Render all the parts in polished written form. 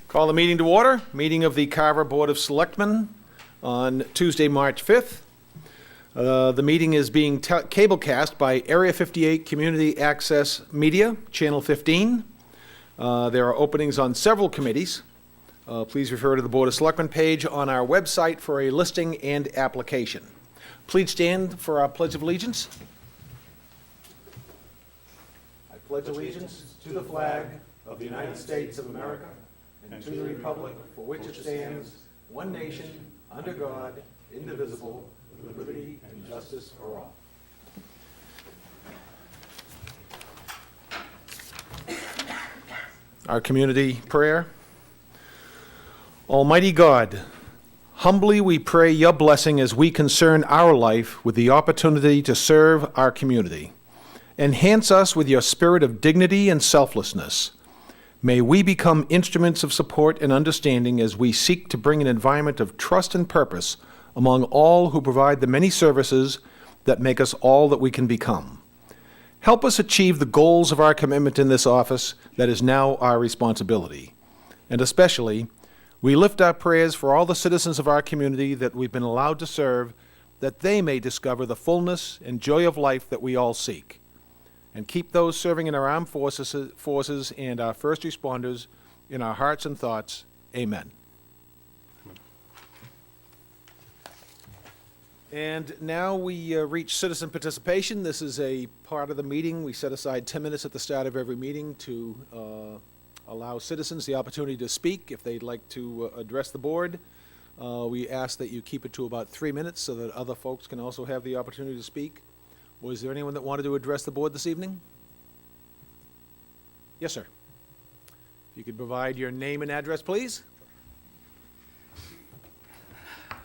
Call the meeting to order. Meeting of the Carver Board of Selectmen on Tuesday, March 5th. The meeting is being cablecast by Area 58 Community Access Media, Channel 15. There are openings on several committees. Please refer to the Board of Selectmen page on our website for a listing and application. Please stand for our Pledge of Allegiance. I pledge allegiance to the flag of the United States of America and to the republic for which it stands, one nation, under God, indivisible, with liberty and justice for all. Our community prayer. Almighty God, humbly we pray your blessing as we concern our life with the opportunity to serve our community. Enhance us with your spirit of dignity and selflessness. May we become instruments of support and understanding as we seek to bring an environment of trust and purpose among all who provide the many services that make us all that we can become. Help us achieve the goals of our commitment in this office that is now our responsibility. And especially, we lift our prayers for all the citizens of our community that we've been allowed to serve, that they may discover the fullness and joy of life that we all seek. And keep those serving in our armed forces and our first responders in our hearts and thoughts. Amen. And now we reach citizen participation. This is a part of the meeting. We set aside 10 minutes at the start of every meeting to allow citizens the opportunity to speak if they'd like to address the board. We ask that you keep it to about 3 minutes so that other folks can also have the opportunity to speak. Was there anyone that wanted to address the board this evening? Yes, sir. If you could provide your name and address, please.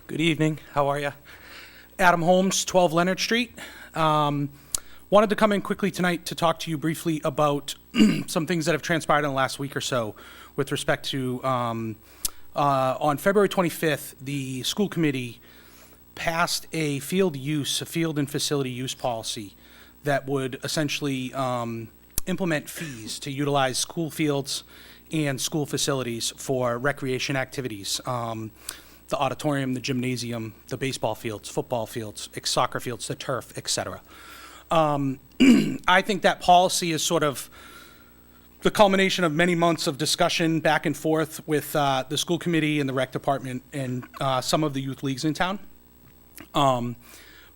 Good evening. How are you? Adam Holmes, 12 Leonard Street. Wanted to come in quickly tonight to talk to you briefly about some things that have transpired in the last week or so with respect to, on February 25th, the school committee passed a field and facility use policy that would essentially implement fees to utilize school fields and school facilities for recreation activities. The auditorium, the gymnasium, the baseball fields, football fields, soccer fields, the turf, etc. I think that policy is sort of the culmination of many months of discussion back and forth with the school committee and the rec department and some of the youth leagues in town.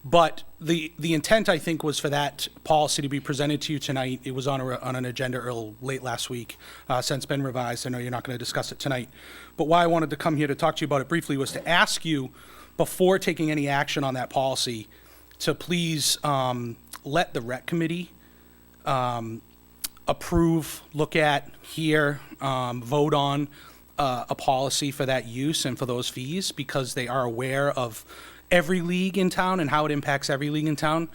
But the intent, I think, was for that policy to be presented to you tonight. It was on an agenda late last week, since been revised. I know you're not going to discuss it tonight. But why I wanted to come here to talk to you about it briefly was to ask you, before taking any action on that policy, to please let the rec committee approve, look at, hear, vote on a policy for that use and for those fees, because they are aware of every league in town and how it impacts every league in town.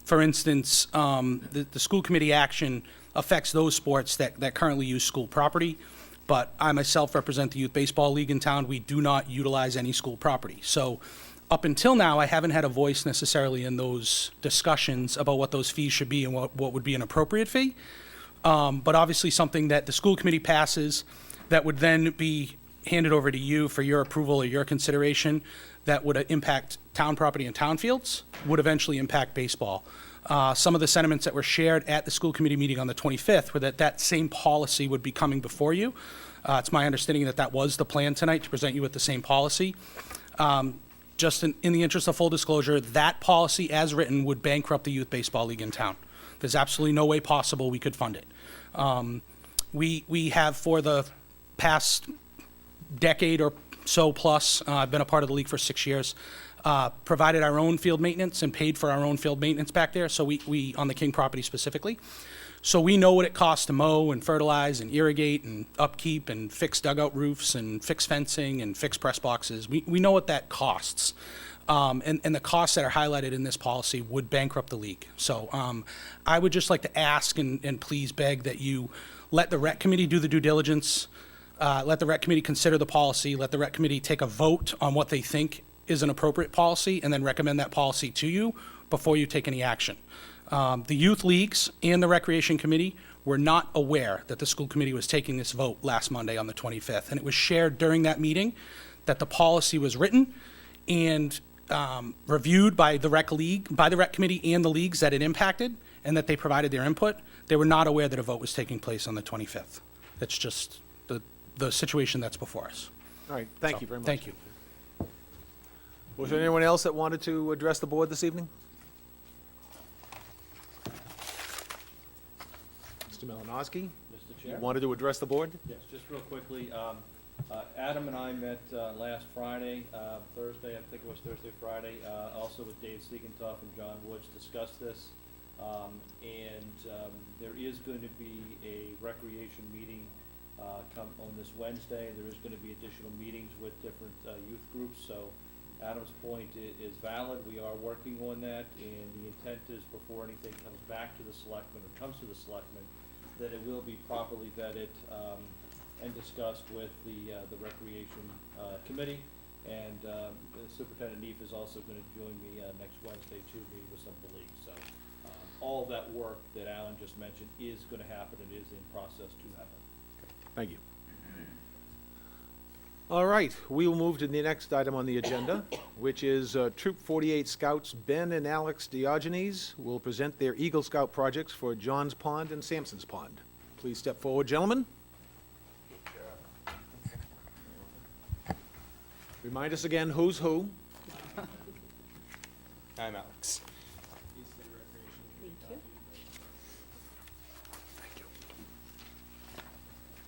For instance, the school committee action affects those sports that currently use school property, but I myself represent the youth baseball league in town. We do not utilize any school property. So up until now, I haven't had a voice necessarily in those discussions about what those fees should be and what would be an appropriate fee. But obviously something that the school committee passes that would then be handed over to you for your approval or your consideration that would impact town property and town fields would eventually impact baseball. Some of the sentiments that were shared at the school committee meeting on the 25th were that same policy would be coming before you. It's my understanding that was the plan tonight, to present you with the same policy. Just in the interest of full disclosure, that policy as written would bankrupt the youth baseball league in town. There's absolutely no way possible we could fund it. We have, for the past decade or so plus, I've been a part of the league for 6 years, provided our own field maintenance and paid for our own field maintenance back there, so we on the King property specifically. So we know what it costs to mow and fertilize and irrigate and upkeep and fix dugout roofs and fix fencing and fix press boxes. We know what that costs. And the costs that are highlighted in this policy would bankrupt the league. So I would just like to ask and please beg that you let the rec committee do the due diligence, let the rec committee consider the policy, let the rec committee take a vote on what they think is an appropriate policy, and then recommend that policy to you before you take any action. The youth leagues and the recreation committee were not aware that the school committee was taking this vote last Monday on the 25th. And it was shared during that meeting that the policy was written and reviewed by the rec committee and the leagues that it impacted, and that they provided their input. They were not aware that a vote was taking place on the 25th. That's just the situation that's before us. All right, thank you very much. Thank you. Was there anyone else that wanted to address the board this evening? Mr. Malinowski, Mr. you Chair? wanted to address the board? Yes, just real quickly, Adam and I met last Friday, Thursday, I think it was Thursday, Friday, also with Dave Siegentoff and John Woods, discussed this. There is going to be a recreation meeting come on this Wednesday. There is going to be additional meetings with different youth groups, so Adam's point is valid. We are working on that, and the intent is before anything comes back to the selectmen or comes to the selectmen, that it will be properly vetted and discussed with the recreation committee. And Superintendent Neef is also going to join me next Wednesday to meet with some of the leagues. So all that work that Alan just mentioned is going to happen. It is in process to happen. Thank you. All right, we will move to the next item on the agenda, which is Troop 48 Scouts Ben and Alex Diogenes will present their Eagle Scout projects for Johns Pond and Sampson's Pond. Please step forward, gentlemen. Remind us again who's who. I'm Alex.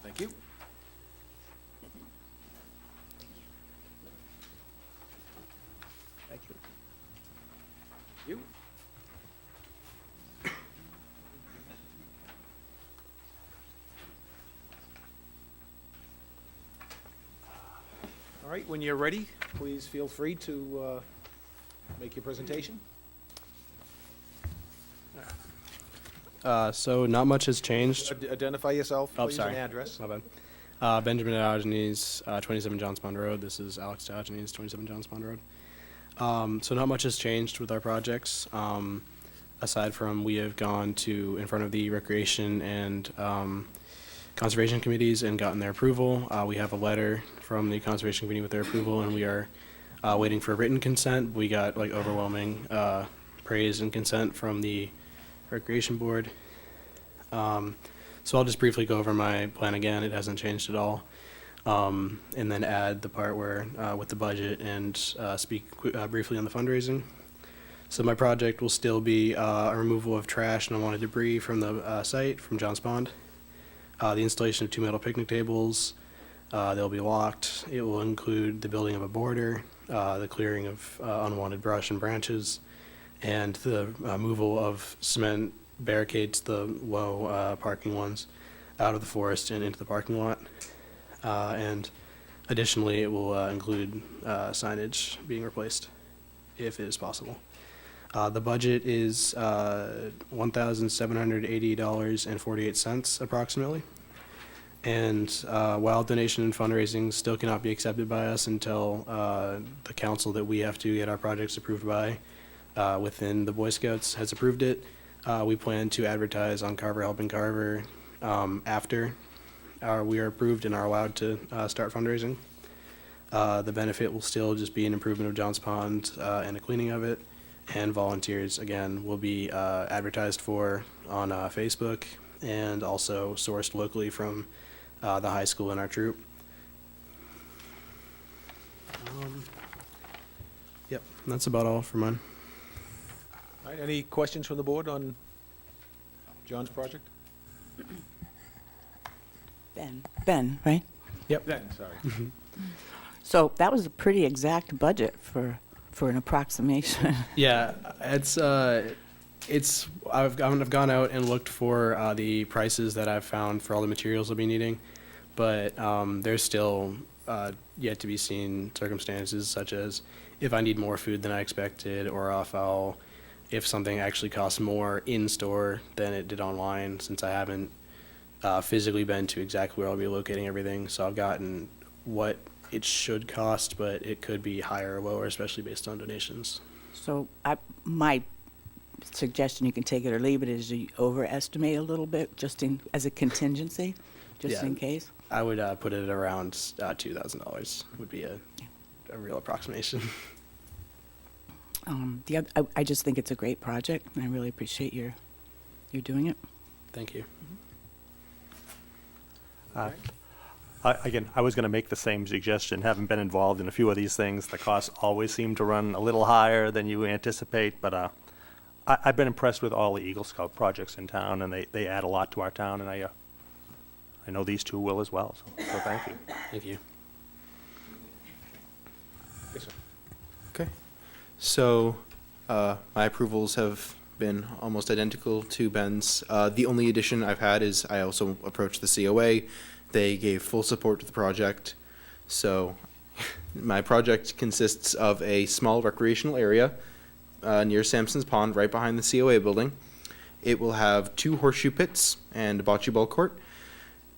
Thank you. Thank you. You. All right, when you're ready, please feel free to make your presentation. So not much has changed. Identify yourself, Oh, please, sorry. and address. My bad. Benjamin Diogenes, 27 Johns Pond Road. This is Alex Diogenes, 27 Johns Pond Road. So not much has changed with our projects, aside from we have gone in front of the recreation and conservation committees and gotten their approval. We have a letter from the conservation committee with their approval, and we are waiting for written consent. We got like overwhelming praise and consent from the recreation board. So I'll just briefly go over my plan again. It hasn't changed at all. And then add the part where with the budget and speak briefly on the fundraising. So my project will still be a removal of trash and unwanted debris from the site from Johns Pond. The installation of 2 metal picnic tables. They'll be locked. It will include the building of a border, the clearing of unwanted brush and branches, and the removal of cement barricades, the low parking ones, out of the forest and into the parking lot. And additionally, it will include signage being replaced, if it is possible. The budget is $1,780.48 approximately. And while donation and fundraising still cannot be accepted by us until the council that we have to get our projects approved by within the Boy Scouts has approved it, we plan to advertise on Carver Helping Carver after we are approved and are allowed to start fundraising. The benefit will still just be an improvement of Johns Pond and a cleaning of it. And volunteers, again, will be advertised for on Facebook and also sourced locally from the high school and our troop. Yep, that's about all for mine. All right, any questions from the board on John's project? Ben, right? Yep. Ben, sorry. So that was a pretty exact budget for an approximation. Yeah, I've gone out and looked for the prices that I've found for all the materials I'll be needing, but there's still yet to be seen circumstances such as if I need more food than I expected, or if something actually costs more in store than it did online, since I haven't physically been to exactly where I'll be locating everything. So I've gotten what it should cost, but it could be higher or lower, especially based on donations. So my suggestion, you can take it or leave it, is you overestimate a little bit, just as a contingency, just Yeah. in case. I would put it around $2,000 would be a real approximation. I just think it's a great project, and I really appreciate you doing it. Thank you. Again, I was going to make the same suggestion. Having been involved in a few of these things, the costs always seem to run a little higher than you anticipate, but I've been impressed with all the Eagle Scout projects in town, and they add a lot to our town, and I know these two will as well, so thank you. Thank you. Yes, sir. Okay. So, my approvals have been almost identical to Ben's. The only addition I've had is I also approached the COA. They gave full support to the project. So, my project consists of a small recreational area near Sampson's Pond, right behind the COA building. It will have 2 horseshoe pits and a bocce ball court.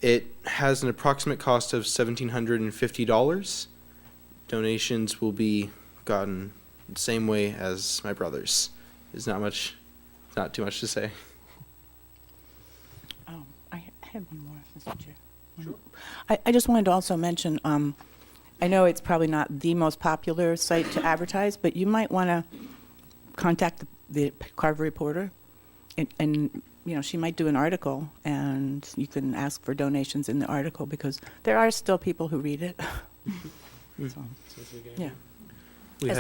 It has an approximate cost of $1,750. Donations will be gotten the same way as my brother's. There's not too much to say. Oh, I had one more, Mr. Chair. Sure. I just wanted to also mention, I know it's probably not the most popular site to advertise, but you might want to contact the Carver reporter, and she might do an article, and you can ask for donations in the article, because there are still people who read it. So, yeah.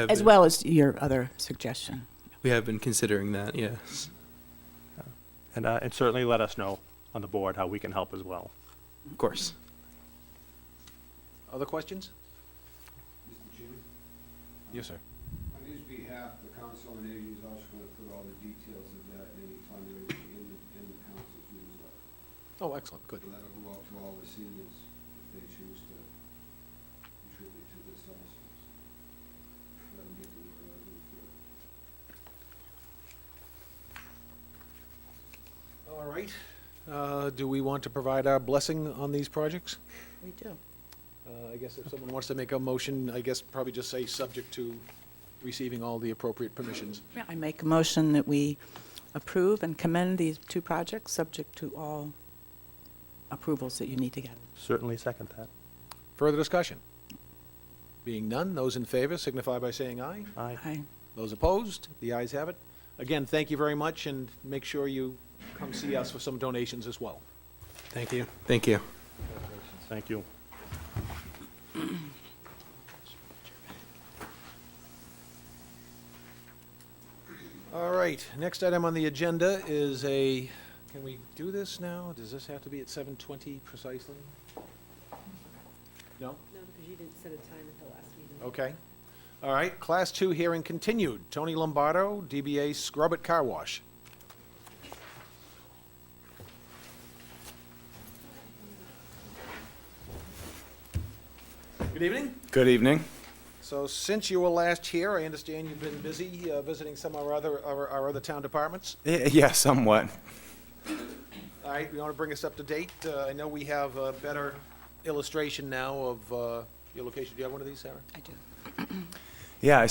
As well as your other suggestion. We have been considering that, yes. And certainly let us know on the board how we can help as well. Of course. Other questions? Mr. Chairman, Yes, sir. on his behalf, the Council on Aging is also going to put all the details of that and any fundraising in the council's newsletter. Oh, excellent, good. So that'll go out to all the seniors if they choose to contribute to this also. Let them get the word out a little further. All right. Do we want to provide our blessing on these projects? We do. I guess if someone wants to make a motion, I guess probably just say subject to receiving all the appropriate permissions. Yeah, I make a motion that we approve and commend these 2 projects, subject to all approvals that you need to get. Certainly second that. Further discussion? Being none, those in favor signify by saying aye. Aye. Aye. Those opposed, the ayes have it. Again, thank you very much, and make sure you come see us for some donations as well. Thank you. Thank you. Thank you. All right, next item on the agenda is can we do this now? Does this have to be at 7:20 precisely? No? No, because you didn't set a time at the last meeting. Okay. All right, Class 2 hearing continued. Tony Lombardo, DBA Scrub It Car Wash. Good evening. Good evening. So since you were last here, I understand you've been busy visiting some of our other town departments. Yeah, somewhat. All right, you want to bring us up to date? I know we have a better illustration now of your location. Do you have one of these, Sarah? I do. Yeah,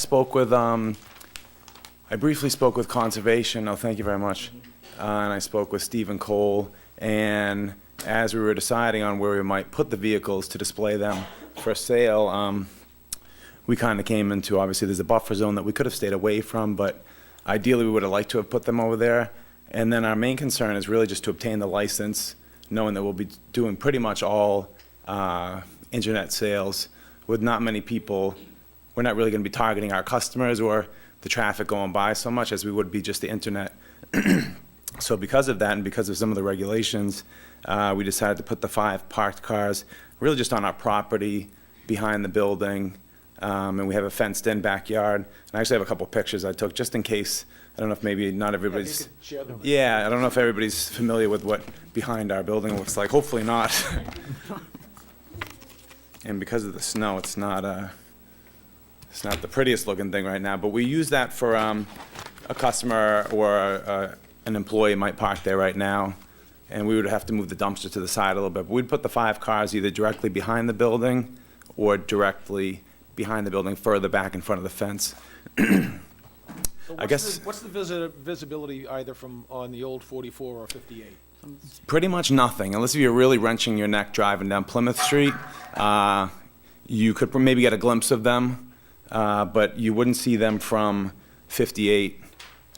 I briefly spoke with Conservation. Oh, thank you very much. And I spoke with Stephen Cole. And as we were deciding on where we might put the vehicles to display them for sale, we kind of came into, obviously, there's a buffer zone that we could have stayed away from, but ideally, we would have liked to have put them over there. And then our main concern is really just to obtain the license, knowing that we'll be doing pretty much all internet sales with not many people. We're not really going to be targeting our customers or the traffic going by so much as we would be just the internet. So because of that and because of some of the regulations, we decided to put the 5 parked cars really just on our property behind the building. And we have a fenced-in backyard. And I actually have a couple pictures I took just in case. I don't know if maybe not everybody's. Yeah, if you could share them. Yeah, I don't know if everybody's familiar with what behind our building looks like. Hopefully not. And because of the snow, it's not the prettiest looking thing right now. But we use that for a customer or an employee might park there right now, and we would have to move the dumpster to the side a little bit. But we'd put the 5 cars either directly behind the building or directly behind the building, further back in front of the fence. So I guess What's the visibility either from, on the old 44 or 58? pretty much nothing, unless you're really wrenching your neck driving down Plymouth Street. You could maybe get a glimpse of them, but you wouldn't see them from 58,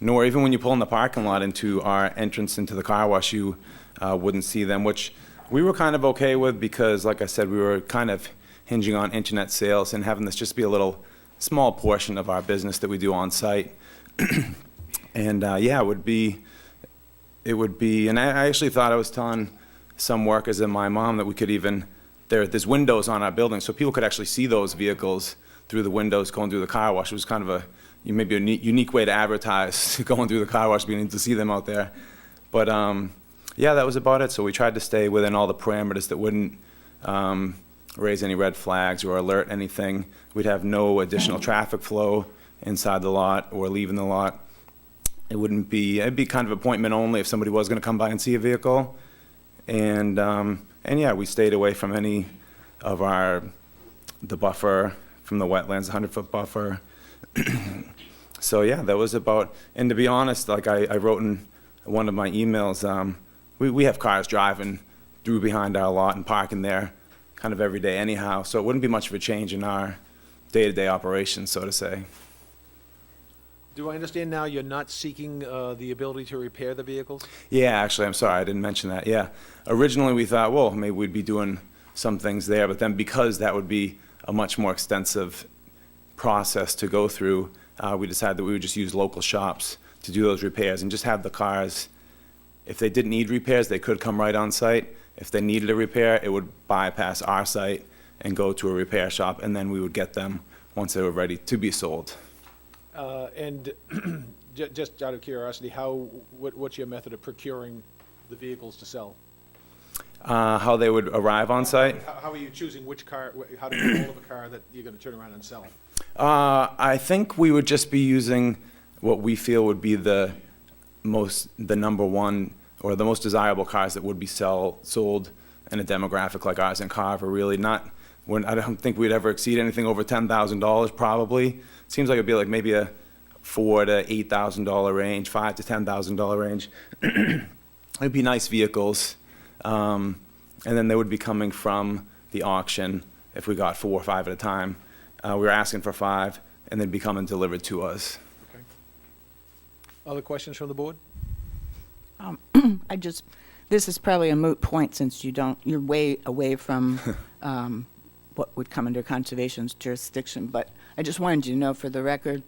nor even when you pull in the parking lot into our entrance into the car wash, you wouldn't see them, which we were kind of okay with because, like I said, we were kind of hinging on internet sales and having this just be a little small portion of our business that we do on site. And yeah, it would be, and I actually thought I was telling some workers and my mom that we could even, there's windows on our building, so people could actually see those vehicles through the windows going through the car wash. It was kind of maybe a unique way to advertise going through the car wash, being able to see them out there. But yeah, that was about it. So we tried to stay within all the parameters that wouldn't raise any red flags or alert anything. We'd have no additional traffic flow inside the lot or leaving the lot. It'd be kind of appointment only if somebody was going to come by and see a vehicle. And yeah, we stayed away from any of the buffer from the wetlands, 100-foot buffer. So yeah, that was about, and to be honest, like I wrote in one of my emails, we have cars driving through behind our lot and parking there kind of every day anyhow, so it wouldn't be much of a change in our day-to-day operations, so to say. Do I understand now you're not seeking the ability to repair the vehicles? Yeah, actually, I'm sorry, I didn't mention that, yeah. Originally, we thought, well, maybe we'd be doing some things there, but then because that would be a much more extensive process to go through, we decided that we would just use local shops to do those repairs and just have the cars, if they didn't need repairs, they could come right on site. If they needed a repair, it would bypass our site and go to a repair shop, and then we would get them once they were ready to be sold. And just out of curiosity, what's your method of procuring the vehicles to sell? How they would arrive on site? How are you choosing which car, how to get hold of a car that you're going to turn around and sell? I think we would just be using what we feel would be the number one or the most desirable cars that would be sold in a demographic like ours in Carver. Really, I don't think we'd ever exceed anything over $10,000 probably. Seems like it'd be like maybe a $4,000 to $8,000 range, $5,000 to $10,000 range. It'd be nice vehicles, and then they would be coming from the auction if we got 4 or 5 at a time. We were asking for 5, and they'd be coming delivered to us. Okay. Other questions from the board? This is probably a moot point since you're way away from what would come under conservation's jurisdiction, but I just wanted you to know for the record,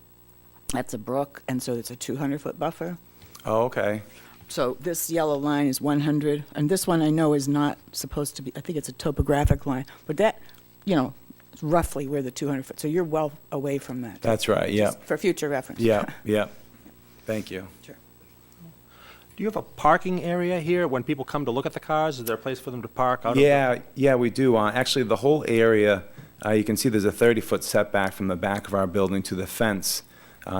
that's a brook, and so it's a 200-foot buffer. Oh, okay. So this yellow line is 100, and this one I know is not supposed to be, I think it's a topographic line, but that, is roughly where the 200-foot, so you're well away from that. That's right, yeah. Just for future reference. Yeah, yeah. Thank you. Sure. Do you have a parking area here when people come to look at the cars? Is there a place for them to park out of Yeah, we do. Actually, the whole area, you can see there's a 30-foot setback from the back of our building to the fence.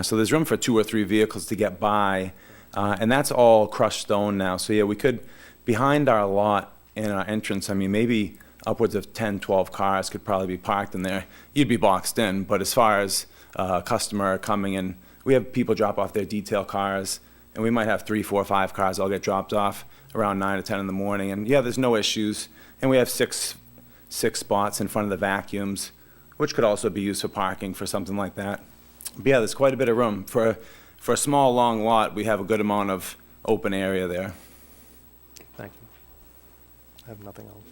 So there's room for 2 or 3 vehicles to get by, and that's all crushed stone now. So yeah, we could, behind our lot and our entrance, I mean, maybe upwards of 10, 12 cars could probably be parked in there. You'd be boxed in, but as far as a customer coming in, we have people drop off their detail cars, and we might have 3, 4, 5 cars all get dropped off around 9 or 10 in the morning. And yeah, there's no issues. And we have six spots in front of the vacuums, which could also be used for parking for something like that. But yeah, there's quite a bit of room. For a small, long lot, we have a good amount of open area there. Thank you. I have nothing else.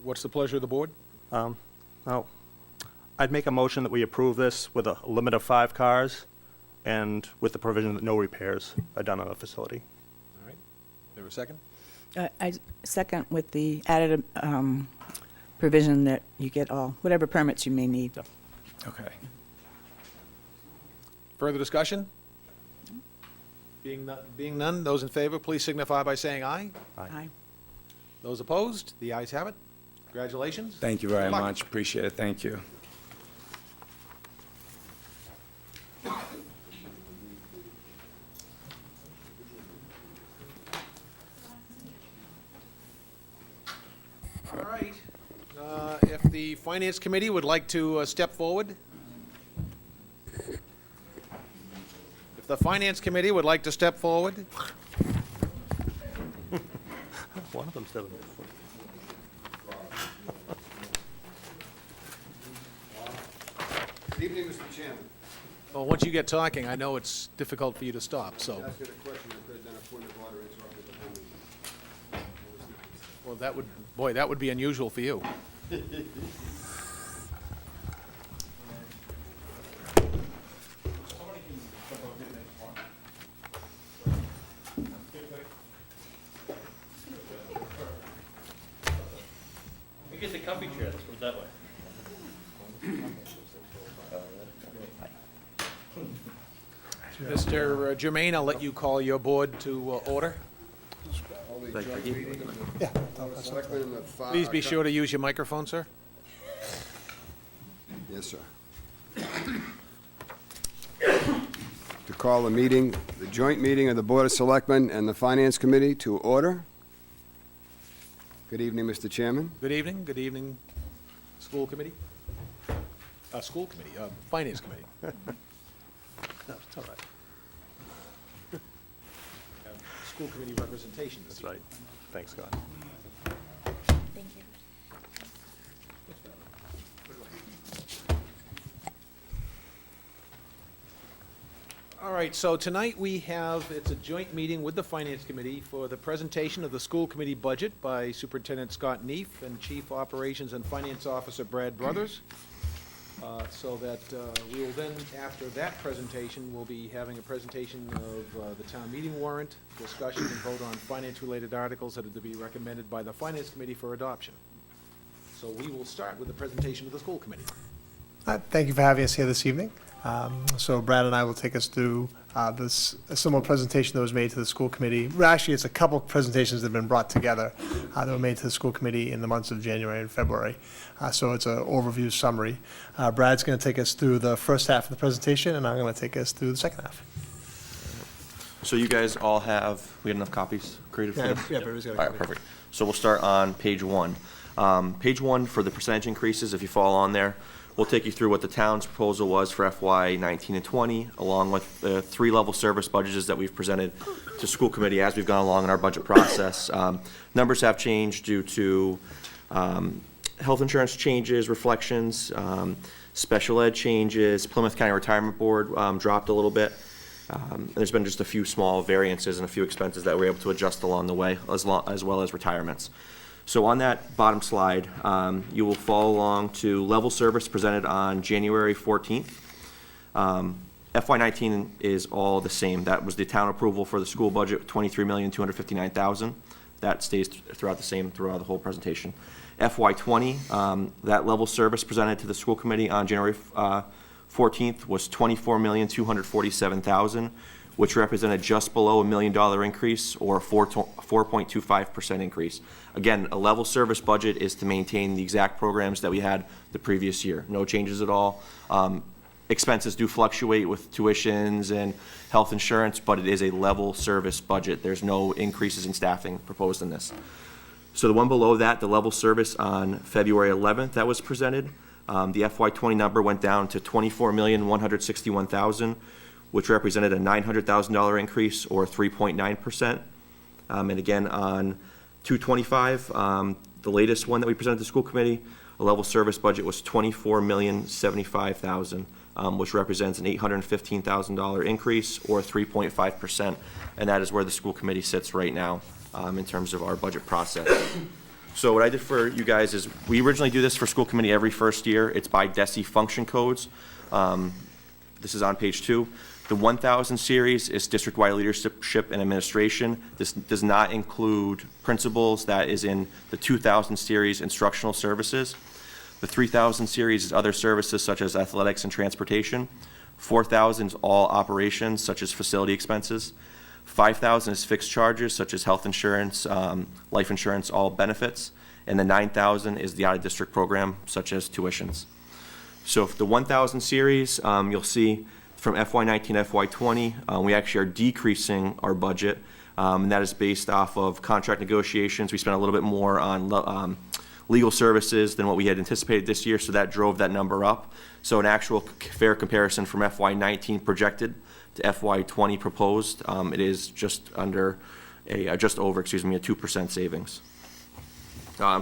What's the pleasure of the board? I'd make a motion that we approve this with a limit of 5 cars and with the provision that no repairs are done on the facility. All right. There a second? I second with the added provision that you get whatever permits you may need. Okay. Further discussion? Being none, those in favor, please signify by saying aye. Aye. Those opposed, the ayes have it. Congratulations. Thank you very Good luck. much. Appreciate it. Thank you. All right. If the Finance Committee would like to step forward. the Finance Committee would like to step forward. One of them's still. Good evening, Mr. Chairman. Well, once you get talking, I know it's difficult for you to stop, so. Ask you a question, I could have done a point of order interrupted the whole meeting. Well, that would be unusual for you. You get the comfy chair, let's put it that way. Mr. Jermaine, I'll let you call your board to order. Only joint meeting of the Board of Selectmen and the Please be sure to use your microphone, sir. Yes, sir. To call the meeting, the joint meeting of the Board of Selectmen and the Finance Committee to order. Good evening, Mr. Chairman. Good evening, school committee. Finance committee. No, it's all right. School committee representation. That's right. Thanks, Scott. Thank you. All right, so tonight it's a joint meeting with the Finance Committee for the presentation of the school committee budget by Superintendent Scott Neef and Chief Operations and Finance Officer Brad Brothers. So that we will then, after that presentation, we'll be having a presentation of the town meeting warrant, discussion and vote on finance-related articles that are to be recommended by the Finance Committee for adoption. So we will start with the presentation of the school committee. Thank you for having us here this evening. So Brad and I will take us through a similar presentation that was made to the school committee. Well, actually, it's a couple of presentations that have been brought together that were made to the school committee in the months of January and February. So it's an overview summary. Brad's going to take us through the first half of the presentation, and I'm going to take us through the second half. So you guys all have, we had enough copies created for this? Yeah, everybody's got a All right, copy. perfect. So we'll start on page one. Page one for the percentage increases, if you follow on there, we'll take you through what the town's proposal was for FY 19 and 20, along with the three-level service budgets that we've presented to school committee as we've gone along in our budget process. Numbers have changed due to health insurance changes, reflections, special ed changes, Plymouth County Retirement Board dropped a little bit. And there's been just a few small variances and a few expenses that we're able to adjust along the way, as well as retirements. So on that bottom slide, you will follow along to level service presented on January 14th. FY19 is all the same. That was the town approval for the school budget, $23,259,000. That stays throughout the whole presentation. FY20, that level service presented to the school committee on January 14th was $24,247,000, which represented just below $1 million increase or 4.25% increase. Again, a level service budget is to maintain the exact programs that we had the previous year. No changes at all. Expenses do fluctuate with tuitions and health insurance, but it is a level service budget. There's no increases in staffing proposed in this. So the one below that, the level service on February 11th that was presented, the FY20 number went down to $24,161,000, which represented a $900,000 increase or 3.9%. And again, on 225, the latest one that we presented to the school committee, a level service budget was $24,075,000, which represents an $815,000 increase or 3.5%. And that is where the school committee sits right now in terms of our budget process. So what I did for you guys is, we originally do this for school committee every first year. It's by DESI function codes. This is on page 2. The 1000 series is district-wide leadership and administration. This does not include principals. That is in the 2000 series instructional services. The 3000 series is other services such as athletics and transportation. 4000 is all operations such as facility expenses. 5,000 is fixed charges such as health insurance, life insurance, all benefits. And the 9,000 is the out-of-district program such as tuitions. So for the 1,000 series, you'll see from FY19 to FY20, we actually are decreasing our budget, and that is based off of contract negotiations. We spent a little bit more on legal services than what we had anticipated this year, so that drove that number up. So an actual fair comparison from FY19 projected to FY20 proposed, it is just over, a 2% savings.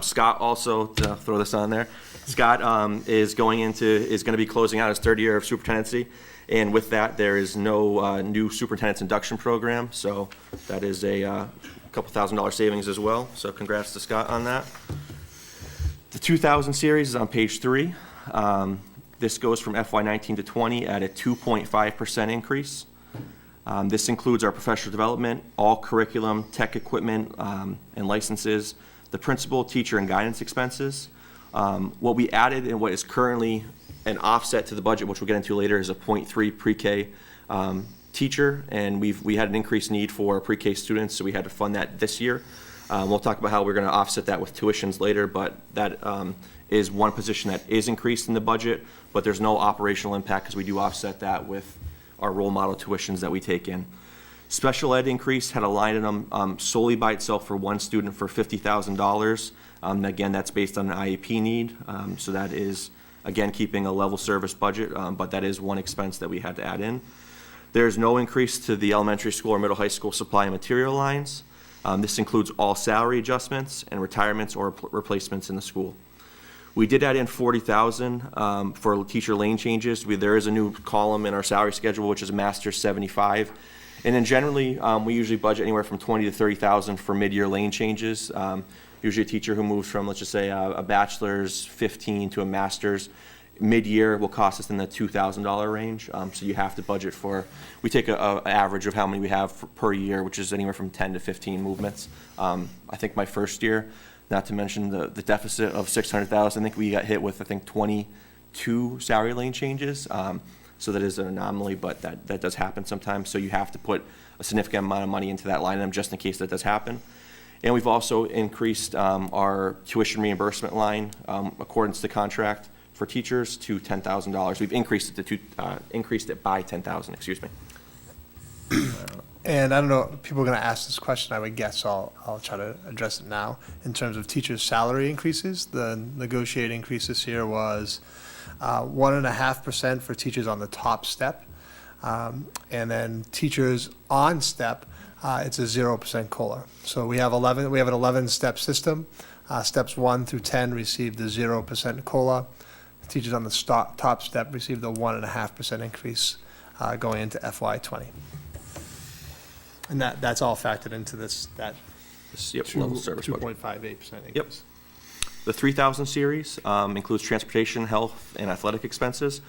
Scott also, to throw this on there, Scott is going to be closing out his third year of superintendency, and with that, there is no new superintendent's induction program, so that is a couple $1,000 savings as well, so congrats to Scott on that. The 2000 series is on page 3. This goes from FY19 to 20 at a 2.5% increase. This includes our professional development, all curriculum, tech equipment, and licenses, the principal, teacher, and guidance expenses. What we added and what is currently an offset to the budget, which we'll get into later, is a 0.3 pre-K teacher, and we had an increased need for pre-K students, so we had to fund that this year. We'll talk about how we're going to offset that with tuitions later, but that is one position that is increased in the budget, but there's no operational impact because we do offset that with our role model tuitions that we take in. Special ed increase had a line item solely by itself for one student for $50,000. Again, that's based on an IEP need, so that is, again, keeping a level service budget, but that is one expense that we had to add in. There's no increase to the elementary school or middle high school supply and material lines. This includes all salary adjustments and retirements or replacements in the school. We did add in $40,000 for teacher lane changes. There is a new column in our salary schedule, which is a master's 75. And then generally, we usually budget anywhere from $20,000 to $30,000 for mid-year lane changes. Usually a teacher who moves from, let's just say, a bachelor's 15 to a master's, mid-year will cost us in the $2,000 range. So you have to budget for, we take an average of how many we have per year, which is anywhere from 10 to 15 movements. I think my first year, not to mention the deficit of $600,000, I think we got hit with, 22 salary lane changes. So that is an anomaly, but that does happen sometimes. So you have to put a significant amount of money into that line item just in case that does happen. And we've also increased our tuition reimbursement line, according to the contract for teachers, to $10,000. We've increased it by $10,000. Excuse me. And I don't know, people are going to ask this question, I would guess, so I'll try to address it now. In terms of teachers' salary increases, the negotiated increase this year was 1.5% for teachers on the top step. And then teachers on step, it's a 0% COLA. So we have an 11-step system. Steps 1 through 10 received the 0% COLA. Teachers on the top step received the 1.5% increase going into FY20. And that's all factored into this level service budget. 2.58% increase. Yep. The 3000 series includes transportation, health, and athletic expenses.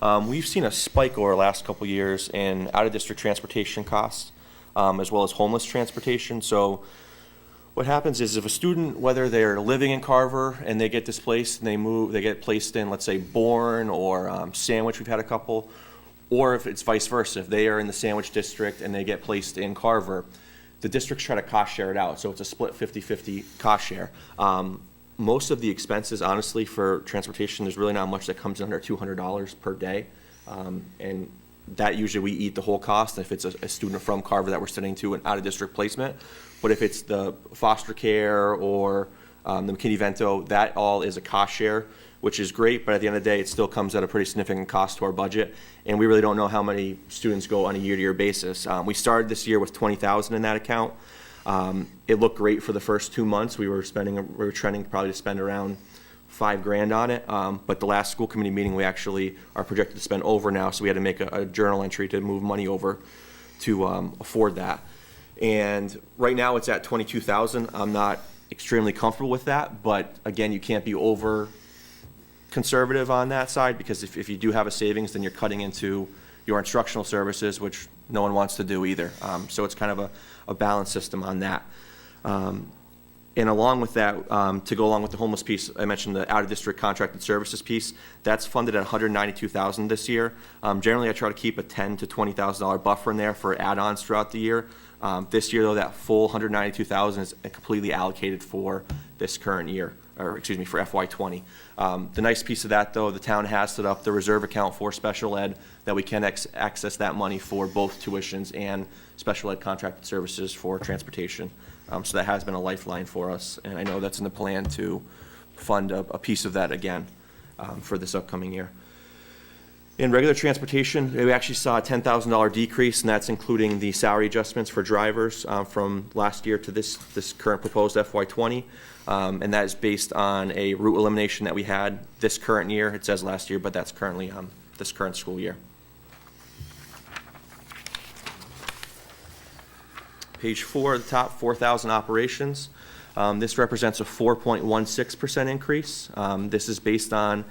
We've seen a spike over the last couple years in out-of-district transportation costs, as well as homeless transportation. So what happens is if a student, whether they're living in Carver and they get displaced and they get placed in, let's say, Bourne or Sandwich, we've had a couple, or if it's vice versa, if they are in the Sandwich district and they get placed in Carver, the districts try to cost share it out. So it's a split 50-50 cost share. Most of the expenses, honestly, for transportation, there's really not much that comes under $200 per day. And that usually we eat the whole cost if it's a student from Carver that we're sending to an out-of-district placement. But if it's the foster care or the McKinney-Vento, that all is a cost share, which is great, but at the end of the day, it still comes at a pretty significant cost to our budget, and we really don't know how many students go on a year-to-year basis. We started this year with $20,000 in that account. It looked great for the first 2 months. We were trending probably to spend around $5,000 on it, but the last school committee meeting, we actually are projected to spend over now, so we had to make a journal entry to move money over to afford that. And right now, it's at $22,000. I'm not extremely comfortable with that, but again, you can't be over conservative on that side, because if you do have a savings, then you're cutting into your instructional services, which no one wants to do either. So it's kind of a balanced system on that. And along with that, to go along with the homeless piece, I mentioned the out-of-district contracted services piece. That's funded at $192,000 this year. Generally, I try to keep a $10,000 to $20,000 buffer in there for add-ons throughout the year. This year, though, that full $192,000 is completely allocated for this current year, or excuse me, for FY20. The nice piece of that, though, the town has set up the reserve account for special ed that we can access that money for both tuitions and special ed contracted services for transportation. So that has been a lifeline for us, and I know that's in the plan to fund a piece of that again for this upcoming year. In regular transportation, we actually saw a $10,000 decrease, and that's including the salary adjustments for drivers from last year to this current proposed FY20. And that is based on a route elimination that we had this current year. It says last year, but that's currently this current school year. Page 4 at the top, 4,000 operations. This represents a 4.16% increase. This is based on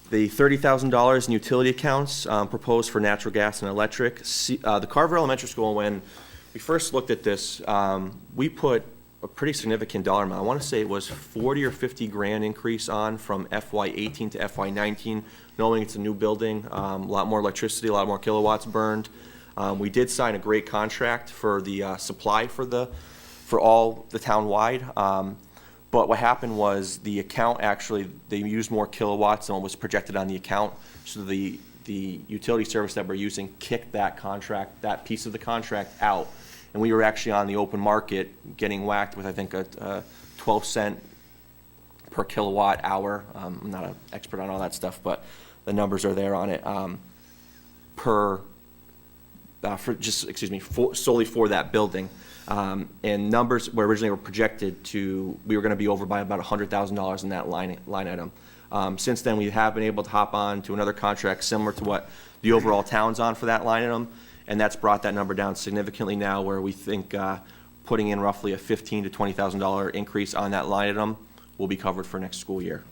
the $30,000 in utility accounts proposed for natural gas and electric. The Carver Elementary School, when we first looked at this, we put a pretty significant dollar amount. I want to say it was 40 or 50 grand increase on from FY18 to FY19, knowing it's a new building, a lot more electricity, a lot more kilowatts burned. We did sign a great contract for the supply for all the town-wide. But what happened was the account actually, they used more kilowatts than what was projected on the account. So the utility service that we're using kicked that contract, that piece of the contract out. And we were actually on the open market getting whacked with, I think, a 12-cent per kilowatt hour. I'm not an expert on all that stuff, but the numbers are there on it. Solely for that building. And numbers were originally projected to, we were going to be over by about $100,000 in that line item. Since then, we have been able to hop on to another contract similar to what the overall town's on for that line item, and that's brought that number down significantly now, where we think putting in roughly a $15,000 to $20,000 increase on that line item will be covered for next school year.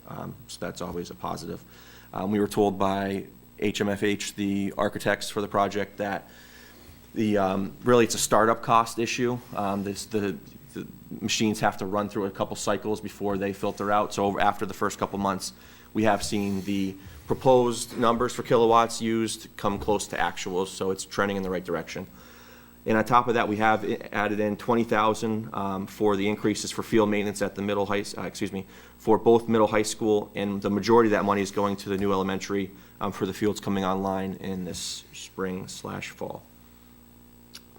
So that's always a positive. We were told by HMFH, the architects for the project, that really it's a startup cost issue. The machines have to run through a couple cycles before they filter out. So after the first couple months, we have seen the proposed numbers for kilowatts used come close to actuals, so it's trending in the right direction. And on top of that, we have added in $20,000 for the increases for field maintenance at the for both middle high school, and the majority of that money is going to the new elementary for the fields coming online in this spring/fall.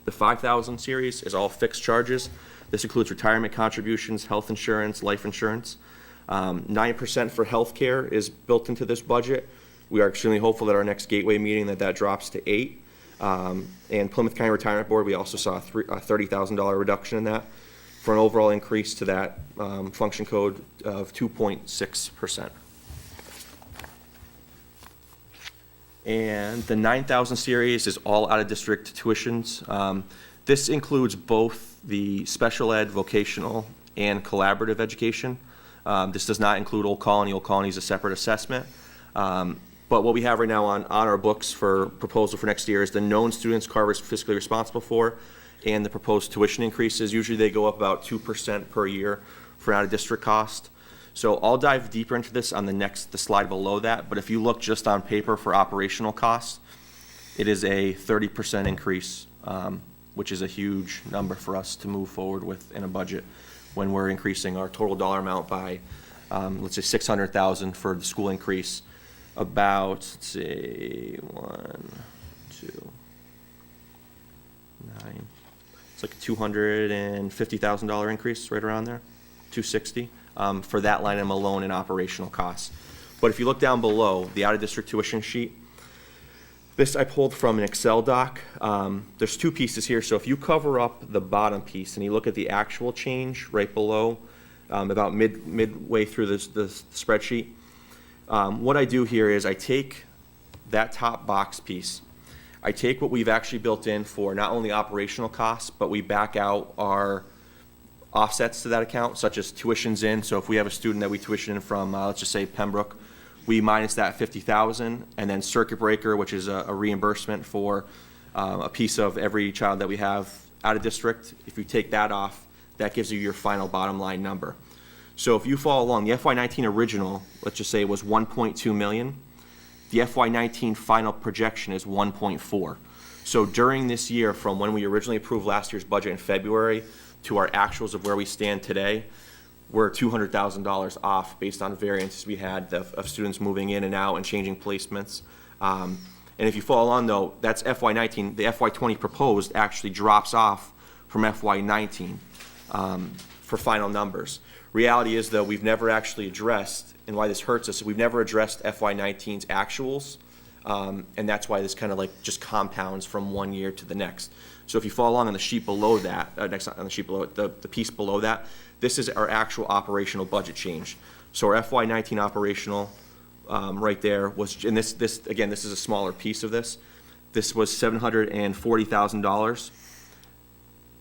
The 5,000 series is all fixed charges. This includes retirement contributions, health insurance, life insurance. 9% for healthcare is built into this budget. We are extremely hopeful that our next gateway meeting that drops to 8. And Plymouth County Retirement Board, we also saw a $30,000 reduction in that for an overall increase to that function code of 2.6%. And the 9,000 series is all out-of-district tuitions. This includes both the special ed, vocational, and collaborative education. This does not include Old Colony. Old Colony is a separate assessment. But what we have right now on our books for proposal for next year is the known students Carver is fiscally responsible for, and the proposed tuition increases. Usually they go up about 2% per year for an out-of-district cost. So I'll dive deeper into this on the slide below that, but if you look just on paper for operational costs, it is a 30% increase, which is a huge number for us to move forward with in a budget when we're increasing our total dollar amount by, let's say, $600,000 for the school increase, about, let's see, 1, 2, 9, it's like a $250,000 increase right around there, $260,000. For that line item alone in operational costs. But if you look down below, the out-of-district tuition sheet, this I pulled from an Excel doc. There's two pieces here, so if you cover up the bottom piece and you look at the actual change right below, about midway through the spreadsheet, what I do here is I take that top box piece, I take what we've actually built in for not only operational costs, but we back out our offsets to that account, such as tuitions in. So if we have a student that we tuition in from, let's just say Pembroke, we minus that $50,000, and then circuit breaker, which is a reimbursement for a piece of every child that we have out of district. If you take that off, that gives you your final bottom line number. So if you follow along, the FY19 original, let's just say it was 1.2 million. The FY19 final projection is 1.4. So during this year, from when we originally approved last year's budget in February to our actuals of where we stand today, we're $200,000 off based on variances we had of students moving in and out and changing placements. And if you follow on though, that's FY19. The FY20 proposed actually drops off from FY19 for final numbers. Reality is, though, we've never actually addressed, and why this hurts us, we've never addressed FY19's actuals, and that's why this kind of like just compounds from one year to the next. So if you follow along on the sheet below that, next on the sheet below it, the piece below that, this is our actual operational budget change. So our FY19 operational, right there was, and this again, this is a smaller piece of this. This was $740,000.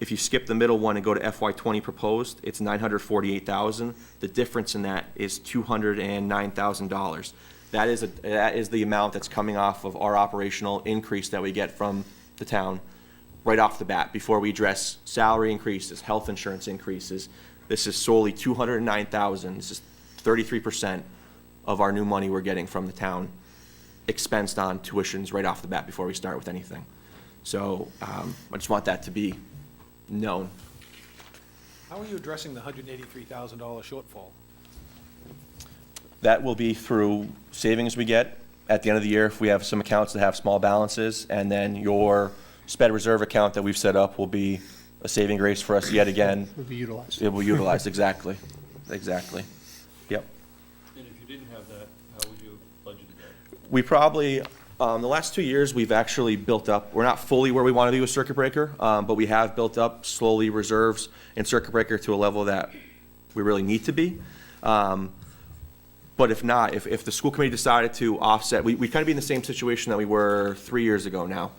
If you skip the middle one and go to FY20 proposed, it's $948,000. The difference in that is $209,000. That is the amount that's coming off of our operational increase that we get from the town right off the bat, before we address salary increases, health insurance increases. This is solely $209,000. This is 33% of our new money we're getting from the town, expensed on tuitions right off the bat before we start with anything. So I just want that to be known. How are you addressing the $183,000 shortfall? That will be through savings we get at the end of the year if we have some accounts that have small balances, and then your sped reserve account that we've set up will be a saving grace for us yet again. Would be utilized. It will utilize, exactly. Exactly. Yep. And if you didn't have that, how would you budget that? We probably, the last 2 years, we've actually built up, we're not fully where we want to be with circuit breaker, but we have built up slowly reserves in circuit breaker to a level that we really need to be. But if not, if the school committee decided to offset, we'd kind of be in the same situation that we were 3 years ago now.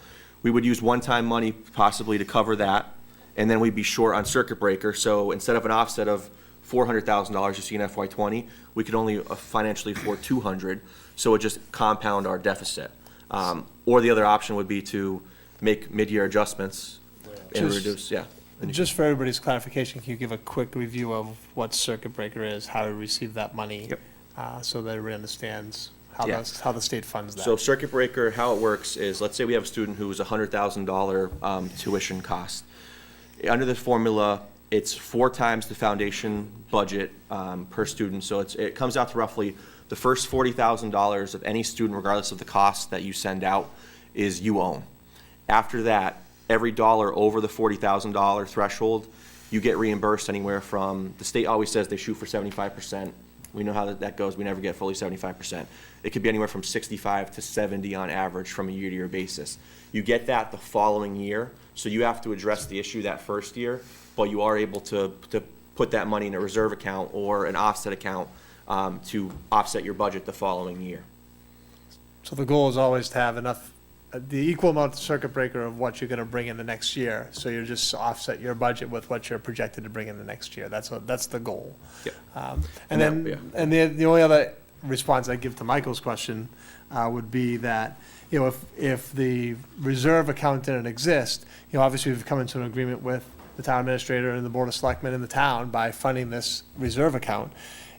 We would use one-time money possibly to cover that, and then we'd be short on circuit breaker. So instead of an offset of $400,000 you see in FY20, we could only financially afford $200, so it would just compound our deficit. Or the other option would be to make mid-year adjustments and Just- reduce, yeah. Just for everybody's clarification, can you give a quick review of what circuit breaker is, how to receive that money? Yep. So that everybody understands how Yeah. how the state funds that. So circuit breaker, how it works is, let's say we have a student who's $100,000 tuition cost. Under the formula, it's 4 times the foundation budget per student. So it comes out to roughly the first $40,000 of any student, regardless of the cost that you send out, is you own. After that, every dollar over the $40,000 threshold, you get reimbursed anywhere from, the state always says they shoot for 75%. We know how that goes. We never get fully 75%. It could be anywhere from 65 to 70 on average from a year-to-year basis. You get that the following year, so you have to address the issue that first year, but you are able to put that money in a reserve account or an offset account to offset your budget the following year. So the goal is always to have enough, the equal amount of circuit breaker of what you're gonna bring in the next year. So you just offset your budget with what you're projected to bring in the next year. That's the goal. Yep. And And then, that- and the only other response I give to Michael's question would be that, you know, if the reserve account didn't exist, you know, obviously we've come into an agreement with the town administrator and the board of selectmen in the town by funding this reserve account,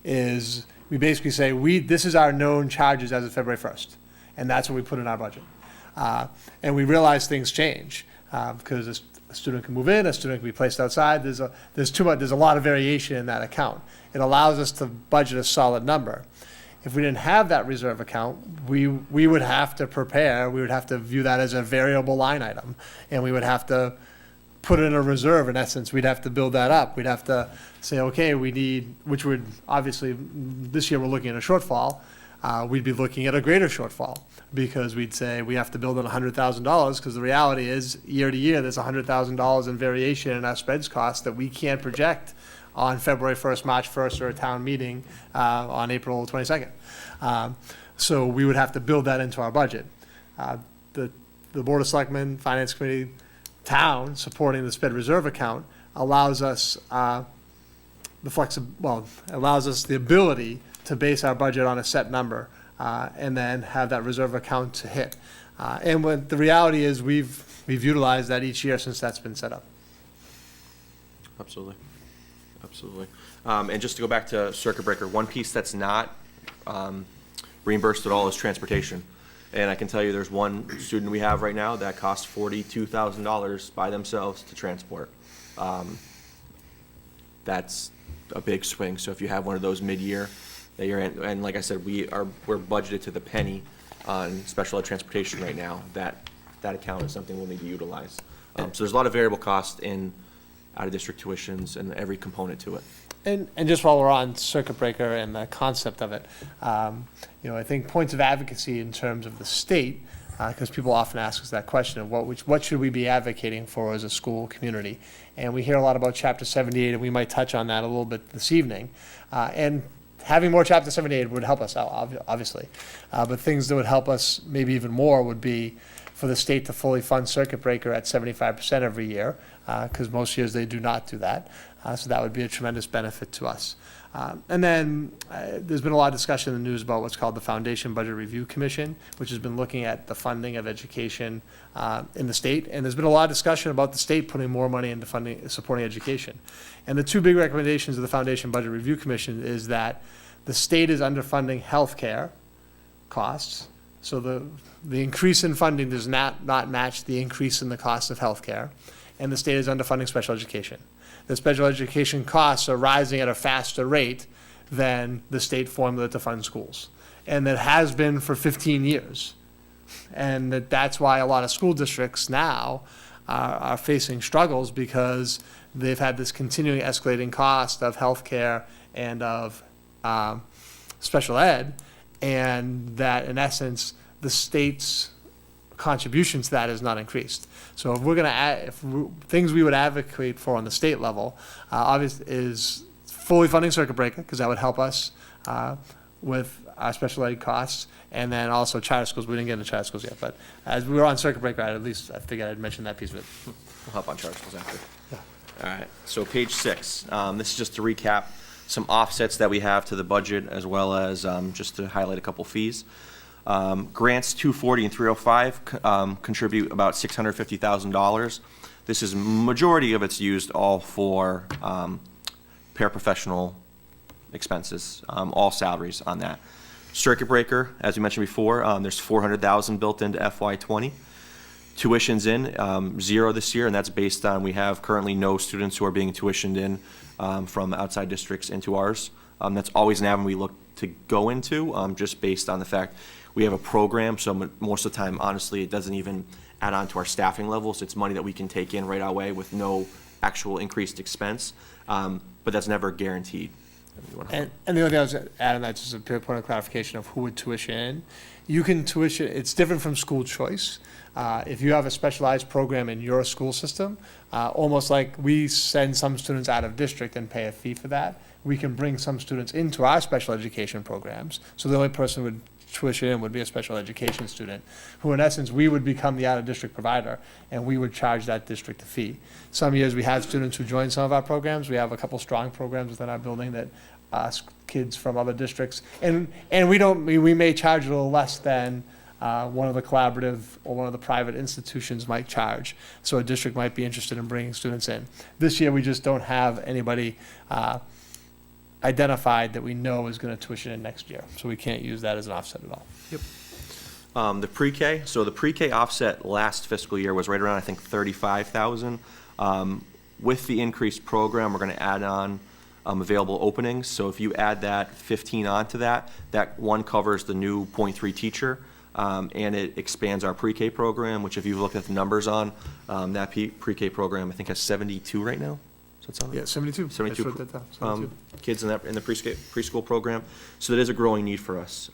is we basically say, this is our known charges as of February 1st, and that's what we put in our budget. And we realize things change, because a student can move in, a student can be placed outside, there's a lot of variation in that account. It allows us to budget a solid number. If we didn't have that reserve account, we would have to prepare, we would have to view that as a variable line item, and we would have to put in a reserve, in essence. We'd have to build that up. We'd have to say, okay, we need, which would, obviously, this year we're looking at a shortfall, we'd be looking at a greater shortfall, because we'd say we have to build in $100,000, because the reality is, year to year, there's $100,000 in variation in our speds costs that we can't project on February 1st, March 1st, or a town meeting on April 22nd. So we would have to build that into our budget. The Board of Selectmen, Finance Committee, town supporting the sped reserve account allows us allows us the ability to base our budget on a set number and then have that reserve account to hit. And when the reality is, we've utilized that each year since that's been set up. Absolutely. Absolutely. And just to go back to circuit breaker, one piece that's not reimbursed at all is transportation. And I can tell you there's one student we have right now that costs $42,000 by themselves to transport. That's a big swing. So if you have one of those mid-year that you're in, and like I said, we're budgeted to the penny on special ed transportation right now. That account is something we'll need to utilize. So there's a lot of variable cost in out-of-district tuitions and every component to it. And just while we're on circuit breaker and the concept of it, I think points of advocacy in terms of the state, because people often ask us that question of what should we be advocating for as a school community? And we hear a lot about Chapter 78, and we might touch on that a little bit this evening. And having more Chapter 78 would help us out, obviously. But things that would help us maybe even more would be for the state to fully fund circuit breaker at 75% every year, because most years they do not do that. So that would be a tremendous benefit to us. And then there's been a lot of discussion in the news about what's called the Foundation Budget Review Commission, which has been looking at the funding of education in the state. And there's been a lot of discussion about the state putting more money into funding, supporting education. And the two big recommendations of the Foundation Budget Review Commission is that the state is underfunding healthcare costs. So the increase in funding does not match the increase in the cost of healthcare. And the state is underfunding special education. The special education costs are rising at a faster rate than the state formula to fund schools. And that has been for 15 years. And that's why a lot of school districts now are facing struggles, because they've had this continuing escalating cost of healthcare and of special ed, and that in essence, the state's contribution to that is not increased. So if we're going to things we would advocate for on the state level, obviously is fully funding circuit breaker, because that would help us with our special ed costs, and then also charter schools. We didn't get into charter schools yet, but as we were on circuit breaker, I figured I'd mention that piece of it. We'll hop on charter schools after. All right, so page 6. This is just to recap some offsets that we have to the budget, as well as just to highlight a couple fees. Grants 240 and 305 contribute about $650,000. This is majority of it's used all for paraprofessional expenses, all salaries on that. Circuit breaker, as we mentioned before, there's $400,000 built into FY20. Tuitions in 0 this year, and that's based on we have currently no students who are being tuitioned in from outside districts into ours. That's always an avenue we look to go into, just based on the fact we have a program, so most of the time, honestly, it doesn't even add on to our staffing levels. It's money that we can take in right away with no actual increased expense, but that's never guaranteed. And the only thing I was adding, that's just a point of clarification of who would tuition in. You can tuition, it's different from school choice. If you have a specialized program in your school system, almost like we send some students out of district and pay a fee for that, we can bring some students into our special education programs. So the only person who would tuition in would be a special education student, who in essence, we would become the out-of-district provider, and we would charge that district a fee. Some years we have students who join some of our programs. We have a couple strong programs within our building that ask kids from other districts, and we may charge a little less than one of the collaborative or one of the private institutions might charge. So a district might be interested in bringing students in. This year, we just don't have anybody identified that we know is going to tuition in next year. So we can't use that as an offset at all. Yep. The pre-K, so the pre-K offset last fiscal year was right around, I think, $35,000. With the increased program, we're going to add on available openings. So if you add that 15 onto that, that one covers the new .3 teacher, and it expands our pre-K program, which if you look at the numbers on, that pre-K program, I think has 72 right now. Does that sound right? Yeah, 72. 72 I wrote that down, 72. Kids in the preschool program. So that is a growing need for us.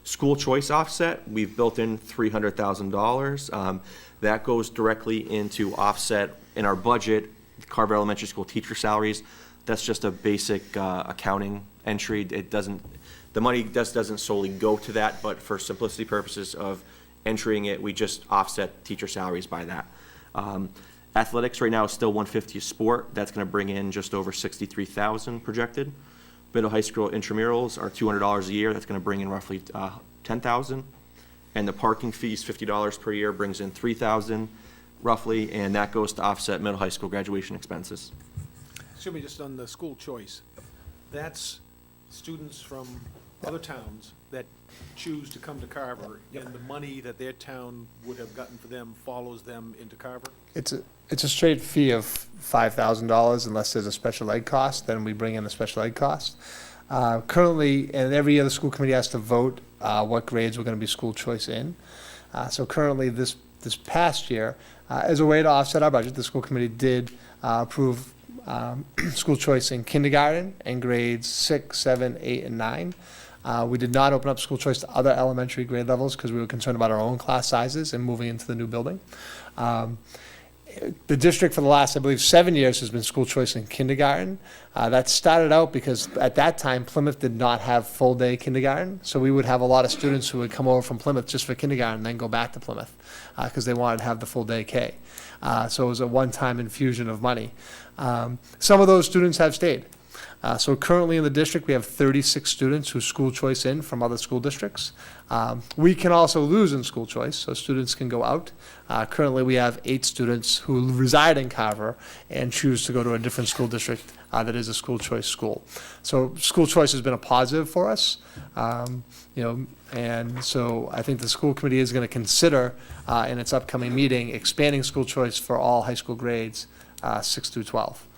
School choice offset, we've built in $300,000. That goes directly into offset in our budget, Carver Elementary School teacher salaries. That's just a basic accounting entry. It doesn't, the money doesn't solely go to that, but for simplicity purposes of entering it, we just offset teacher salaries by that. Athletics right now is still $150 a sport. That's going to bring in just over $63,000 projected. Middle high school intramurals are $200 a year. That's going to bring in roughly $10,000. And the parking fees, $50 per year, brings in $3,000 roughly, and that goes to offset middle high school graduation expenses. Excuse me, just on the school choice, that's students from other towns that choose to come to Carver, and the money that their town would have gotten for them follows them into Carver? It's a straight fee of $5,000 unless there's a special ed cost, then we bring in the special ed cost. Currently, and every year the school committee has to vote what grades we're going to be school choice in. So currently this past year, as a way to offset our budget, the school committee did approve school choice in kindergarten and grades 6, 7, 8, and 9. We did not open up school choice to other elementary grade levels because we were concerned about our own class sizes and moving into the new building. The district for the last, I believe, 7 years has been school choice in kindergarten. That started out because at that time Plymouth did not have full-day kindergarten, so we would have a lot of students who would come over from Plymouth just for kindergarten and then go back to Plymouth because they wanted to have the full-day K. So it was a one-time infusion of money. Some of those students have stayed. So currently in the district, we have 36 students who school choice in from other school districts. We can also lose in school choice, so students can go out. Currently, we have 8 students who reside in Carver and choose to go to a different school district that is a school choice school. So school choice has been a positive for us, and so I think the school committee is going to consider in its upcoming meeting expanding school choice for all high school grades 6 through 12.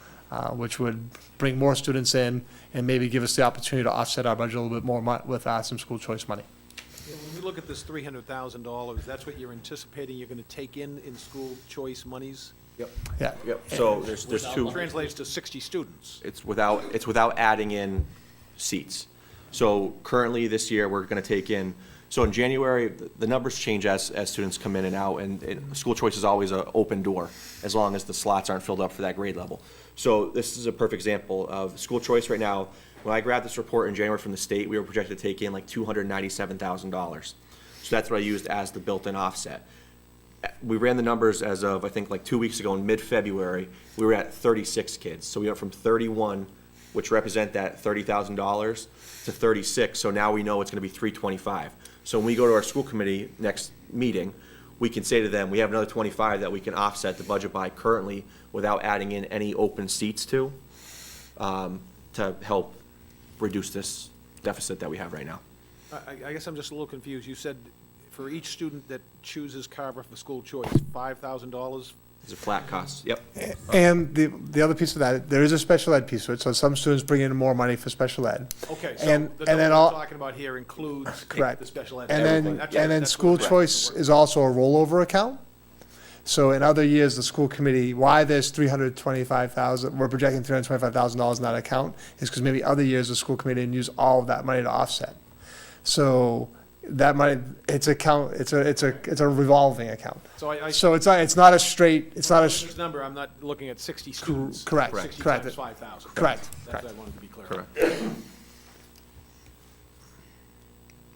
Which would bring more students in and maybe give us the opportunity to offset our budget a little bit more with some school choice money. When we look at this $300,000, that's what you're anticipating you're going to take in school choice monies? Yep. Yeah. Yep. So there's two. Translates to 60 students. It's without adding in seats. So currently this year, we're going to take in, so in January, the numbers change as students come in and out, and school choice is always an open door as long as the slots aren't filled up for that grade level. So this is a perfect example of school choice right now. When I grabbed this report in January from the state, we were projected to take in like $297,000. So that's what I used as the built-in offset. We ran the numbers as of, I think, like 2 weeks ago in mid-February. We were at 36 kids. So we went from 31, which represent that $30,000, to 36. So now we know it's going to be 325. So when we go to our school committee next meeting, we can say to them, we have another 25 that we can offset the budget by currently without adding in any open seats to help reduce this deficit that we have right now. I guess I'm just a little confused. You said for each student that chooses Carver for school choice, $5,000? It's a flat cost, yep. And the other piece of that, there is a special ed piece to it, so some students bring in more money for special ed. Okay, so And the then number all- we're talking about here includes Correct. the special ed. And everything. then That's school correct. choice is also a rollover account. So in other years, the school committee, why there's $325,000, we're projecting $325,000 in that account, is because maybe other years, the school committee didn't use all of that money to offset. So that money, it's a revolving account. So I So it's not a straight, this number, I'm not looking at 60 students. correct, 60 correct. times 5,000. Correct, That's correct. what I wanted to be clear. Correct.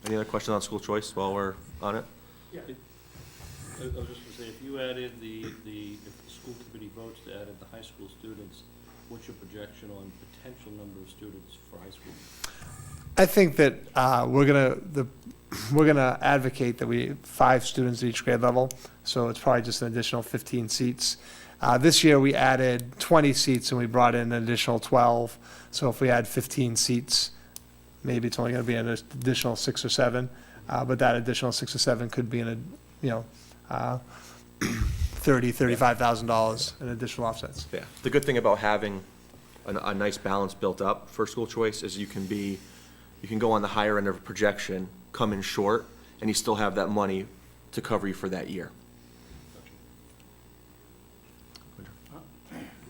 Any other questions on school choice while we're on it? Yeah. I was just gonna say, if you added if the school committee votes to add in the high school students, what's your projection on potential number of students for high school? I think that we're gonna advocate that we 5 students at each grade level, so it's probably just an additional 15 seats. This year, we added 20 seats and we brought in an additional 12, so if we add 15 seats, maybe it's only gonna be an additional 6 or 7, but that additional 6 or 7 could be $35,000 in additional offsets. Yeah. The good thing about having a nice balance built up for school choice is you can go on the higher end of a projection, come in short, and you still have that money to cover you for that year.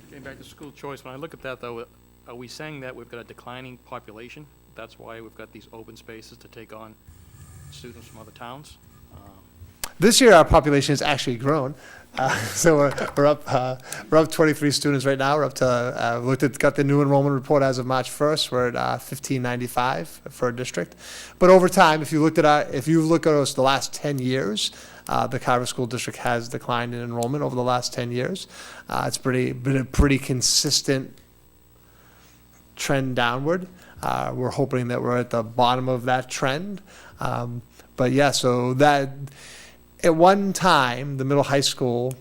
Getting back to school choice, when I look at that, though, are we saying that we've got a declining population? That's why we've got these open spaces to take on students from other towns? This year, our population has actually grown. So we're up 23 students right now. We're up to, got the new enrollment report as of March 1st. We're at 1595 for a district. But over time, if you look at us the last 10 years, the Carver School District has declined in enrollment over the last 10 years. It's been a pretty consistent trend downward. We're hoping that we're at the bottom of that trend. But yeah, so that, at one time, the middle high school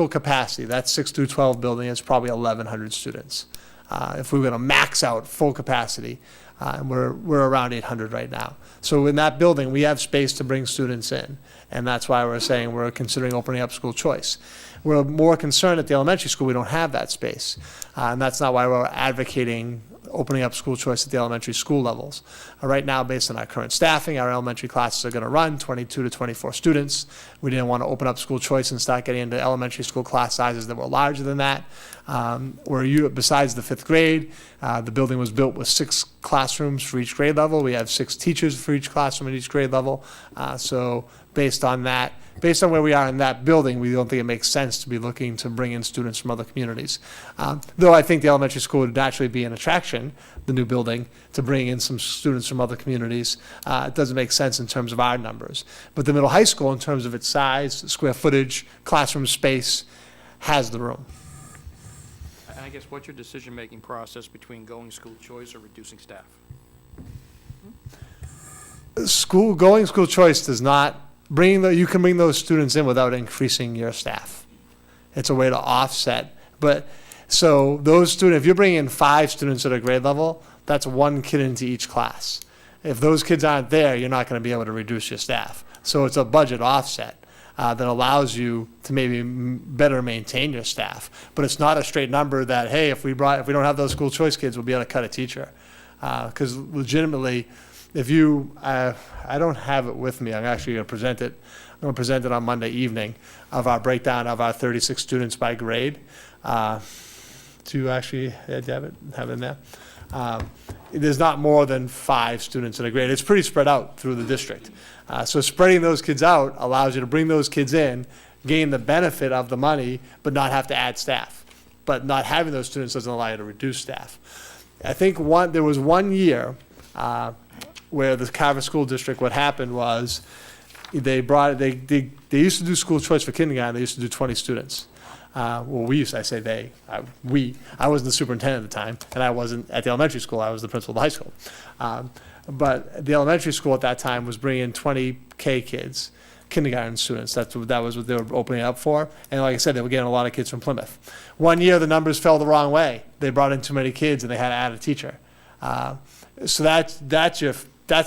capacity, that 6 through 12 building is probably 1,100 students. If we were gonna max out full capacity, and we're around 800 right now. So in that building, we have space to bring students in, and that's why we're saying we're considering opening up school choice. We're more concerned at the elementary school, we don't have that space. And that's not why we're advocating opening up school choice at the elementary school levels. Right now, based on our current staffing, our elementary classes are going to run 22 to 24 students. We didn't want to open up school choice and start getting into elementary school class sizes that were larger than that. Besides the 5th grade, the building was built with 6 classrooms for each grade level. We have 6 teachers for each classroom at each grade level. So based on that, based on where we are in that building, we don't think it makes sense to be looking to bring in students from other communities. Though I think the elementary school would naturally be an attraction, the new building, to bring in some students from other communities. It doesn't make sense in terms of our numbers. But the middle high school, in terms of its size, square footage, classroom space, has the room. And I guess what's your decision-making process between going school choice or reducing staff? Going school choice does not you can bring those students in without increasing your staff. It's a way to offset. But so those students, if you're bringing in 5 students at a grade level, that's 1 kid into each class. If those kids aren't there, you're not going to be able to reduce your staff. So it's a budget offset that allows you to maybe better maintain your staff. But it's not a straight number that, hey, if we don't have those school choice kids, we'll be able to cut a teacher. Because legitimately, if you, I don't have it with me. I'm actually going to present it. I'm going to present it on Monday evening of our breakdown of our 36 students by grade. To actually have it in there. There's not more than 5 students in a grade. It's pretty spread out through the district. So spreading those kids out allows you to bring those kids in, gain the benefit of the money, but not have to add staff. But not having those students doesn't allow you to reduce staff. I think there was one year where the Carver School District, what happened was they used to do school choice for kindergarten. They used to do 20 students. I wasn't the superintendent at the time, and I wasn't at the elementary school. I was the principal of the high school. But the elementary school at that time was bringing 20 K kids, kindergarten students. That was what they were opening up for. And like I said, they were getting a lot of kids from Plymouth. One year, the numbers fell the wrong way. They brought in too many kids, and they had to add a teacher. So that's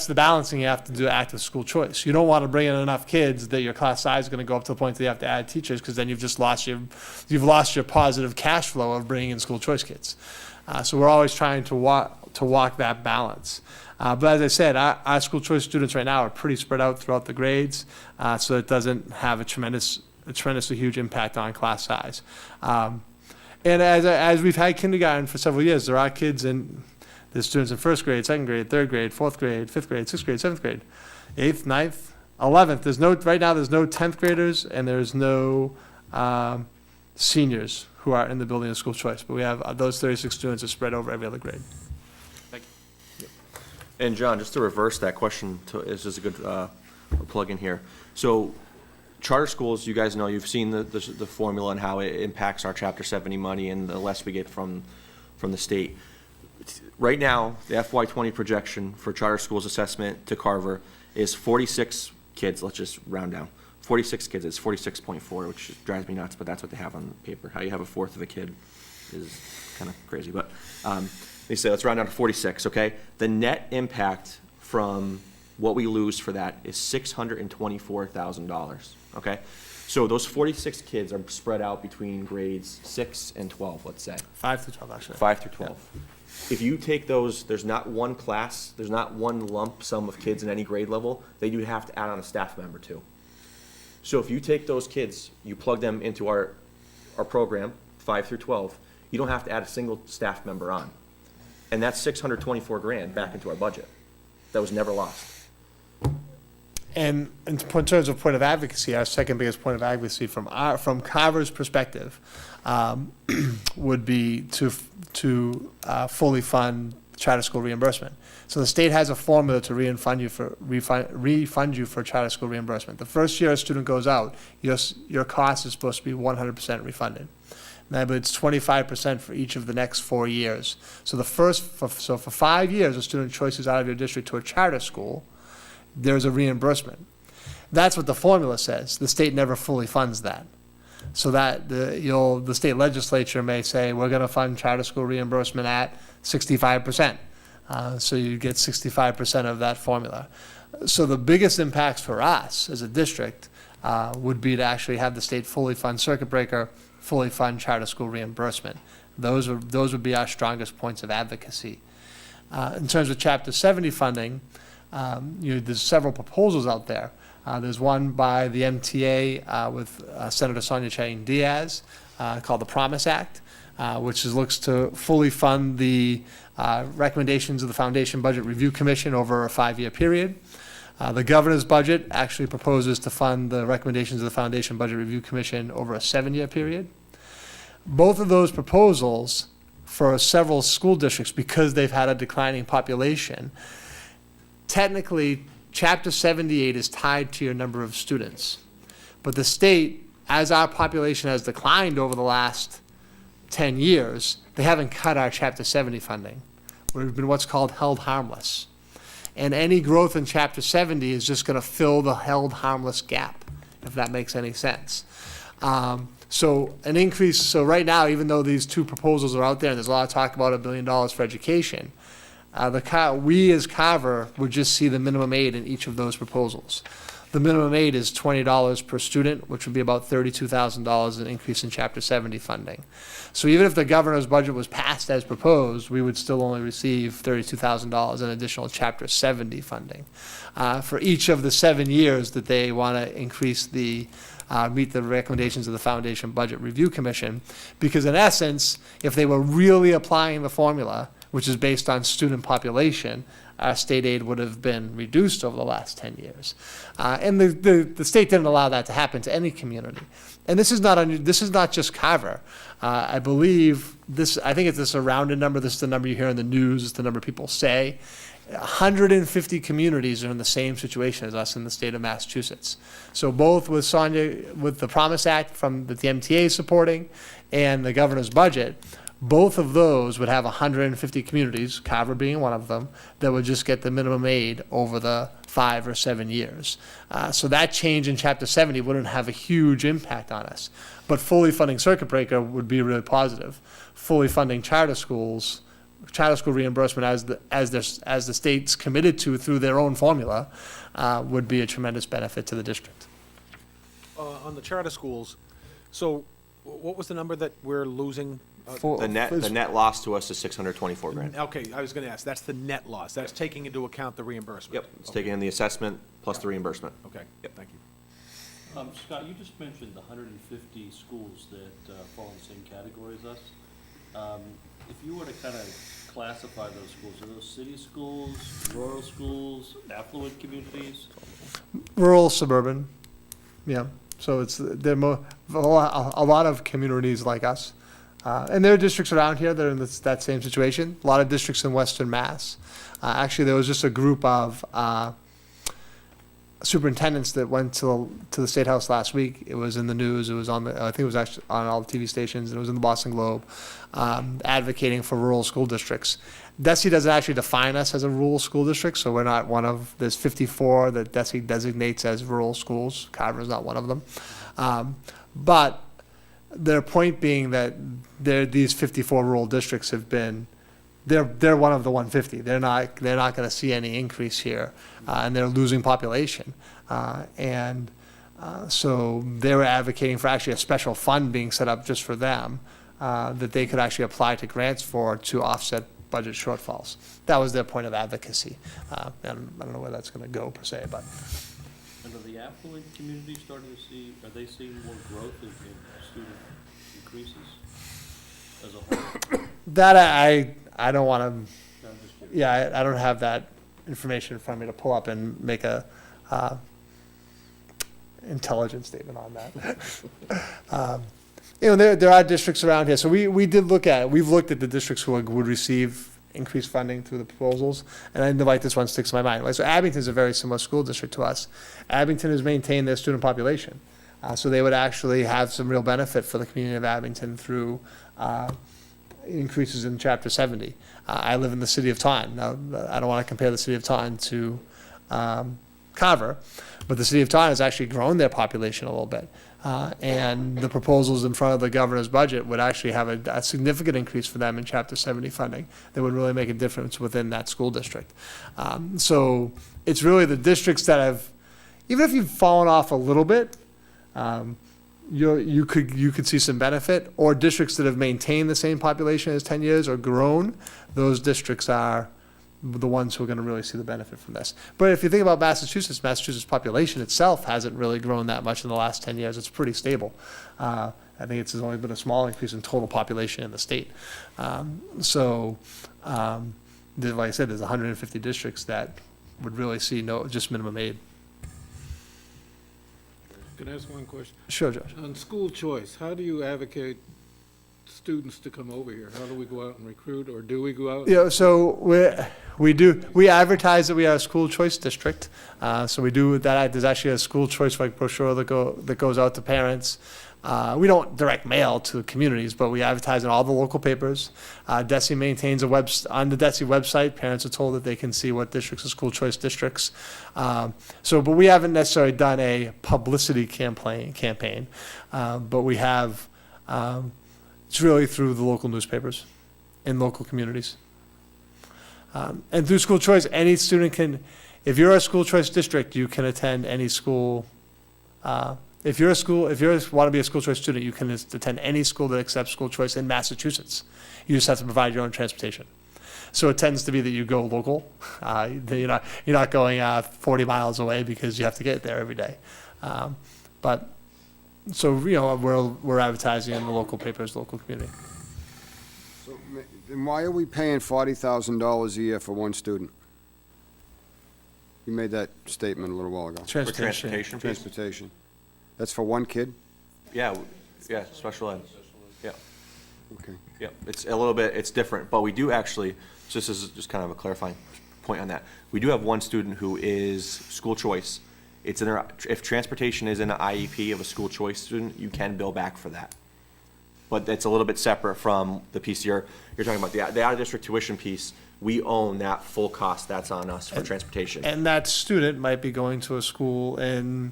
the balancing you have to do active school choice. You don't want to bring in enough kids that your class size is going to go up to the point that you have to add teachers, because then you've lost your positive cash flow of bringing in school choice kids. So we're always trying to walk that balance. But as I said, our school choice students right now are pretty spread out throughout the grades, so it doesn't have a tremendously huge impact on class size. And as we've had kindergarten for several years, there are kids in. There's students in 1st grade, 2nd grade, 3rd grade, 4th grade, 5th grade, 6th grade, 7th grade, 8th, 9th, 11th. Right now there's no 10th graders, and there's no seniors who are in the building of school choice. But we have those 36 students are spread over every other grade. Thank you. And John, just to reverse that question, this is a good plug in here. So charter schools, you guys know, you've seen the formula and how it impacts our Chapter 70 money and the less we get from the state. Right now, the FY20 projection for charter schools assessment to Carver is 46 kids. Let's just round down. 46 kids. It's 46.4, which drives me nuts, but that's what they have on the paper. How you have a fourth of a kid is kind of crazy. But they say let's round down to 46, okay? The net impact from what we lose for that is $624,000, okay? So those 46 kids are spread out between grades 6 and 12, let's say. 5 through 12, actually. 5 through 12. Yeah. If you take those, there's not one class, there's not one lump sum of kids in any grade level that you have to add on a staff member to. So if you take those kids, you plug them into our program, 5 through 12, you don't have to add a single staff member on. And that's $624,000 back into our budget. That was never lost. And in terms of point of advocacy, our second biggest point of advocacy from Carver's perspective would be to fully fund charter school reimbursement. So the state has a formula to refund you for charter school reimbursement. The first year a student goes out, your cost is supposed to be 100% refunded. Now, but it's 25% for each of the next 4 years. So for 5 years, a student choices out of your district to a charter school, there's a reimbursement. That's what the formula says. The state never fully funds that. So that the state legislature may say, we're going to fund charter school reimbursement at 65%. So you get 65% of that formula. So the biggest impacts for us as a district would be to actually have the state fully fund circuit breaker, fully fund charter school reimbursement. Those would be our strongest points of advocacy In terms of Chapter 70 funding, there's several proposals out there. There's one by the MTA with Senator Sonia Chang Diaz called the Promise Act, which looks to fully fund the recommendations of the Foundation Budget Review Commission over a 5-year period. The governor's budget actually proposes to fund the recommendations of the Foundation Budget Review Commission over a 7-year period. Both of those proposals for several school districts, because they've had a declining population, technically, Chapter 78 is tied to your number of students. But the state, as our population has declined over the last 10 years, they haven't cut our Chapter 70 funding. We've been what's called held harmless. And any growth in Chapter 70 is just going to fill the held harmless gap, if that makes any sense. So an increase, so right now, even though these two proposals are out there, and there's a lot of talk about $1 billion for education, we as Carver would just see the minimum aid in each of those proposals. The minimum aid is $20 per student, which would be about $32,000 an increase in Chapter 70 funding. So even if the governor's budget was passed as proposed, we would still only receive $32,000 in additional Chapter 70 funding for each of the 7 years that they want to increase the meet the recommendations of the Foundation Budget Review Commission. Because in essence, if they were really applying the formula, which is based on student population, our state aid would have been reduced over the last 10 years. And the state didn't allow that to happen to any community. And this is not just Carver. I believe I think it's this a rounded number. This is the number you hear in the news. It's the number people say. 150 communities are in the same situation as us in the state of Massachusetts. So both with the Promise Act that the MTA is supporting and the governor's budget, both of those would have 150 communities, Carver being one of them, that would just get the minimum aid over the 5 or 7 years. So that change in Chapter 70 wouldn't have a huge impact on us. But fully funding circuit breaker would be really positive. Fully funding charter school reimbursement as the state's committed to through their own formula would be a tremendous benefit to the district. On the charter schools, so what was the number that we're losing? The net loss to us is $624,000. Okay, I was going to ask, that's the net loss. That's taking into account the reimbursement? Yep, it's taking in the assessment plus the reimbursement. Okay, Yep. thank you. Scott, you just mentioned the 150 schools that fall in the same category as us. If you were to kind of classify those schools, are those city schools, rural schools, affluent communities? Rural, suburban, yeah. So a lot of communities like us. And there are districts around here that are in that same situation. A lot of districts in Western Mass. Actually, there was just a group of superintendents that went to the State House last week. It was in the news. It was I think it was actually on all the TV stations, and it was in the Boston Globe, advocating for rural school districts. DESE doesn't actually define us as a rural school district, so we're not one of, there's 54 that DESE designates as rural schools. Carver is not one of them. But their point being that these 54 rural districts have been, they're one of the 150. They're not going to see any increase here, and they're losing population. So they were advocating for actually a special fund being set up just for them that they could actually apply to grants for to offset budget shortfalls. That was their point of advocacy. And I don't know where that's going to go per se, but. And are the affluent communities starting to see, are they seeing more growth in student increases as a whole? That I don't want to, No, I'm just kidding. yeah, I don't have that information in front of me to pull up and make a intelligent statement on that. There are districts around here. So we've looked at the districts who would receive increased funding through the proposals, and I know like this one sticks in my mind. So Abington is a very similar school district to us. Abington has maintained their student population. So they would actually have some real benefit for the community of Abington through increases in Chapter 70. I live in the city of Taunton. Now, I don't want to compare the city of Taunton to Carver, but the city of Taunton has actually grown their population a little bit. And the proposals in front of the governor's budget would actually have a significant increase for them in Chapter 70 funding that would really make a difference within that school district. So it's really the districts that have, even if you've fallen off a little bit, you could see some benefit, or districts that have maintained the same population as 10 years or grown, those districts are the ones who are going to really see the benefit from this. But if you think about Massachusetts population itself hasn't really grown that much in the last 10 years. It's pretty stable. I think there's only been a small increase in total population in the state. Like I said, there's 150 districts that would really see just minimum aid. Can I ask one question? Sure, Josh. On school choice, how do you advocate students to come over here? How do we go out and recruit, or do we go out? Yeah, so we advertise that we are a school choice district. So we do that. There's actually a school choice like brochure that goes out to parents. We don't direct mail to communities, but we advertise in all the local papers. DESE maintains on the DESE website. Parents are told that they can see what districts are school choice districts. But we haven't necessarily done a publicity campaign, but we have. It's really through the local newspapers in local communities. And through school choice, any student can, if you're a school choice district, you can attend any school. If you want to be a school choice student, you can attend any school that accepts school choice in Massachusetts. You just have to provide your own transportation. So it tends to be that you go local. You're not going 40 miles away because you have to get there every day. So we're advertising in the local papers, local community. So, then why are we paying $40,000 a year for one student? You made that statement a little while ago. Transportation. Transportation. That's for one kid? Yeah, special ed. Yeah. Okay. Yeah, it's a little bit, it's different, but we do actually, so this is just kind of a clarifying point on that. We do have one student who is school choice. If transportation is in an IEP of a school choice student, you can bill back for that. But it's a little bit separate from the piece you're talking about, the out-of-district tuition piece. We own that full cost, that's on us for transportation. And that student might be going to a school in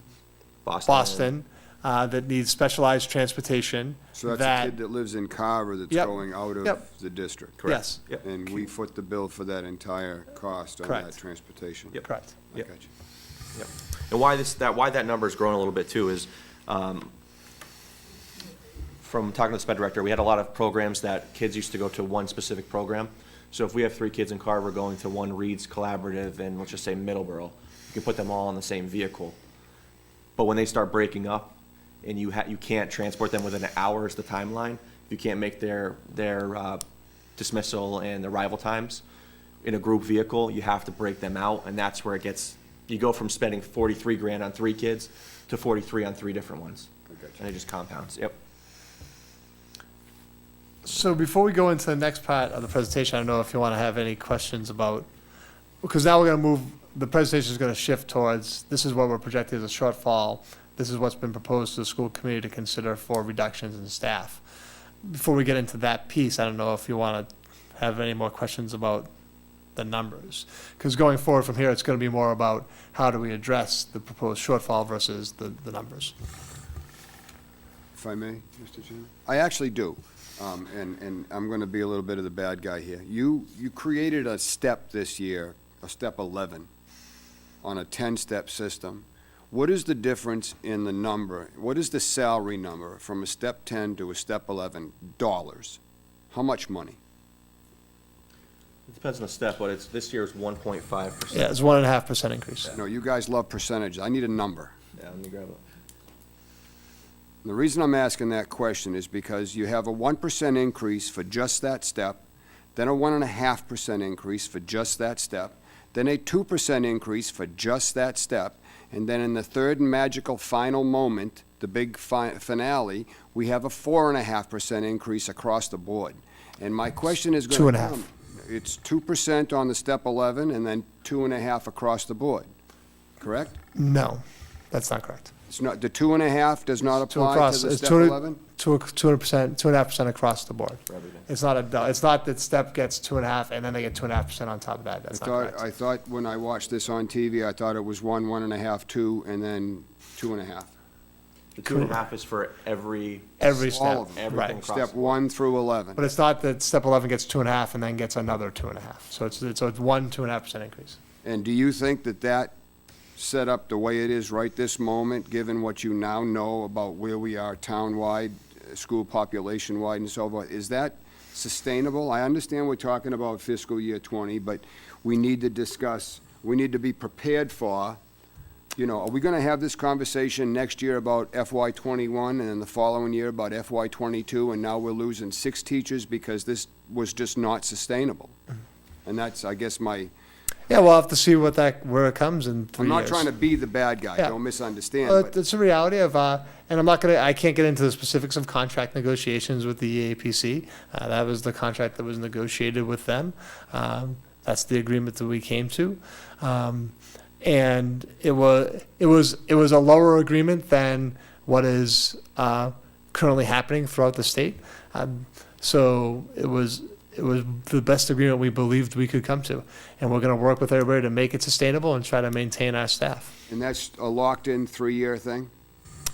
Boston that needs specialized transportation. So that's a kid that lives in Carver that's going out of the district? Correct. Yes. And we foot the bill for that entire cost on Correct. that transportation? Yep. Correct. I got you. Yep. And why that number's grown a little bit too is, from talking to the sped director, we had a lot of programs that kids used to go to one specific program. So if we have 3 kids in Carver going to one Reed's Collaborative and let's just say Middleborough, you can put them all in the same vehicle. But when they start breaking up and you can't transport them within an hour is the timeline, you can't make their dismissal and arrival times in a group vehicle, you have to break them out, and that's where you go from spending 43 grand on 3 kids to 43 on 3 different ones. And it just compounds, yep. So before we go into the next part of the presentation, I don't know if you want to have any questions about, because now we're going to move, the presentation is going to shift towards, this is what we're projecting as a shortfall. This is what's been proposed to the school committee to consider for reductions in staff. Before we get into that piece, I don't know if you want to have any more questions about the numbers. Because going forward from here, it's going to be more about how do we address the proposed shortfall versus the numbers. If I may, Mr. Chairman? I actually do. And I'm going to be a little bit of the bad guy here. You created a step this year, a step 11, on a 10-step system. What is the difference in the number? What is the salary number from a step 10 to a step 11 dollars? How much money? It depends on the step, but this year's 1.5%. Yeah, it's 1.5% increase. No, you guys love percentages. I need a number. Yeah, let me grab it. The reason I'm asking that question is because you have a 1% increase for just that step, then a 1.5% increase for just that step, then a 2% increase for just that step, and then in the third and magical final moment, the big finale, we have a 4.5% increase across the board. And my question is going to come. 2.5. It's 2% on the step 11 and then 2.5 across the board, correct? No, that's not correct. It's not, the 2.5 does not apply to the step 11? 2.5% across the board. For everything. It's not that step gets 2.5 and then they get 2.5% on top of that. That's not correct. I thought when I watched this on TV, I thought it was 1.5, 2, and then 2.5. The 2.5 is for every step. All of them. everything Right. across Step the board. 1 through 11. But it's not that step 11 gets 2.5 and then gets another 2.5. So it's 2.5% increase. And do you think that set up the way it is right this moment, given what you now know about where we are town-wide, school population-wide and so forth, is that sustainable? I understand we're talking about fiscal year 20, but we need to discuss, we need to be prepared for, you know, are we going to have this conversation next year about FY '21 and then the following year about FY '22, and now we're losing 6 teachers because this was just not sustainable? And that's, I guess, my, Yeah, we'll have to see where it comes in 3 I'm years. not trying to be the bad guy, Yeah. don't misunderstand, Well, but it's a reality of, and I can't get into the specifics of contract negotiations with the EAPC. That was the contract that was negotiated with them. That's the agreement that we came to. And it was a lower agreement than what is currently happening throughout the state. So it was the best agreement we believed we could come to. And we're going to work with everybody to make it sustainable and try to maintain our staff. and that's a locked-in 3-year thing?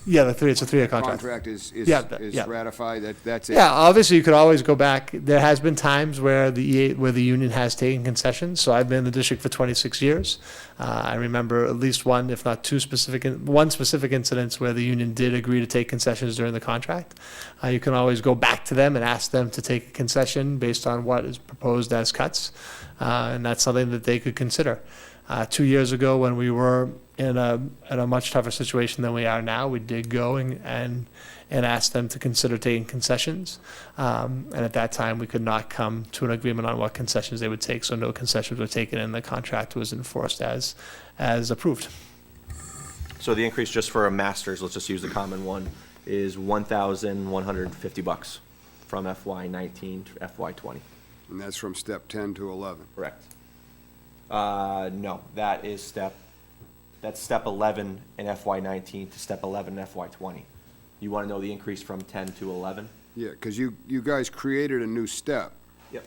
Yeah, it's a 3-year contract. Contract is Yeah, yeah. ratified, that's it? Yeah, obviously you could always go back. There has been times where the union has taken concessions. So I've been in the district for 26 years. I remember at least one, if not two one specific incidents where the union did agree to take concessions during the contract. You can always go back to them and ask them to take a concession based on what is proposed as cuts. And that's something that they could consider. 2 years ago, when we were in a much tougher situation than we are now, we did go and ask them to consider taking concessions. And at that time, we could not come to an agreement on what concessions they would take, so no concessions were taken, and the contract was enforced as approved. So the increase just for a master's, let's just use the common one, is $1,150 from FY '19 to FY '20. And that's from step 10 to 11? Correct. No, that's step 11 in FY '19 to step 11 in FY '20. You want to know the increase from 10 to 11? Yeah, because you guys created a new step. Yep.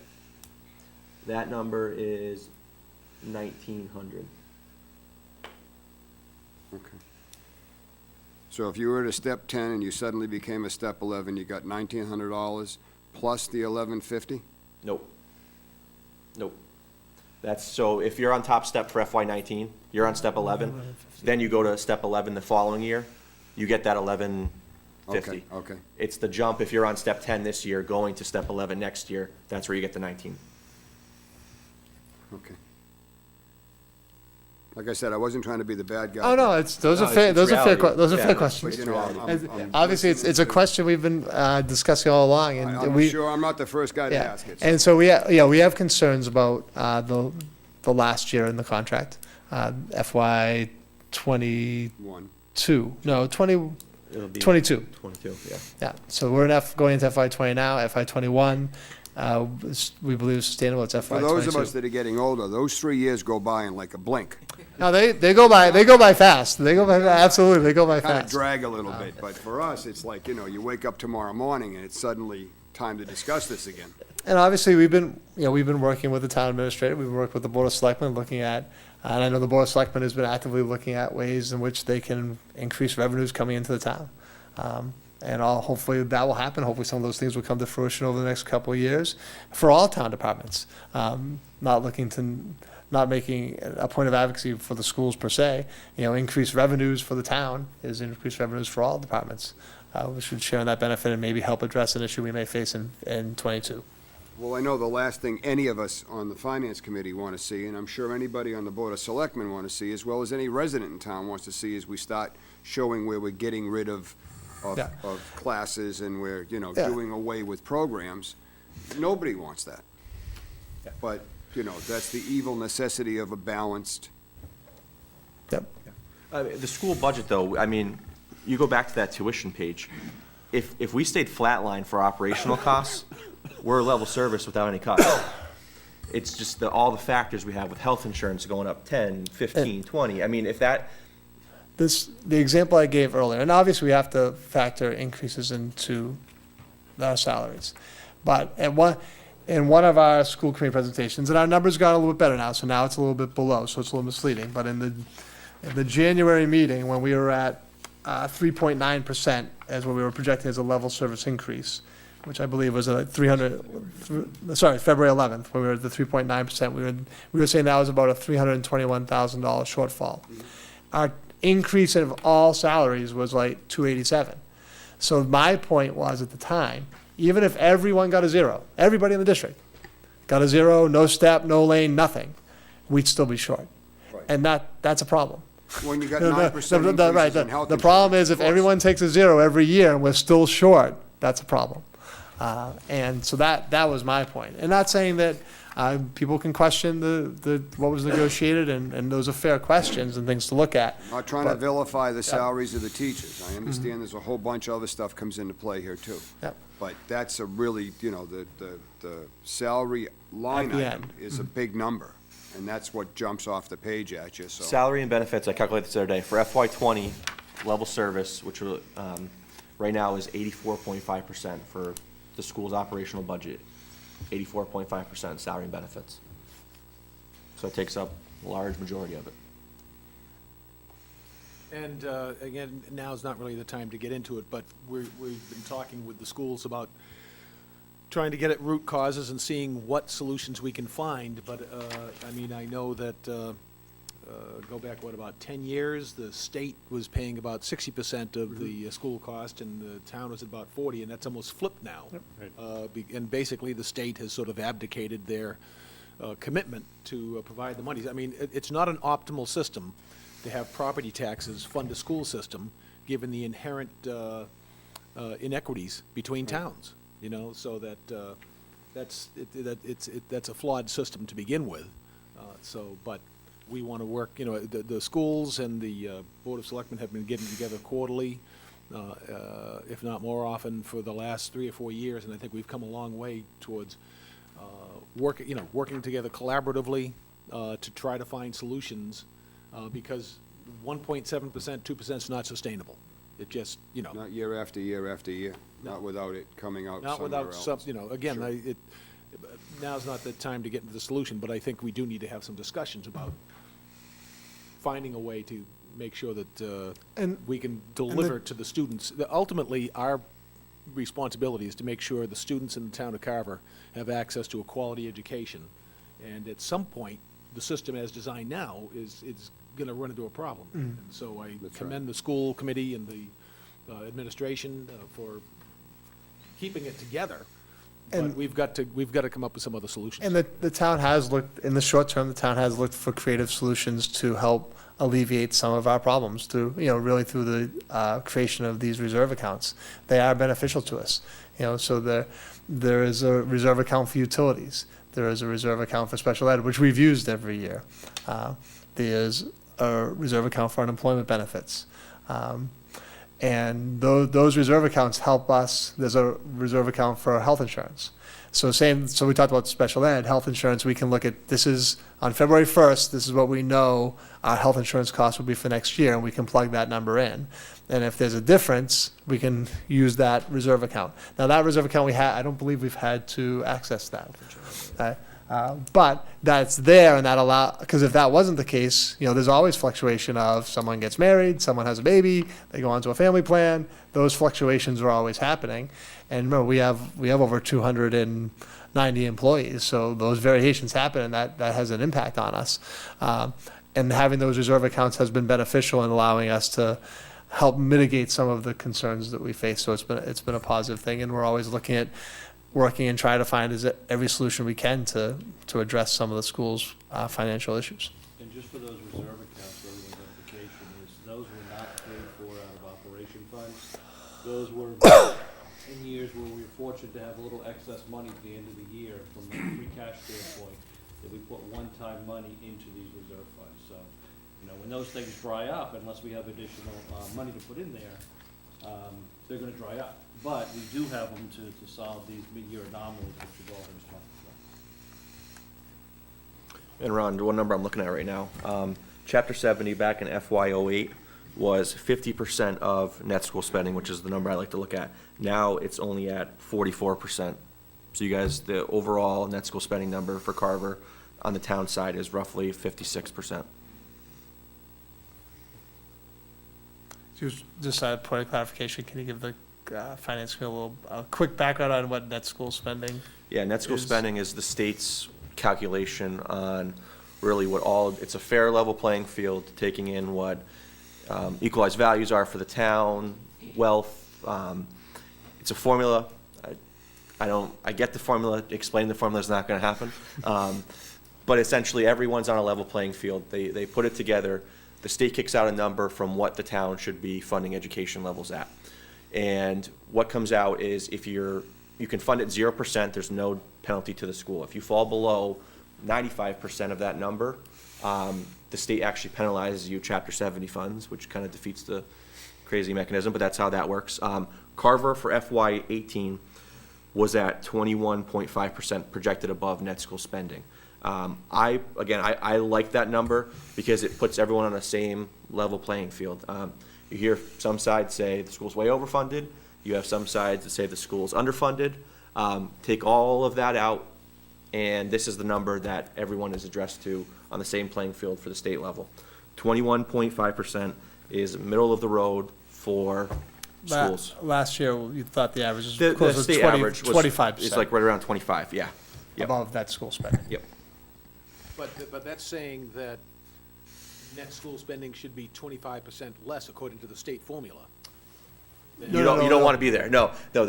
That number is 1,900. Okay. So if you were at a step 10 and you suddenly became a step 11, you got $1,900 plus the $1,150? Nope. Nope. That's, so if you're on top step for FY '19, you're on step 11, then you go to step 11 the following year, you get that 1,150. Okay. It's the jump, if you're on step 10 this year, going to step 11 next year, that's where you get the 19. Okay. Like I said, I wasn't trying to be the bad guy. Oh, no, those are fair Yeah, questions. But, you know, Obviously, it's a question we've been discussing all along, and I'm we. sure I'm not the first guy to Yeah, ask it. and so we have concerns about the last year in the contract, FY '22. No, 20. It'll be 22. 22, yeah. Yeah. So we're in going into FY '20 now. FY '21, we believe is sustainable. It's FY For '22. those of us that are getting older, those 3 years go by in like a blink. No, they go by fast. They go by absolutely. They go by Kind of fast. drag a little bit, but for us, it's like, you know, you wake up tomorrow morning and it's suddenly time to discuss this again. And obviously, we've been working with the town administrator. We've worked with the Board of Selectmen, looking at, and I know the Board of Selectmen has been actively looking at ways in which they can increase revenues coming into the town. And hopefully that will happen. Hopefully some of those things will come to fruition over the next couple of years for all town departments. Not making a point of advocacy for the schools per se. Increased revenues for the town is increased revenues for all departments. We should share in that benefit and maybe help address an issue we may face in '22. Well, I know the last thing any of us on the Finance Committee want to see, and I'm sure anybody on the Board of Selectmen want to see, as well as any resident in town wants to see, is we start showing where we're getting rid of Yeah. classes and we're, Yeah. doing away with programs. Nobody wants that. Yeah. But, that's the evil necessity of a balanced. Yep. The school budget, though, I mean, you go back to that tuition page. If we stayed flatline for operational costs, we're a level service without any cuts. It's just all the factors we have with health insurance going up 10, 15, 20. I mean, if that, The example I gave earlier, and obviously we have to factor increases into our salaries. But in one of our school committee presentations, and our numbers got a little bit better now, so now it's a little bit below, so it's a little misleading. But in the January meeting, when we were at 3.9% as what we were projecting as a level service increase, which I believe was February 11th, when we were at the 3.9%, we were saying that was about a $321,000 shortfall. Our increase of all salaries was like $287. So my point was at the time even if everyone got a 0, everybody in the district got a 0, no step, no lane, nothing, we'd still be short. Right. And that's a problem. When you got No, 9% right, increases in health the problem insurance, is if of course. everyone takes a 0 every year and we're still short, that's a problem. And so that was my point. And not saying that people can question the what was negotiated, and those are fair questions and things to look at. I'm not trying to But- vilify the salaries of the teachers. I understand there's a whole bunch of other stuff comes into play here, too. Yep. But that's a really, the salary line At the item end. is a big number, and that's what jumps off the page at you, so. Salary and benefits, I calculated this the other day, for FY '20, level service, which right now is 84.5% for the school's operational budget, 84.5% salary and benefits. So it takes up a large majority of it. And again, now's not really the time to get into it, but we've been talking with the schools about trying to get at root causes and seeing what solutions we can find. But, I mean, I know that, go back, about 10 years, the state was paying about 60% of the school cost, and the town was at about 40, and that's almost flipped now. And basically, the state has sort of abdicated their commitment to provide the money. I mean, it's not an optimal system to have property taxes fund a school system, given the inherent inequities between towns, so that that's a flawed system to begin with. But we want to work, the schools and the Board of Selectmen have been getting together quarterly, if not more often, for the last 3 or 4 years, and I think we've come a long way towards working together collaboratively to try to find solutions, because 1.7%, 2% is not sustainable. It just, Not year after year after year, not without it coming out not somewhere without else. some, again, Sure. Now's not the time to get into the solution, but I think we do need to have some discussions about finding a way to make sure that And- we can deliver to the students. Ultimately, our responsibility is to make sure the students in the town of Carver have access to a quality education. And at some point, the system as designed now is going to run into a problem. And so I commend the school committee and the administration for keeping it together. But And- we've got to come up with some other solutions. And the town has looked, in the short term, the town has looked for creative solutions to help alleviate some of our problems through, really through the creation of these reserve accounts. They are beneficial to us, so there is a reserve account for utilities. There is a reserve account for special ed, which we've used every year. There's a reserve account for unemployment benefits. And those reserve accounts help us. There's a reserve account for health insurance. So we talked about special ed, health insurance, we can look at, this is, on February 1st, this is what we know our health insurance cost will be for next year, and we can plug that number in. And if there's a difference, we can use that reserve account. Now, that reserve account I don't believe we've had to access that. But that's there, and because if that wasn't the case, there's always fluctuation of someone gets married, someone has a baby, they go onto a family plan, those fluctuations are always happening. And remember, we have over 290 employees, so those variations happen, and that has an impact on us. And having those reserve accounts has been beneficial in allowing us to help mitigate some of the concerns that we face. So it's been a positive thing, and we're always looking at working and trying to find every solution we can to address some of the school's financial issues. And just for those reserve accounts, for everyone's identification, those were not paid for out of operation funds. Those were in years where we were fortunate to have a little excess money at the end of the year from a free cash standpoint, that we put one-time money into these reserve funds. So, when those things dry up, unless we have additional money to put in there, they're gonna dry up. But we do have them to solve these mid-year anomalies that you've all heard us talk about. And Ron, one number I'm looking at right now, Chapter 70 back in FY '08 was 50% of net school spending, which is the number I like to look at. Now it's only at 44%. So you guys, the overall net school spending number for Carver on the town side is roughly 56%. Just a point of clarification, can you give the finance committee a quick background on what net school spending? Yeah, net school is- spending is the state's calculation on really it's a fair level playing field, taking in what equalized values are for the town, wealth. It's a formula. I get the formula, explaining the formula is not gonna happen. But essentially, everyone's on a level playing field. They put it together. The state kicks out a number from what the town should be funding education levels at. And what comes out is if you can fund it 0%, there's no penalty to the school. If you fall below 95% of that number, the state actually penalizes you Chapter 70 funds, which kind of defeats the crazy mechanism, but that's how that works. Carver for FY '18 was at 21.5% projected above net school spending. I like that number because it puts everyone on the same level playing field. You hear some sides say the school's way overfunded. You have some sides that say the school's underfunded. Take all of that out, and this is the number that everyone is addressed to on the same playing field for the state level. 21.5% is middle of the road for schools. Last year, you thought the average was The close to state average was 25%. It's like right around 25, yeah. Yep. Above that school spending. Yep. But that's saying that net school spending should be 25% less according to the state formula. You don't want to be there. No, the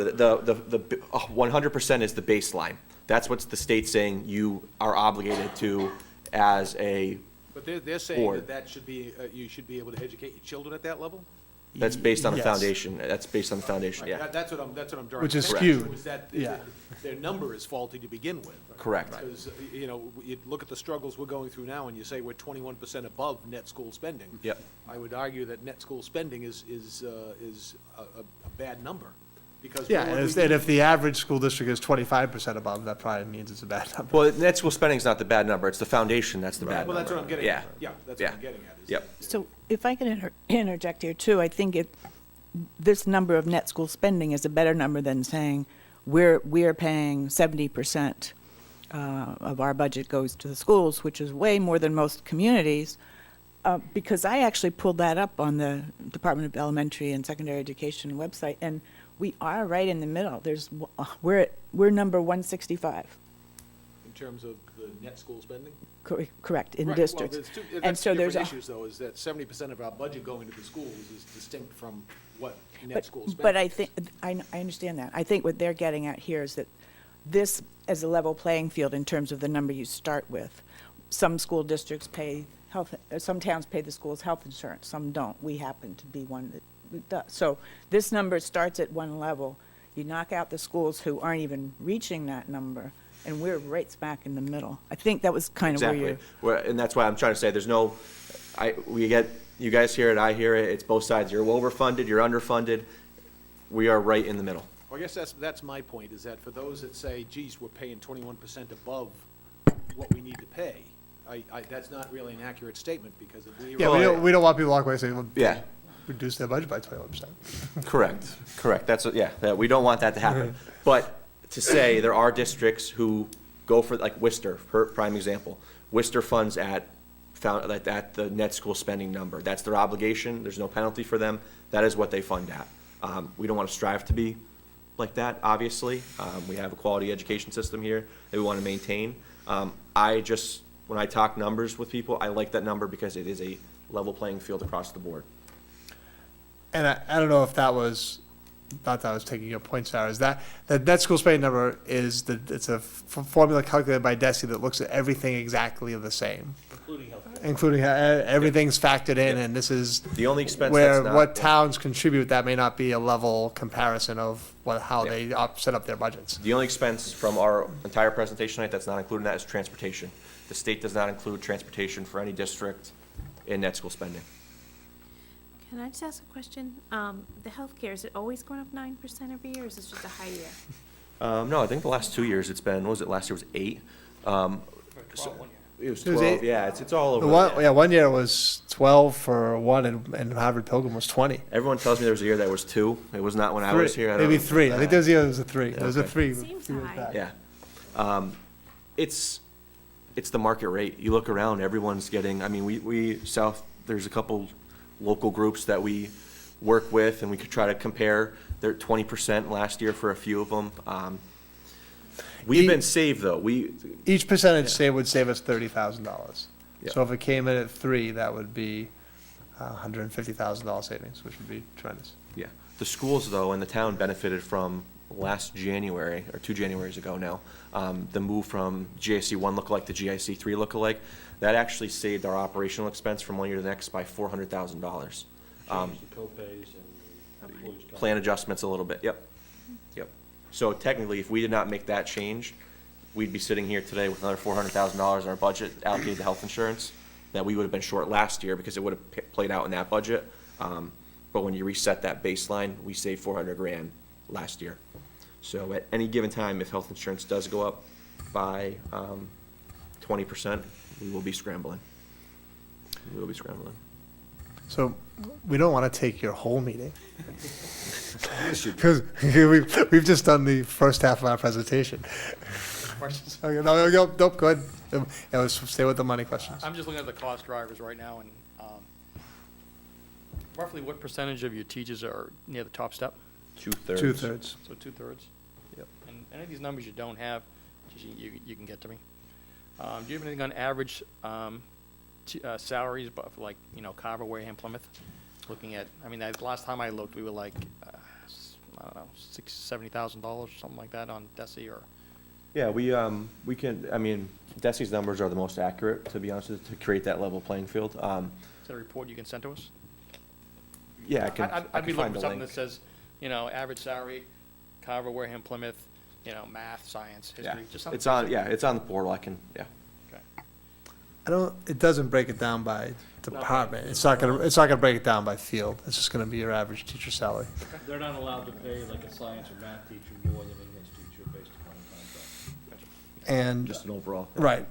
100% is the baseline. That's what the state's saying you are obligated to as a But they're saying board. that should be, you should be able to educate your children at that level? That's based on the Yes. foundation. That's based on the foundation, Right, yeah. That's what I'm drawing. Which is attention to, skewed. Is that Yeah. their number is faulty to begin with. Correct. Because, you look at the struggles we're going through now, and you say we're 21% above net school spending. Yep. I would argue that net school spending is a bad number, because. Yeah, and if the average school district is 25% above, that probably means it's a bad number. Well, net school spending is not the bad number. It's the foundation that's the bad number. Well, that's what I'm getting Yeah. at. Yeah, that's Yeah. what I'm getting at. is- Yep. So if I can interject here too, I think this number of net school spending is a better number than saying we're paying 70% of our budget goes to the schools, which is way more than most communities. Because I actually pulled that up on the Department of Elementary and Secondary Education website, and we are right in the middle. We're number 165. In terms of the net school spending? Correct, in Right, districts. Well, And that's so there's different a- issues, though, is that 70% of our budget going to the schools is distinct from what net But, school spending but I is. think, I understand that. I think what they're getting at here is that this is a level playing field in terms of the number you start with. Some school districts pay some towns pay the schools health insurance, some don't. We happen to be one that does. So this number starts at one level. You knock out the schools who aren't even reaching that number, and we're right smack in the middle. I think that was kind of where Exactly. you're. And that's why I'm trying to say, we get, you guys hear it, I hear it, it's both sides. You're overfunded, you're underfunded. We are right in the middle. Well, I guess that's my point, is that for those that say, geez, we're paying 21% above what we need to pay, that's not really an accurate statement, because if we. Yeah, we don't want people to walk away saying, well, Yeah. reduce their budget by 21%. Correct. We don't want that to happen. But to say there are districts who go for, like Worcester, prime example. Worcester funds at the net school spending number. That's their obligation. There's no penalty for them. That is what they fund at. We don't want to strive to be like that, obviously. We have a quality education system here that we want to maintain. When I talk numbers with people, I like that number because it is a level playing field across the board. And I don't know if that was, not that I was taking your point, Sarah, is that the net school spending number it's a formula calculated by DESI that looks at everything exactly the same. Including everything's factored in, and this is The only expense where that's not. what towns contribute, that may not be a level comparison of how they set up their budgets. The only expense from our entire presentation tonight that's not included in that is transportation. The state does not include transportation for any district in net school spending. Can I just ask a question? The healthcare, is it always going up 9% every year, or is this just a high year? No, I think the last 2 years it's been, what was it, last year was 8? It was It was 12, 8. yeah, it's all over. One year was 12 for one, and Harvard Pilgrim was 20. Everyone tells me there was a year that was 2. It was not when I was here. I don't Maybe know. 3. I think there was a year there was a 3. There was a Okay. 3. Seems years high. back. Yeah. It's the market rate. You look around, everyone's getting, I mean, there's a couple local groups that we work with, and we could try to compare. They're 20% last year for a few of them. We've been saved, though. Each percentage would save us $30,000. Yeah. So if it came in at 3, that would be $150,000 savings, which would be tremendous. Yeah. The schools, though, and the town benefited from last January, or 2 Januaries ago now, the move from GIC 1 lookalike to GIC 3 lookalike, that actually saved our operational expense from one year to the next by $400,000. Change the co-pays and employees. Plan adjustments a little bit, yep. So technically, if we did not make that change, we'd be sitting here today with another $400,000 in our budget allocated to health insurance that we would have been short last year because it would have played out in that budget. But when you reset that baseline, we saved $400,000 last year. So at any given time, if health insurance does go up by 20%, we will be scrambling. So we don't want to take your whole meeting. Yes, you do. Because we've just done the first half of our presentation. Questions? Okay, no, go ahead. Yeah, let's stay with the money questions. I'm just looking at the cost drivers right now, and roughly what percentage of your teachers are near the top step? 2/3. 2/3. So 2/3? Yep. And any of these numbers you don't have, just you can get to me. Do you have anything on average salaries, but for like, Carver, Wareham, Plymouth? Looking at, the last time I looked, we were like, I don't know, $70,000 or something like that on DESI or? Yeah, we can, DESI's numbers are the most accurate, to be honest with you, to create that level playing field. Is that a report you can send to us? Yeah, I can I'd be looking find for a something link. that says, average salary, Carver, Wareham, Plymouth, math, science, Yeah, history, just something. it's on the portal, yeah. Okay. It doesn't break it down by department. It's not gonna break it down by field. It's just gonna be your average teacher salary. They're not allowed to pay like a science or math teacher more than an English teacher based upon a contract. And, Just an overall. right.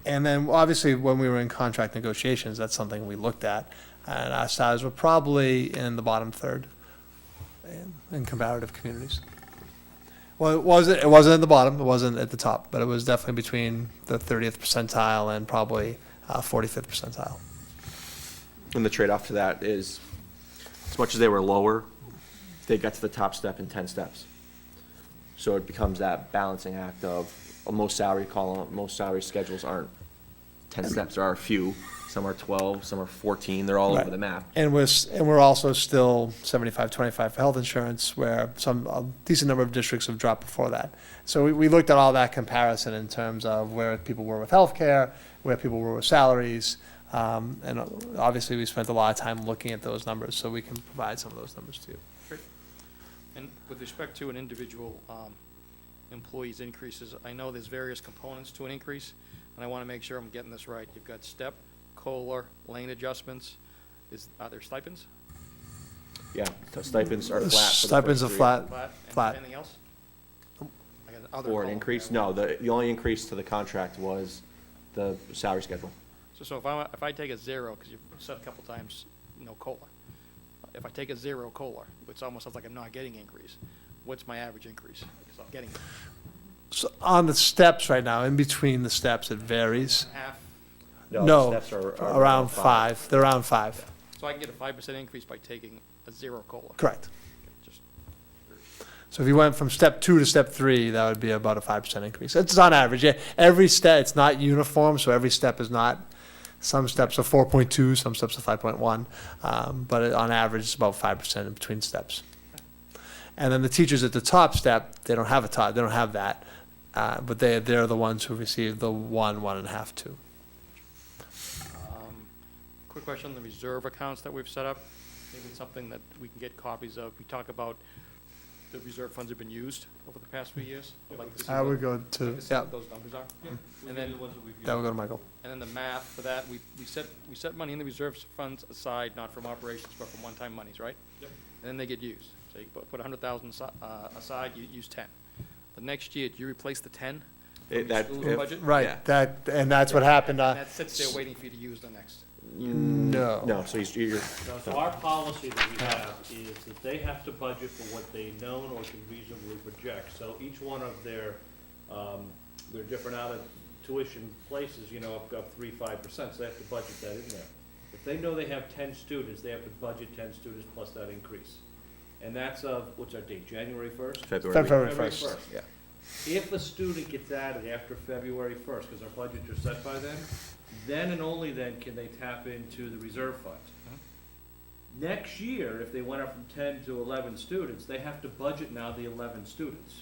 And then obviously when we were in contract negotiations, that's something we looked at. And our salaries were probably in the bottom third in comparative communities. Well, it wasn't at the bottom, it wasn't at the top, but it was definitely between the 30th percentile and probably 45th percentile. And the trade-off to that is, as much as they were lower, they got to the top step in 10 steps. So it becomes that balancing act of most salary schedules aren't 10 steps. There are a few. Some are 12, some are 14. They're all Right. over the map. And we're also still 75-25 for health insurance, where a decent number of districts have dropped before that. So we looked at all that comparison in terms of where people were with healthcare, where people were with salaries, and obviously we spent a lot of time looking at those numbers, so we can provide some of those numbers to you. Great. And with respect to an individual employee's increases, I know there's various components to an increase, and I want to make sure I'm getting this right. You've got step, COLA, lane adjustmants. Are there stipends? Yeah, so stipends are flat. for the Stipends first are 3 flat. And Flat. anything else? I got other Or an column increase? there. No, the only increase to the contract was the salary schedule. So if I take a 0, because you've said a couple times, no COLA. If I take a 0 COLA, it almost sounds like I'm not getting increase. What's my average increase? Because I'm getting So on the steps right now, in between the steps, it varies. half. No, the steps are around 5. They're around 5. So I can get a 5% increase by taking a 0 COLA. Correct. Just So if you went from step 2 to step 3, that would be about a 5% increase. It's on average. Yeah, every step, it's not uniform, so every step is not. Some steps are 4.2, some steps are 5.1, but on average, it's about 5% in between steps. And then the teachers at the top step, they don't have that, but they're the ones who receive the 1, 1.5, 2. quick question on the reserve accounts that we've set up. Maybe it's something that we can get copies of. We talk about the reserve funds have been used over the past few years. I'd like to see I would what- go like to, see yeah, what those numbers are. We'll And give then, you the ones that we've used. that would go to Michael. and then the math for that, we set money in the reserve funds aside, not from operations, but from one-time monies, right? Yep. And then they get used. So you put 100,000 aside, you use 10. The next year, do you replace the 10 from your school's budget? Right, that's what happened, And that sits there waiting for you to use the next. no. No, so you're, No, so our policy that we have is that they have to budget for what they know or can reasonably project. So each one of their different out of tuition places, up 3-5%, so they have to budget that in there. If they know they have 10 students, they have to budget 10 students plus that increase. And that's what's our date, January 1st? February 1st. yeah. If a student gets added after February 1st, because our budgets are set by then and only then can they tap into the reserve fund. Next year, if they went up from 10 to 11 students, they have to budget now the 11 students.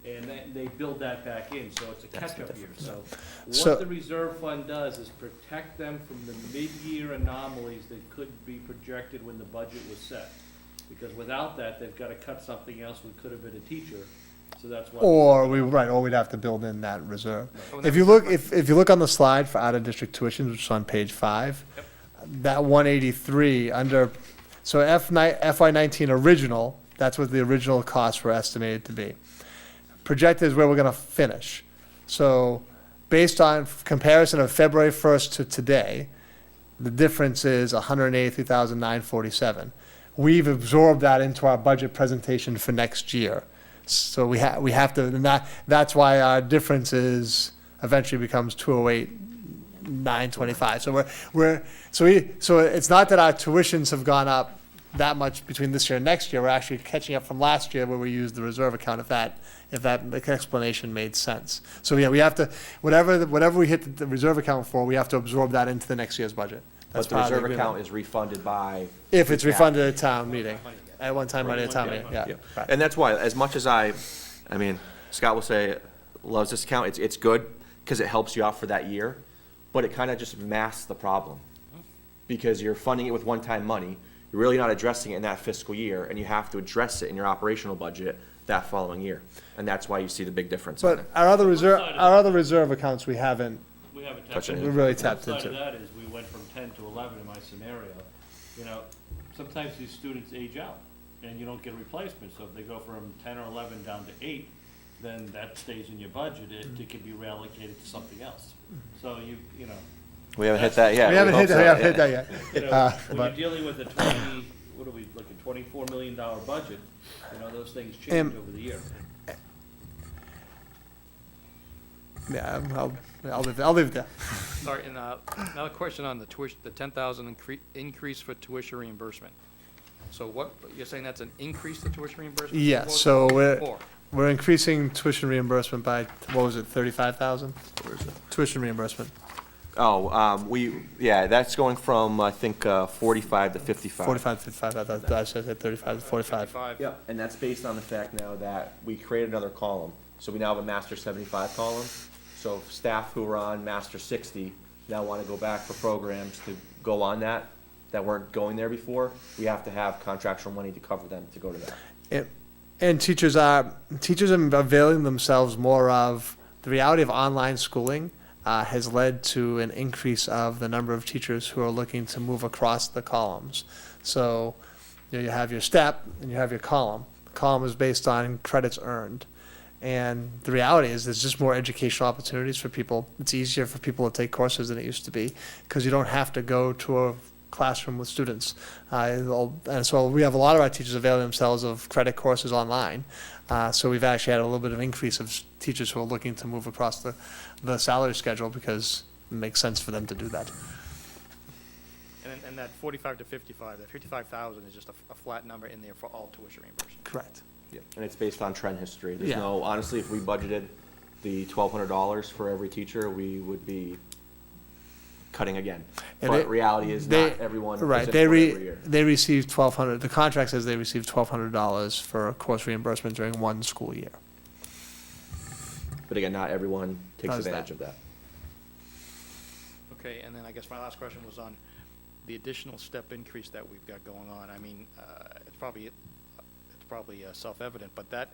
And they build that back in, so it's a catch-up year. So So- what the reserve fund does is protect them from the mid-year anomalies that could be projected when the budget was set. Because without that, they've got to cut something else, we could have been a teacher, so that's why. Or we'd have to build in that reserve. If you look, if you look on the slide for out-of-district tuitions, which is on page 5, that 183 under, so FY 19 original, that's what the original costs were estimated to be. Projected is where we're gonna finish. So based on comparison of February 1st to today, the difference is 183,947. We've absorbed that into our budget presentation for next year. So we have to, and that's why our difference is, eventually becomes 208,925. So so it's not that our tuitions have gone up that much between this year and next year. We're actually catching up from last year where we used the reserve account, if that explanation made sense. So yeah, we have to, whatever we hit the reserve account for, we have to absorb that into the next year's budget. That's But the part of the reserve agreement. account is refunded by. If it's refunded at town meeting, at one time money at town meeting, yeah. Right. And that's why, as much as I mean, Scott will say, loves this account, it's good, because it helps you out for that year, but it kind of just masks the problem. Because you're funding it with one-time money, you're really not addressing it in that fiscal year, and you have to address it in your operational budget that following year. And that's why you see the big difference on But it. our other reserve accounts, we haven't, We haven't tapped Touching into. it. We really The flip tapped side into of it. that is we went from 10 to 11 in my scenario. You know, sometimes these students age out and you don't get a replacement. So if they go from 10 or 11 down to 8, then that stays in your budget. It can be reallocated to something else. So you know. We haven't hit that yet. we haven't hope hit so. that yet. You know, when But- you're dealing with a 20, what are we looking, $24 million budget, you know, those things change over the year. Yeah, I'll leave it there. Sorry, and another question on the tuition, the 10,000 increase for tuition reimbursement. So what, you're saying that's an increase to tuition reimbursement? Yeah, What so was it we're, before? we're increasing tuition reimbursement by, what was it, 35,000? Tuition reimbursement, That's going from, I think, 45 to 55. 45, 55, I thought I said 35 to 45. 55. Yep, and that's based on the fact now that we created another column. So we now have a Master 75 column. So staff who were on Master 60 now want to go back for programs to go on that weren't going there before. We have to have contractual money to cover them to go to that. And teachers are availing themselves more of, the reality of online schooling has led to an increase of the number of teachers who are looking to move across the columns. So you have your step and you have your column. The column is based on credits earned. And the reality is there's just more educational opportunities for people. It's easier for people to take courses than it used to be because you don't have to go to a classroom with students. And so we have a lot of our teachers availing themselves of credit courses online. So we've actually had a little bit of increase of teachers who are looking to move across the salary schedule because it makes sense for them to do that. And that 45 to 55, that 55,000 is just a flat number in there for all tuition reimbursement. Correct. Yeah, and it's based on trend history. There's Yeah. no, honestly, if we budgeted the $1,200 for every teacher, we would be cutting again. And But reality is not everyone Right, is in they for it every year. they receive $1,200, the contract says they receive $1,200 for course reimbursement during one school year. But again, not everyone takes Does advantage that. of that. Okay, and then I guess my last question was on the additional step increase that we've got going on. I mean, it's probably self-evident, but that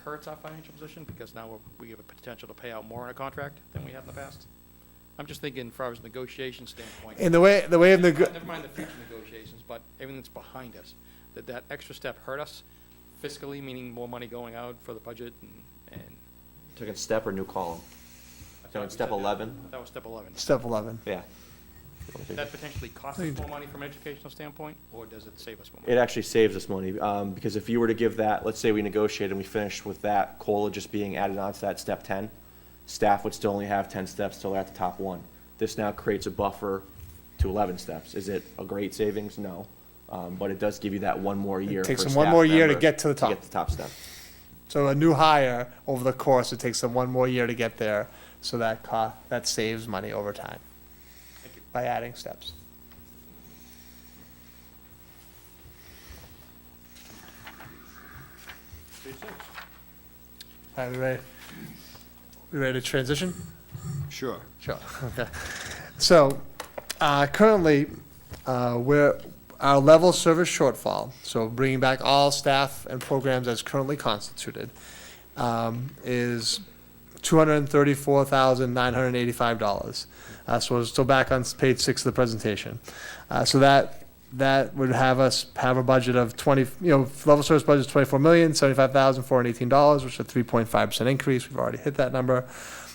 hurts our financial position because now we have a potential to pay out more in a contract than we have in the past. I'm just thinking as far as negotiation standpoint. And the way of Never mind the future negotiations, but everything that's behind us, that extra step hurt us fiscally, meaning more money going out for the budget and. Took a step or new column? So in step 11? That was step 11. Step 11. Yeah. Does that potentially cost us more money from an educational standpoint, or does it save us more money? It actually saves us money, because if you were to give that, let's say we negotiated and we finished with that COLA just being added on to that step 10, staff would still only have 10 steps till they're at the top one. This now creates a buffer to 11 steps. Is it a great savings? No. But it does give you that one more year. It takes for them one staff more year to member get to the top. To get the top step. So a new hire, over the course, it takes them one more year to get there, so that saves money over time by adding steps. All right, we ready to transition? Sure. Sure, okay. So, currently, our level service shortfall, so bringing back all staff and programs as currently constituted, is $234,985. So we're still back on page 6 of the presentation. So that would have us have a budget of level service budget is $24,075,418, which is a 3.5% increase. We've already hit that number.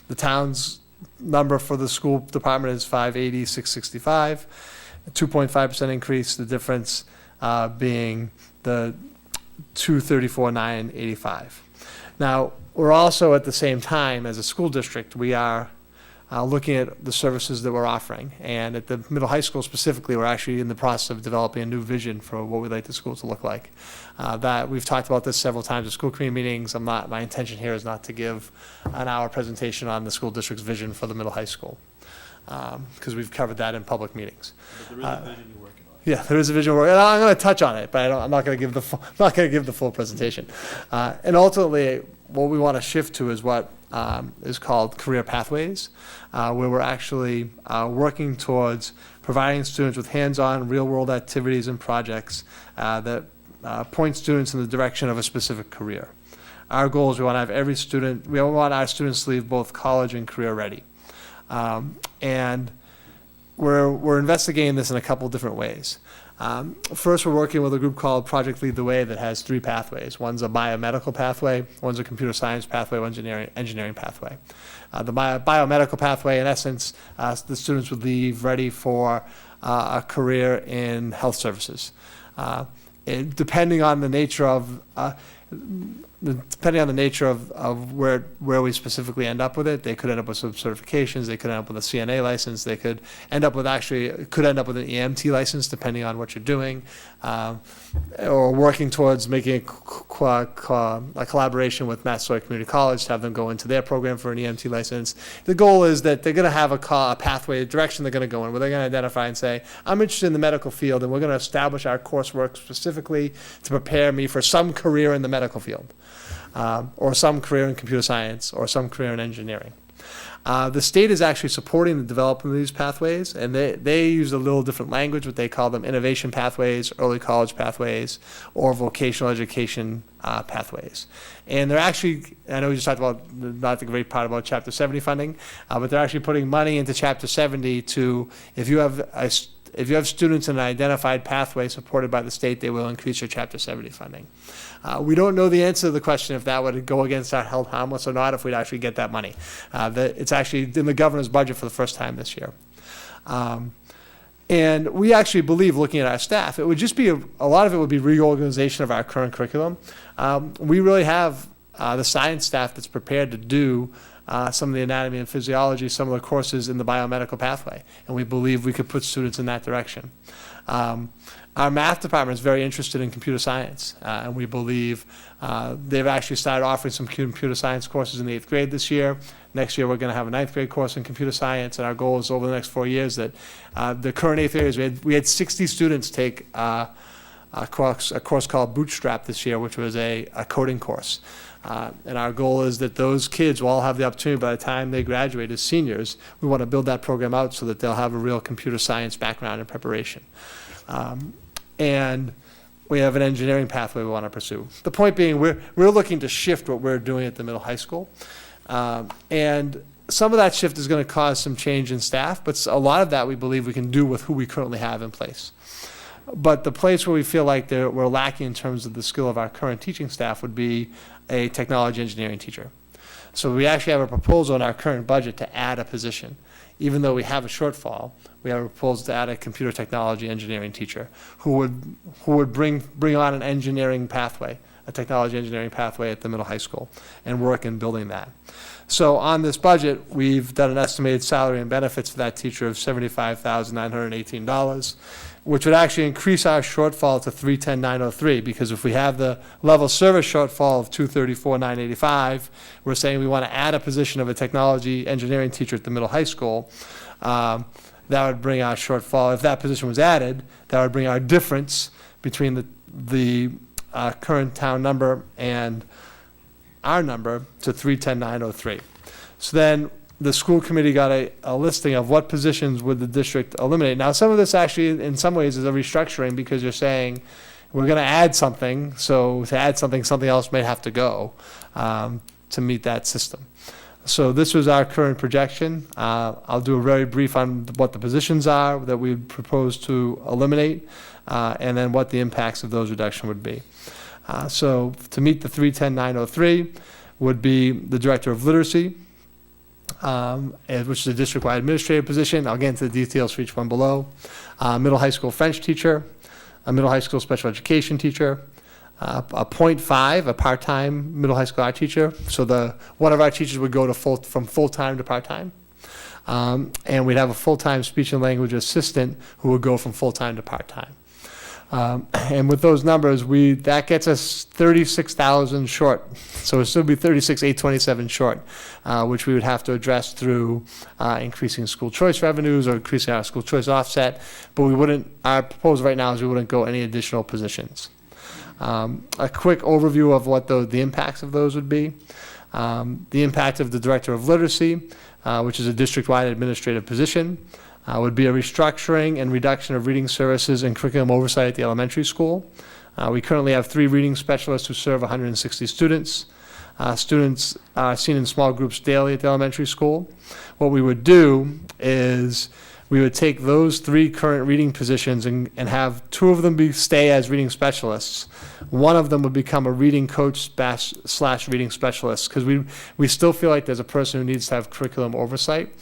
The town's number for the school department is $580,665, a 2.5% increase. The difference being the $234,985. Now, we're also at the same time as a school district, we are looking at the services that we're offering. And at the middle high school specifically, we're actually in the process of developing a new vision for what we'd like the school to look like. That we've talked about this several times at school committee meetings. My intention here is not to give an hour presentation on the school district's vision for the middle high school, because we've covered that in public meetings. But there is a vision you're working on. Yeah, there is a vision. And I'm going to touch on it, but I'm not going to give the full presentation. And ultimately, what we want to shift to is what is called career pathways, where we're actually working towards providing students with hands-on, real-world activities and projects that point students in the direction of a specific career. Our goal is we want to have we want our students to leave both college and career ready. And we're investigating this in a couple different ways. First, we're working with a group called Project Lead the Way that has 3 pathways. One's a biomedical pathway, one's a computer science pathway, one's an engineering pathway. The biomedical pathway, in essence, the students would leave ready for a career in health services. Depending on the nature of where we specifically end up with it, they could end up with some certifications, they could end up with a CNA license, they could end up with an EMT license, depending on what you're doing, or working towards making a collaboration with Massasoit Community College to have them go into their program for an EMT license. The goal is that they're going to have a pathway, a direction they're going to go in, where they're going to identify and say, I'm interested in the medical field, and we're going to establish our coursework specifically to prepare me for some career in the medical field. Or some career in computer science, or some career in engineering. The state is actually supporting the development of these pathways, and they use a little different language, but they call them innovation pathways, early college pathways, or vocational education pathways. And they're actually, I know we just talked about not the great part about Chapter 70 funding, but they're actually putting money into Chapter 70 to, if you have students in an identified pathway supported by the state, they will increase your Chapter 70 funding. We don't know the answer to the question if that would go against our health harmless or not, if we'd actually get that money. It's actually in the governor's budget for the first time this year. And we actually believe, looking at our staff, it would just be a lot of it would be reorganization of our current curriculum. We really have the science staff that's prepared to do some of the anatomy and physiology, some of the courses in the biomedical pathway, and we believe we could put students in that direction. Our math department is very interested in computer science, and we believe they've actually started offering some computer science courses in the 8th grade this year. Next year, we're going to have a 9th grade course in computer science, and our goal is over the next 4 years that the current 8th graders, we had 60 students take a course called Bootstrap this year, which was a coding course. And our goal is that those kids will all have the opportunity by the time they graduate as seniors. We want to build that program out so that they'll have a real computer science background and preparation. And we have an engineering pathway we want to pursue. The point being, we're looking to shift what we're doing at the middle high school. And some of that shift is going to cause some change in staff, but a lot of that we believe we can do with who we currently have in place. But the place where we feel like we're lacking in terms of the skill of our current teaching staff would be a technology engineering teacher. So we actually have a proposal in our current budget to add a position. Even though we have a shortfall, we have a proposal to add a computer technology engineering teacher who would bring on an engineering pathway, a technology engineering pathway at the middle high school, and work in building that. So on this budget, we've done an estimated salary and benefits for that teacher of $75,918, which would actually increase our shortfall to $310,903, because if we have the level service shortfall of $234,985, we're saying we want to add a position of a technology engineering teacher at the middle high school. That would bring our shortfall, if that position was added, that would bring our difference between the current town number and our number to 310,903. So then the school committee got a listing of what positions would the district eliminate. Now, some of this actually, in some ways, is a restructuring because you're saying, we're going to add something, so to add something, something else may have to go to meet that system. So this was our current projection. I'll do a very brief on what the positions are that we propose to eliminate, and then what the impacts of those reduction would be. So to meet the 310,903 would be the Director of Literacy, which is a district-wide administrative position. I'll get into the details for each one below. Middle high school French teacher, a middle high school special education teacher, a .5, a part-time middle high school art teacher. So one of our teachers would go to from full-time to part-time. And we'd have a full-time speech and language assistant who would go from full-time to part-time. And with those numbers, that gets us 36,000 short. So it'll still be 36,827 short, which we would have to address through increasing school choice revenues or increasing our school choice offset. But our proposal right now is we wouldn't go any additional positions. A quick overview of what the impacts of those would be. The impact of the Director of Literacy, which is a district-wide administrative position, would be a restructuring and reduction of reading services and curriculum oversight at the elementary school. We currently have 3 reading specialists who serve 160 students. Students are seen in small groups daily at the elementary school. What we would do is we would take those 3 current reading positions and have 2 of them stay as reading specialists. One of them would become a reading coach / reading specialist, because we still feel like there's a person who needs to have curriculum oversight.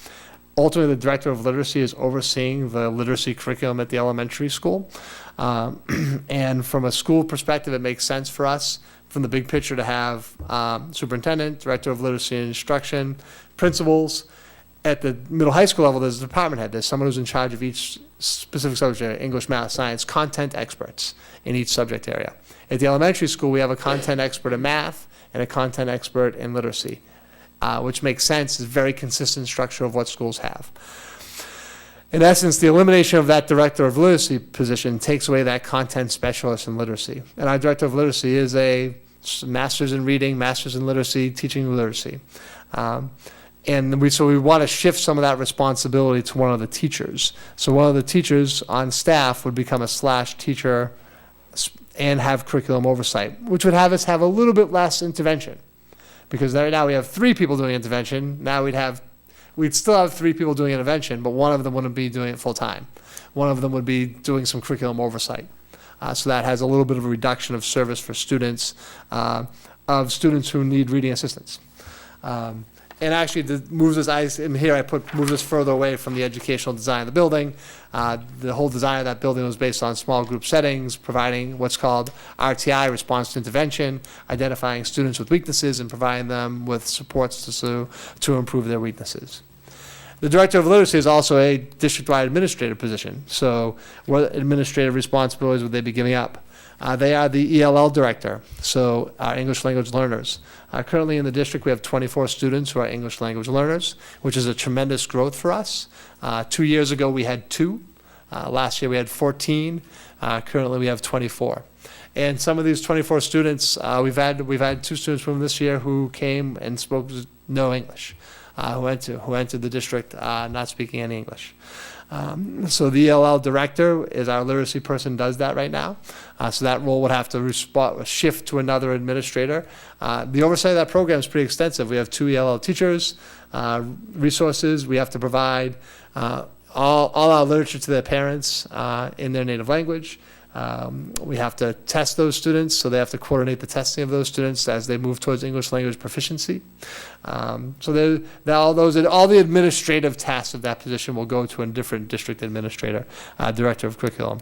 Ultimately, the Director of Literacy is overseeing the literacy curriculum at the elementary school. And from a school perspective, it makes sense for us, from the big picture, to have superintendent, Director of Literacy and Instruction, principals. At the middle high school level, there's a department head. There's someone who's in charge of each specific subject, English, math, science, content experts in each subject area. At the elementary school, we have a content expert in math and a content expert in literacy. Which makes sense. It's a very consistent structure of what schools have. In essence, the elimination of that Director of Literacy position takes away that content specialist in literacy. And our Director of Literacy is a master's in reading, master's in literacy, teaching literacy. And we want to shift some of that responsibility to one of the teachers. So one of the teachers on staff would become a / teacher and have curriculum oversight, which would have us have a little bit less intervention. Because right now we have 3 people doing intervention. Now we'd still have 3 people doing intervention, but one of them wouldn't be doing it full time. One of them would be doing some curriculum oversight. So that has a little bit of a reduction of service for students, who need reading assistance. And actually, moves us further away from the educational design of the building. The whole design of that building was based on small group settings, providing what's called RTI, response to intervention, identifying students with weaknesses and providing them with supports to improve their weaknesses. The Director of Literacy is also a district-wide administrative position. So what administrative responsibilities would they be giving up? They are the ELL director, so English language learners. Currently in the district, we have 24 students who are English language learners, which is a tremendous growth for us. 2 years ago, we had 2. Last year, we had 14. Currently, we have 24. And some of these 24 students, we've had 2 students from this year who came and spoke no English, who entered the district not speaking any English. So the ELL director is our literacy person, does that right now. So that role would have to shift to another administrator. The oversight of that program is pretty extensive. We have 2 ELL teachers, resources. We have to provide all our literature to their parents in their native language. We have to test those students, so they have to coordinate the testing of those students as they move towards English language proficiency. So all the administrative tasks of that position will go to a different district administrator, director of curriculum.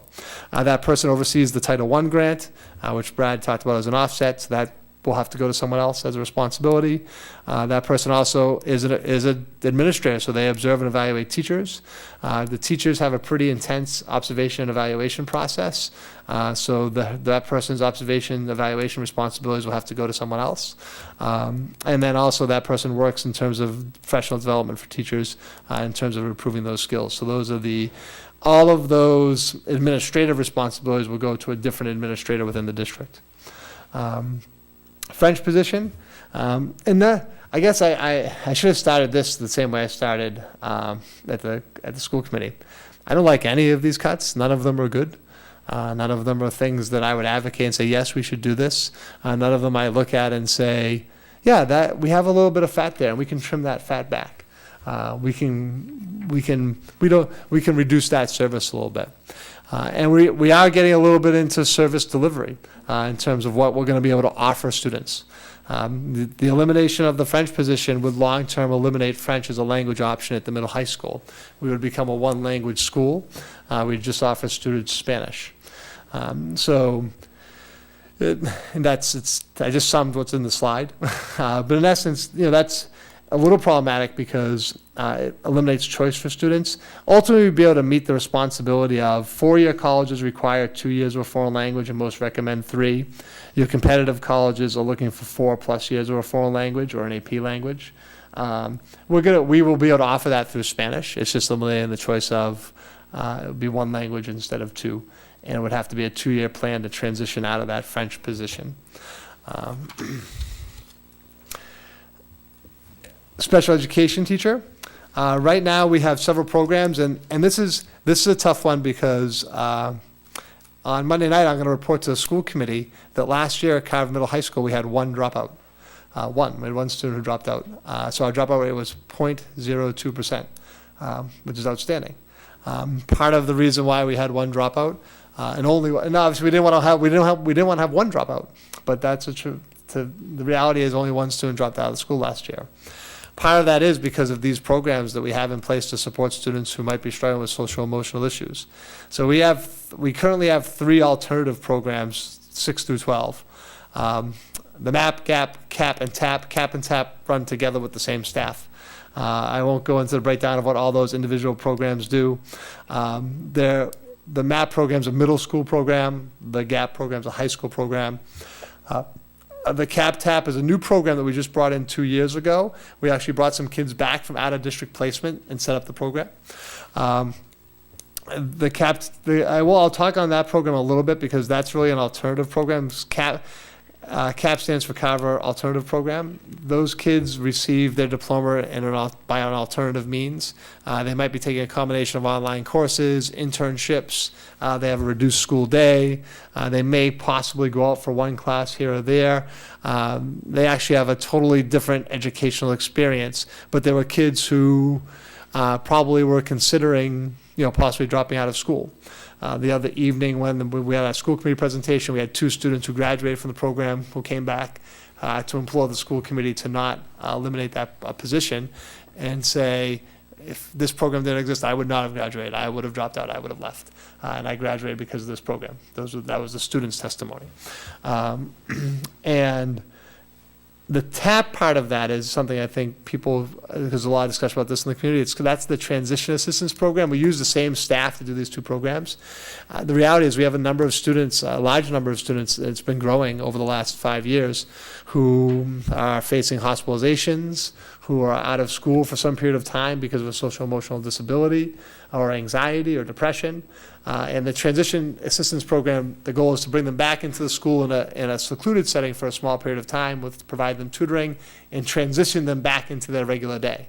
That person oversees the Title I grant, which Brad talked about as an offset, so that will have to go to someone else as a responsibility. That person also is an administrator, so they observe and evaluate teachers. The teachers have a pretty intense observation and evaluation process, so that person's observation evaluation responsibilities will have to go to someone else. And then also that person works in terms of professional development for teachers in terms of improving those skills. So all of those administrative responsibilities will go to a different administrator within the district. French position. I guess I should have started this the same way I started at the school committee. I don't like any of these cuts. None of them are good. None of them are things that I would advocate and say, yes, we should do this. None of them I look at and say, yeah, that we have a little bit of fat there and we can trim that fat back. We can reduce that service a little bit. And we are getting a little bit into service delivery in terms of what we're going to be able to offer students. The elimination of the French position would long-term eliminate French as a language option at the middle high school. We would become a one-language school. We'd just offer students Spanish. I just summed what's in the slide. But in essence, that's a little problematic because it eliminates choice for students. Ultimately, we'd be able to meet the responsibility of 4-year colleges require 2 years of a foreign language and most recommend 3. Your competitive colleges are looking for 4+ years of a foreign language or an AP language. We will be able to offer that through Spanish. It's just eliminating the choice of it would be 1 language instead of 2. And it would have to be a 2-year plan to transition out of that French position. Special education teacher. Right now we have several programs, and this is a tough one because on Monday night I'm going to report to the school committee that last year at Carver Middle High School we had 1 dropout. We had 1 student who dropped out. So our dropout rate was 0.02%, which is outstanding. Part of the reason why we had 1 dropout, and obviously we didn't want to have 1 dropout, but that's the reality is only 1 student dropped out of the school last year. Part of that is because of these programs that we have in place to support students who might be struggling with social emotional issues. So we currently have 3 alternative programs, 6 through 12. The MAP, GAP, CAP, and TAP. CAP and TAP run together with the same staff. I won't go into the breakdown of what all those individual programs do. The MAP program's a middle school program. The GAP program's a high school program. The CAP-TAP is a new program that we just brought in 2 years ago. We actually brought some kids back from out-of-district placement and set up the program. I'll talk on that program a little bit because that's really an alternative program. CAP stands for Carver Alternative Program. Those kids receive their diploma by an alternative means. They might be taking a combination of online courses, internships. They have a reduced school day. They may possibly go out for 1 class here or there. They actually have a totally different educational experience, but there were kids who probably were considering, possibly dropping out of school. The other evening when we had our school committee presentation, we had 2 students who graduated from the program who came back to implore the school committee to not eliminate that position and say, if this program didn't exist, I would not have graduated. I would have dropped out. I would have left. And I graduated because of this program. That was the student's testimony. And the TAP part of that is something I think there's a lot of discussion about this in the community. That's the transition assistance program. We use the same staff to do these 2 programs. The reality is we have a number of students, a large number of students, it's been growing over the last 5 years, who are facing hospitalizations, who are out of school for some period of time because of a social emotional disability or anxiety or depression. And the transition assistance program, the goal is to bring them back into the school in a secluded setting for a small period of time, provide them tutoring, and transition them back into their regular day.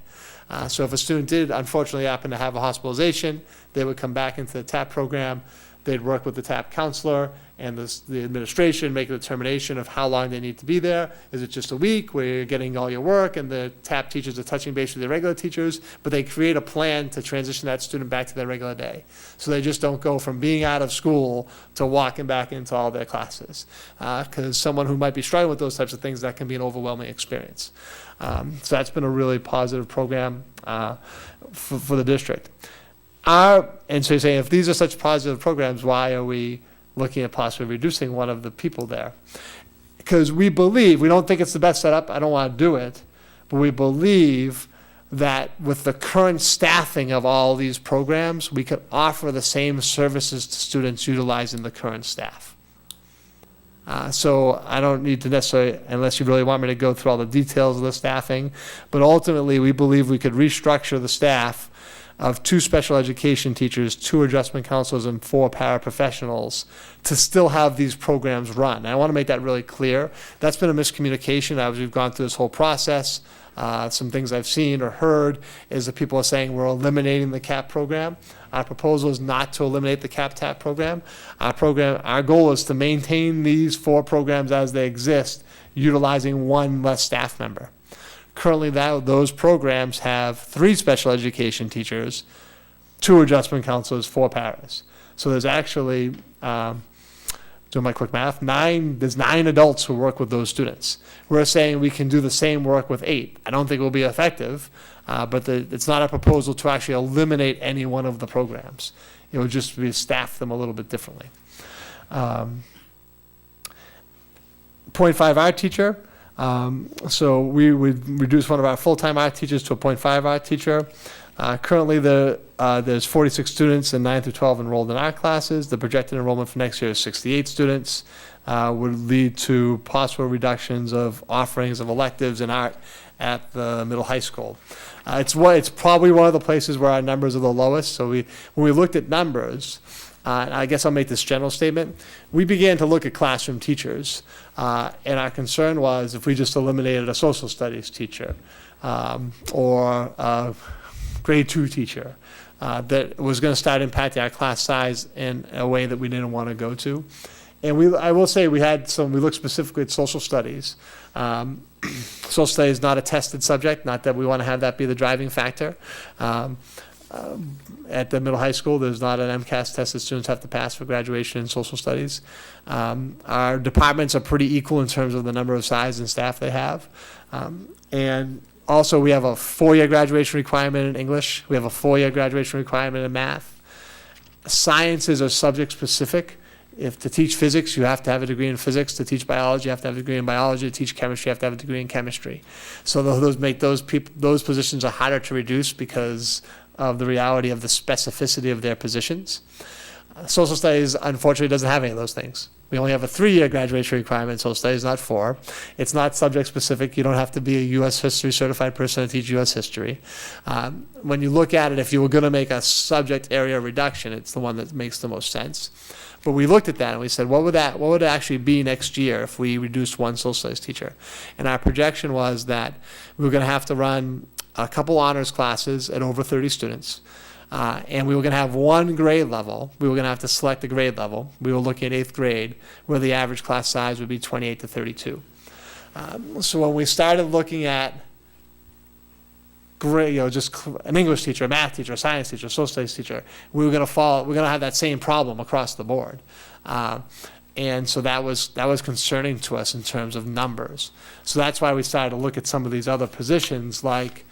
So if a student did unfortunately happen to have a hospitalization, they would come back into the TAP program. They'd work with the TAP counselor and the administration, make a determination of how long they need to be there. Is it just a week where you're getting all your work and the TAP teachers are touching base with their regular teachers, but they create a plan to transition that student back to their regular day. So they just don't go from being out of school to walking back into all their classes. Because someone who might be struggling with those types of things, that can be an overwhelming experience. So that's been a really positive program for the district. And so you're saying, if these are such positive programs, why are we looking at possibly reducing one of the people there? Because we don't think it's the best setup, I don't want to do it, but we believe that with the current staffing of all these programs, we could offer the same services to students utilizing the current staff. So I don't need to necessarily, unless you really want me to go through all the details of the staffing, but ultimately we believe we could restructure the staff of 2 special education teachers, 2 adjustment counselors, and 4 paraprofessionals to still have these programs run. And I want to make that really clear. That's been a miscommunication as we've gone through this whole process. Some things I've seen or heard is that people are saying we're eliminating the CAP program. Our proposal is not to eliminate the CAP-TAP program. Our goal is to maintain these 4 programs as they exist, utilizing 1 less staff member. Currently, those programs have 3 special education teachers, 2 adjustment counselors, 4 paras. So there's actually, doing my quick math, there's 9 adults who work with those students. We're saying we can do the same work with 8. I don't think it will be effective, but it's not a proposal to actually eliminate any one of the programs. It would just be staff them a little bit differently. 0.5 art teacher. So we would reduce one of our full-time art teachers to a 0.5 art teacher. Currently, there's 46 students in 9 through 12 enrolled in art classes. The projected enrollment for next year is 68 students. Would lead to possible reductions of offerings of electives in art at the middle high school. It's probably one of the places where our numbers are the lowest. So when we looked at numbers, and I guess I'll make this general statement, we began to look at classroom teachers, and our concern was if we just eliminated a social studies teacher or a grade 2 teacher, that was going to start impacting our class size in a way that we didn't want to go to. And I will say we looked specifically at social studies. Social studies is not a tested subject, not that we want to have that be the driving factor. At the middle high school, there's not an MCAS test that students have to pass for graduation in social studies. Our departments are pretty equal in terms of the number of size and staff they have. And also, we have a 4-year graduation requirement in English. We have a 4-year graduation requirement in math. Sciences are subject specific. If to teach physics, you have to have a degree in physics. To teach biology, you have to have a degree in biology. To teach chemistry, you have to have a degree in chemistry. So those make those positions are harder to reduce because of the reality of the specificity of their positions. Social studies, unfortunately, doesn't have any of those things. We only have a 3-year graduation requirement in social studies, not 4. It's not subject specific. You don't have to be a U.S. history certified person to teach U.S. history. When you look at it, if you were going to make a subject area reduction, it's the one that makes the most sense. But we looked at that and we said, what would it actually be next year if we reduced 1 social studies teacher? And our projection was that we were going to have to run a couple honors classes at over 30 students. And we were going to have 1 grade level. We were going to have to select a grade level. We were looking at 8th grade, where the average class size would be 28 to 32. So when we started looking at grade, just an English teacher, a math teacher, a science teacher, a social studies teacher, we're going to have that same problem across the board. And so that was concerning to us in terms of numbers. So that's why we started to look at some of these other positions like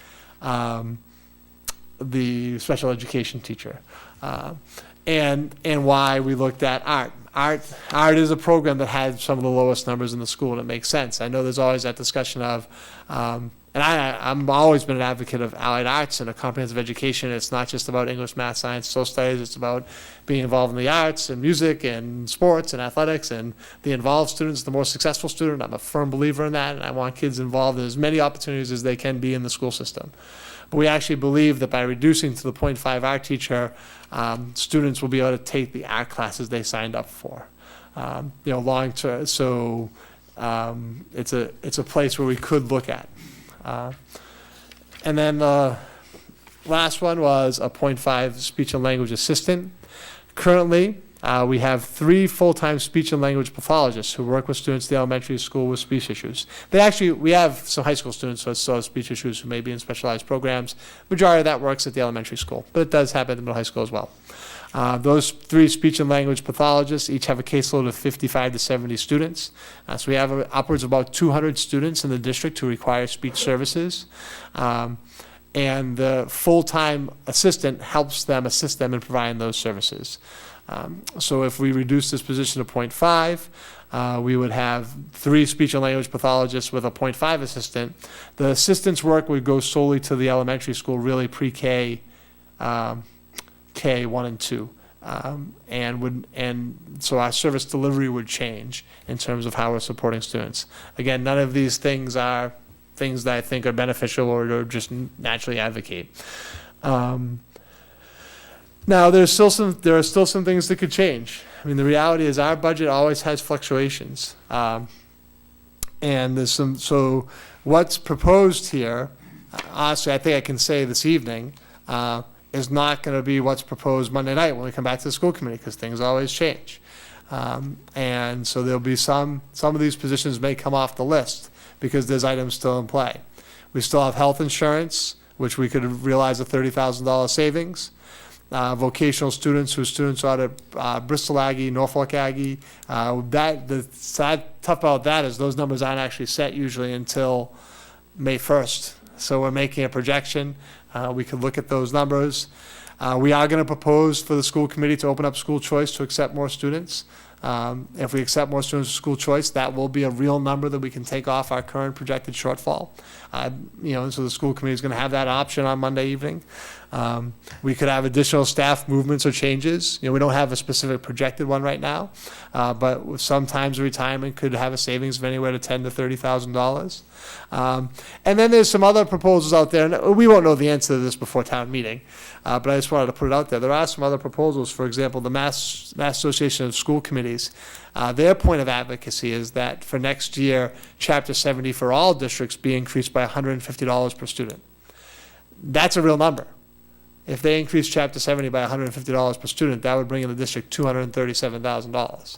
the special education teacher, and why we looked at art. Art is a program that had some of the lowest numbers in the school, and it makes sense. I know there's always that discussion of, and I'm always been an advocate of allied arts and a comprehensive education. It's not just about English, math, science, social studies. It's about being involved in the arts and music and sports and athletics. And the involved student's the more successful student. I'm a firm believer in that, and I want kids involved in as many opportunities as they can be in the school system. But we actually believe that by reducing to the 0.5 art teacher, students will be able to take the art classes they signed up for. Long term. So it's a place where we could look at. And then the last one was a 0.5 speech and language assistant. Currently, we have 3 full-time speech and language pathologists who work with students at the elementary school with speech issues. We have some high school students who have speech issues who may be in specialized programs. Majority of that works at the elementary school, but it does happen at the middle high school as well. Those 3 speech and language pathologists each have a caseload of 55 to 70 students. So we have upwards of about 200 students in the district who require speech services. And the full-time assistant helps them, assist them in providing those services. So if we reduce this position to 0.5, we would have 3 speech and language pathologists with a 0.5 assistant. The assistant's work would go solely to the elementary school, really pre-K, K 1 and 2, and so our service delivery would change in terms of how we're supporting students. Again, none of these things are things that I think are beneficial or just naturally advocate. Now, there are still some things that could change. I mean, the reality is our budget always has fluctuations. And so what's proposed here, honestly, I think I can say this evening, is not going to be what's proposed Monday night when we come back to the school committee, because things always change. And so there'll be some of these positions may come off the list because there's items still in play. We still have health insurance, which we could realize a $30,000 savings. Vocational students whose students are at Bristol Aggie, Norfolk Aggie. The sad tough about that is those numbers aren't actually set usually until May 1st. So we're making a projection. We could look at those numbers. We are going to propose for the school committee to open up school choice to accept more students. If we accept more students to school choice, that will be a real number that we can take off our current projected shortfall. So the school committee is going to have that option on Monday evening. We could have additional staff movements or changes. We don't have a specific projected one right now, but sometimes retirement could have a savings of anywhere to $10,000 to $30,000. And then there's some other proposals out there, and we won't know the answer to this before town meeting, but I just wanted to put it out there. There are some other proposals. For example, the Mass Association of School Committees, their point of advocacy is that for next year, Chapter 70 for all districts be increased by $150 per student. That's a real number. If they increase Chapter 70 by $150 per student, that would bring in the district $237,000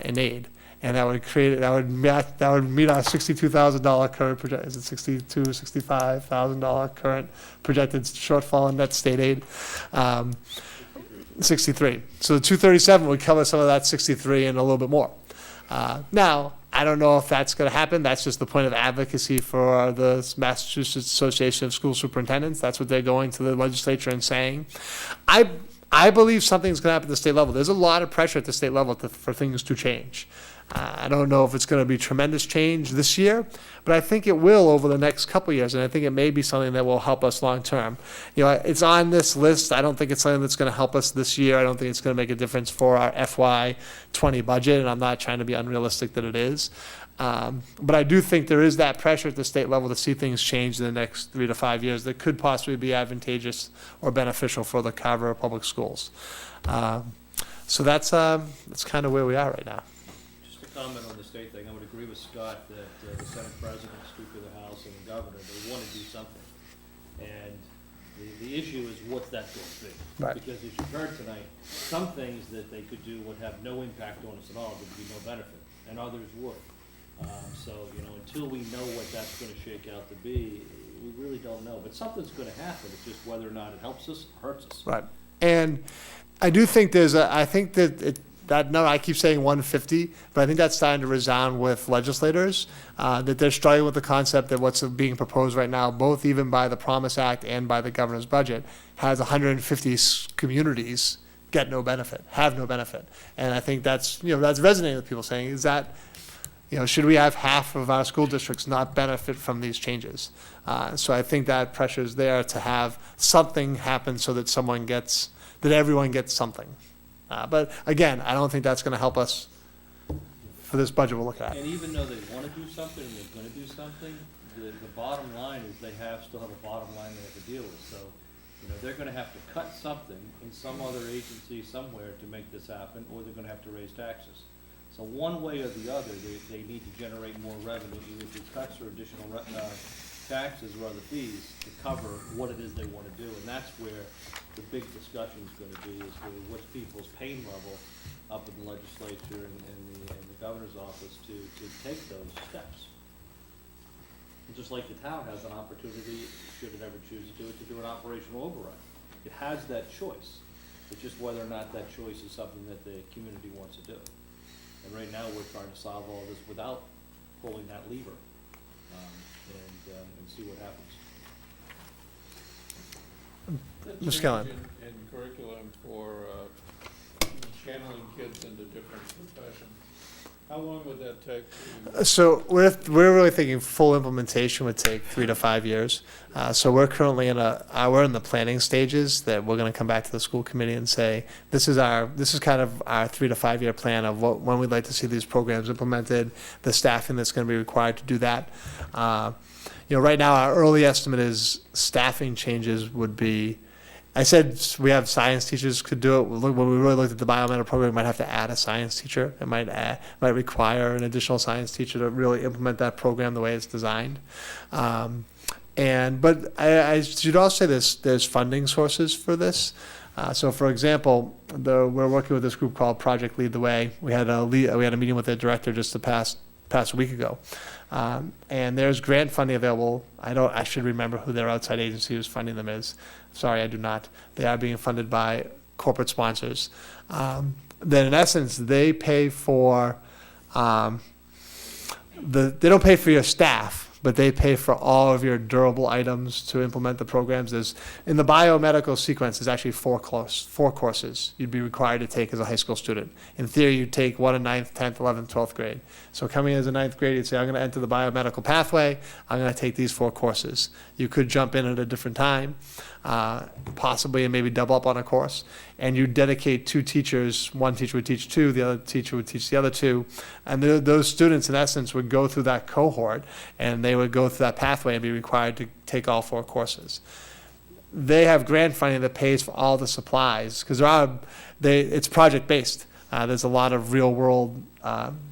in aid. And that would meet our $62,000 current project. Is it $65,000 current projected shortfall in net state aid? 63. So the 237 would cover some of that 63 and a little bit more. Now, I don't know if that's going to happen. That's just the point of advocacy for the Massachusetts Association of School Superintendents. That's what they're going to the legislature and saying. I believe something's going to happen at the state level. There's a lot of pressure at the state level for things to change. I don't know if it's going to be tremendous change this year, but I think it will over the next couple of years, and I think it may be something that will help us long term. It's on this list. I don't think it's something that's going to help us this year. I don't think it's going to make a difference for our FY20 budget, and I'm not trying to be unrealistic that it is. But I do think there is that pressure at the state level to see things change in the next 3 to 5 years that could possibly be advantageous or beneficial for the Carver Public Schools. So that's kind of where we are right now. Comment on the state thing, I would agree with Scott that the Senate President, Speaker of the House, and the Governor, they want to do something. And the issue is what's that going to be? Right. Because as you heard tonight, some things that they could do would have no impact on us at all, there would be no benefit, and others would. So, until we know what that's going to shake out to be, we really don't know. But something's going to happen, it's just whether or not it helps us or hurts us. Right. And I do think that number, I keep saying 150, but I think that's starting to resound with legislators, that they're struggling with the concept that what's being proposed right now, both even by the Promise Act and by the governor's budget, has 150 communities have no benefit. And I think that's resonating with people saying, is that, should we have half of our school districts not benefit from these changes? So I think that pressure is there to have something happen so that everyone gets something. But again, I don't think that's going to help us for this budget we'll look at. And even though they want to do something and they're going to do something, the bottom line is they still have a bottom line they have to deal with. So, they're going to have to cut something in some other agency somewhere to make this happen, or they're going to have to raise taxes. So one way or the other, they need to generate more revenue, either through cuts or additional taxes or other fees to cover what it is they want to do. And that's where the big discussion is going to be, is what's people's pain level up in the legislature and the governor's office to take those steps. And just like the town has an opportunity, should it ever choose to do an operational override. It has that choice. It's just whether or not that choice is something that the community wants to do. And right now, we're trying to solve all this without pulling that lever, and see what happens. Ms. Scanlon. In curriculum for channeling kids into different professions, how long would that take? So we're really thinking full implementation would take 3 to 5 years. So we're currently we're in the planning stages that we're going to come back to the school committee and say this is kind of our 3 to 5 year plan of when we'd like to see these programs implemented, the staffing that's going to be required to do that. Right now our early estimate is staffing changes would be I said we have science teachers could do it. When we really looked at the biomedical program, we might have to add a science teacher. It might require an additional science teacher to really implement that program the way it's designed. But I should also say there's funding sources for this. So, for example, we're working with this group called Project Lead the Way. We had a meeting with their director just the past week ago, and there's grant funding available. I should remember who their outside agency who's funding them is. Sorry, I do not. They are being funded by corporate sponsors. Then, in essence, they pay for they don't pay for your staff, but they pay for all of your durable items to implement the programs. In the biomedical sequence, there's actually four courses you'd be required to take as a high school student. In theory, you'd take one in 9th, 10th, 11th, 12th grade. So coming in as a 9th grade, you'd say, I'm going to enter the biomedical pathway. I'm going to take these 4 courses. You could jump in at a different time, possibly, and maybe double up on a course. And you dedicate 2 teachers. One teacher would teach 2, the other teacher would teach the other 2. And those students, in essence, would go through that cohort, and they would go through that pathway and be required to take all 4 courses. They have grant funding that pays for all the supplies, because it's project-based. There's a lot of real-world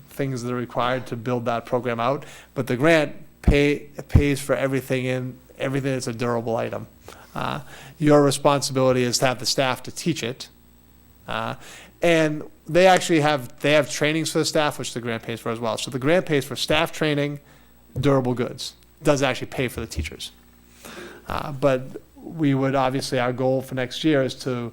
things that are required to build that program out, but the grant pays for everything that's a durable item. Your responsibility is to have the staff to teach it, and they actually have trainings for the staff, which the grant pays for as well. So the grant pays for staff training, durable goods. It does actually pay for the teachers, but we would obviously, our goal for next year is to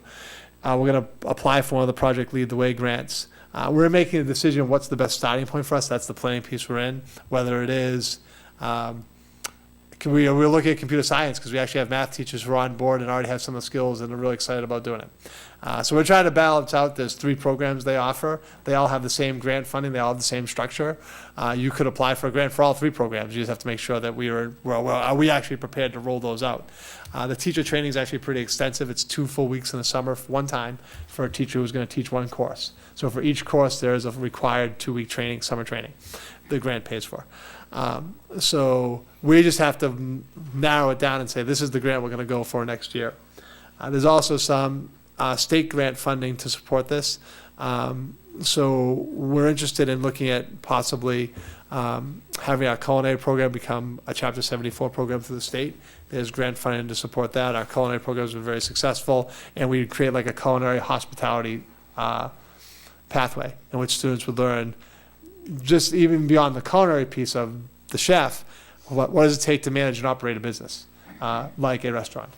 we're going to apply for one of the Project Lead the Way grants. We're making a decision of what's the best starting point for us. That's the planning piece we're in. Whether it is we're looking at computer science, because we actually have math teachers who are on board and already have some of the skills and are really excited about doing it. So we're trying to balance out. There's 3 programs they offer. They all have the same grant funding. They all have the same structure. You could apply for a grant for all 3 programs. You just have to make sure that are we actually prepared to roll those out. The teacher training is actually pretty extensive. It's 2 full weeks in the summer, one time, for a teacher who's going to teach 1 course. So for each course, there is a required 2-week training, summer training, the grant pays for. So we just have to narrow it down and say, this is the grant we're going to go for next year. There's also some state grant funding to support this. So we're interested in looking at possibly having our culinary program become a Chapter 74 program through the state. There's grant funding to support that. Our culinary programs have been very successful, and we create like a culinary hospitality pathway in which students would learn, just even beyond the culinary piece of the chef, what does it take to manage and operate a business, like a restaurant.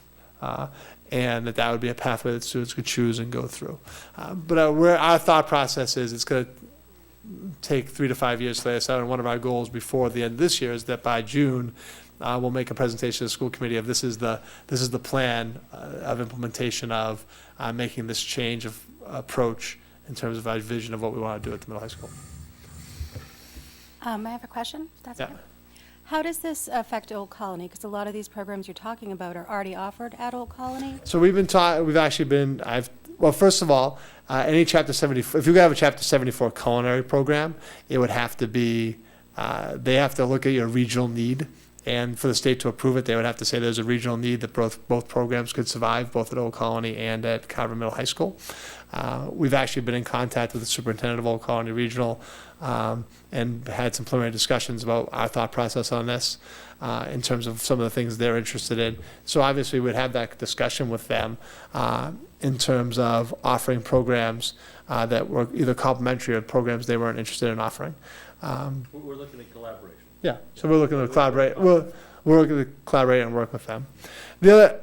And that would be a pathway that students could choose and go through. But our thought process is it's going to take 3 to 5 years for this. And one of our goals before the end of this year is that by June, we'll make a presentation to the school committee of this is the plan of implementation of making this change of approach in terms of our vision of what we want to do at the middle high school. I have a question. That's Yeah. okay. How does this affect Old Colony? Because a lot of these programs you're talking about are already offered at Old Colony. So first of all, any Chapter 74, if you have a Chapter 74 culinary program, it would have to be, they have to look at your regional need. And for the state to approve it, they would have to say there's a regional need that both programs could survive, both at Old Colony and at Carver Middle High School. We've actually been in contact with the superintendent of Old Colony Regional and had some preliminary discussions about our thought process on this in terms of some of the things they're interested in. So obviously we'd have that discussion with them in terms of offering programs that were either complementary or programs they weren't interested in offering. We're looking at collaboration. Yeah, so we're looking to collaborate. We're looking to collaborate and work with them.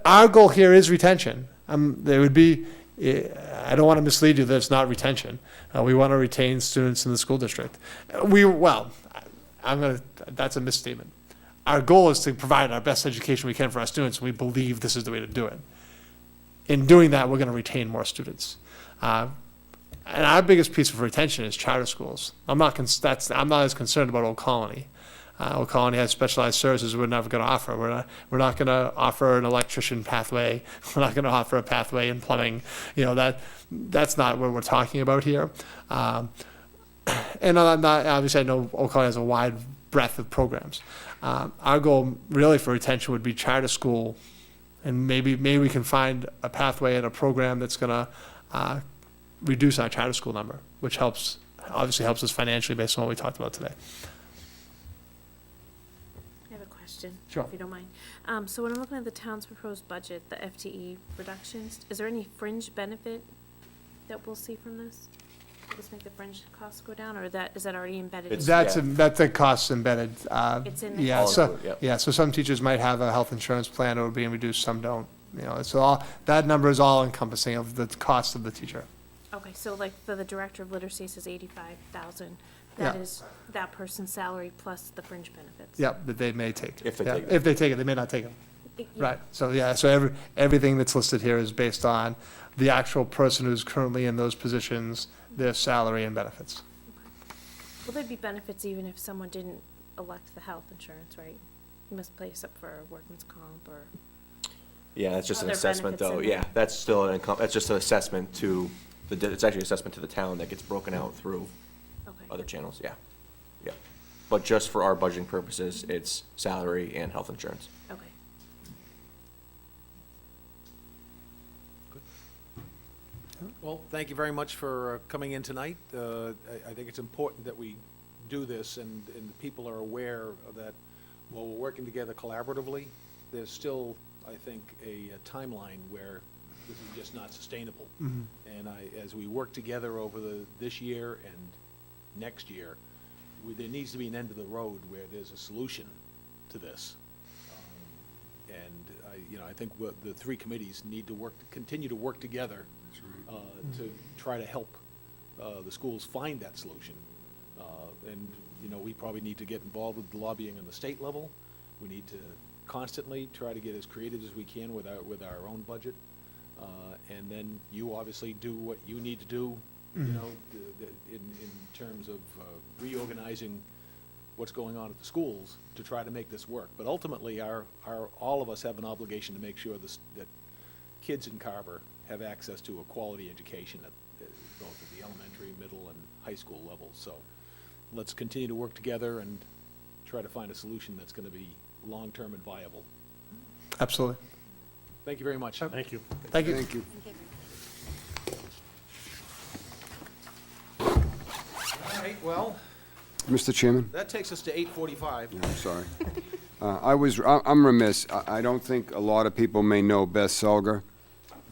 Our goal here is retention. There would be. I don't want to mislead you that it's not retention. We want to retain students in the school district. That's a misstatement. Our goal is to provide our best education we can for our students, and we believe this is the way to do it. In doing that, we're going to retain more students. And our biggest piece of retention is charter schools. I'm not as concerned about Old Colony. Old Colony has specialized services we're never going to offer. We're not going to offer an electrician pathway. We're not going to offer a pathway in plumbing. That's not what we're talking about here. And obviously I know Old Colony has a wide breadth of programs. Our goal really for retention would be charter school And maybe we can find a pathway and a program that's gonna reduce our charter school number, which obviously helps us financially based on what we talked about today. I have a question, Sure. if you don't mind. So when I'm looking at the town's proposed budget, the FTE reductions, is there any fringe benefit that we'll see from this? Will this make the fringe costs go down, or is that already embedded? in- That's the cost embedded. It's in there? Yeah, All so, included, yep. yeah, so some teachers might have a health insurance plan or being reduced, some don't. So all, that number is all encompassing of the cost of the teacher. Okay, so like for the director of literacy says 85,000. Yeah. That is that person's salary plus the fringe benefits. Yep, that they may take. If they Yeah, take it. If they take it, they may not take it. Yeah. Right, so yeah, so everything that's listed here is based on the actual person who's currently in those positions, their salary and benefits. Will there be benefits even if someone didn't elect the health insurance, right? You must place up for workman's comp or, Yeah, that's just an Other assessment, benefits though. in there. Yeah, that's still that's just an assessment to it's actually an assessment to the town that gets broken out through okay. other channels, yeah. Yeah. But just for our budgeting purposes, it's salary and health insurance. Okay. Well, thank you very much for coming in tonight. I think it's important that we do this, and people are aware that while we're working together collaboratively, there's still, I think, a timeline where this is just not sustainable. And as we work together over this year and next year, there needs to be an end of the road where there's a solution to this. And I think the three committees need to continue to work together to try to help the schools find that solution. And we probably need to get involved with the lobbying on the state level. We need to constantly try to get as creative as we can with our own budget. And then you obviously do what you need to do, in terms of reorganizing what's going on at the schools to try to make this work. But ultimately, all of us have an obligation to make sure that kids in Carver have access to a quality education at both at the elementary, middle, and high school levels. So let's continue to work together and try to find a solution that's going to be long-term and viable. Absolutely. Thank you very much. Thank you. Thank you. Thank you. All right, well, Mr. Chairman? that takes us to 8:45. Yeah, I'm sorry. I'm remiss. I don't think a lot of people may know Beth Selger.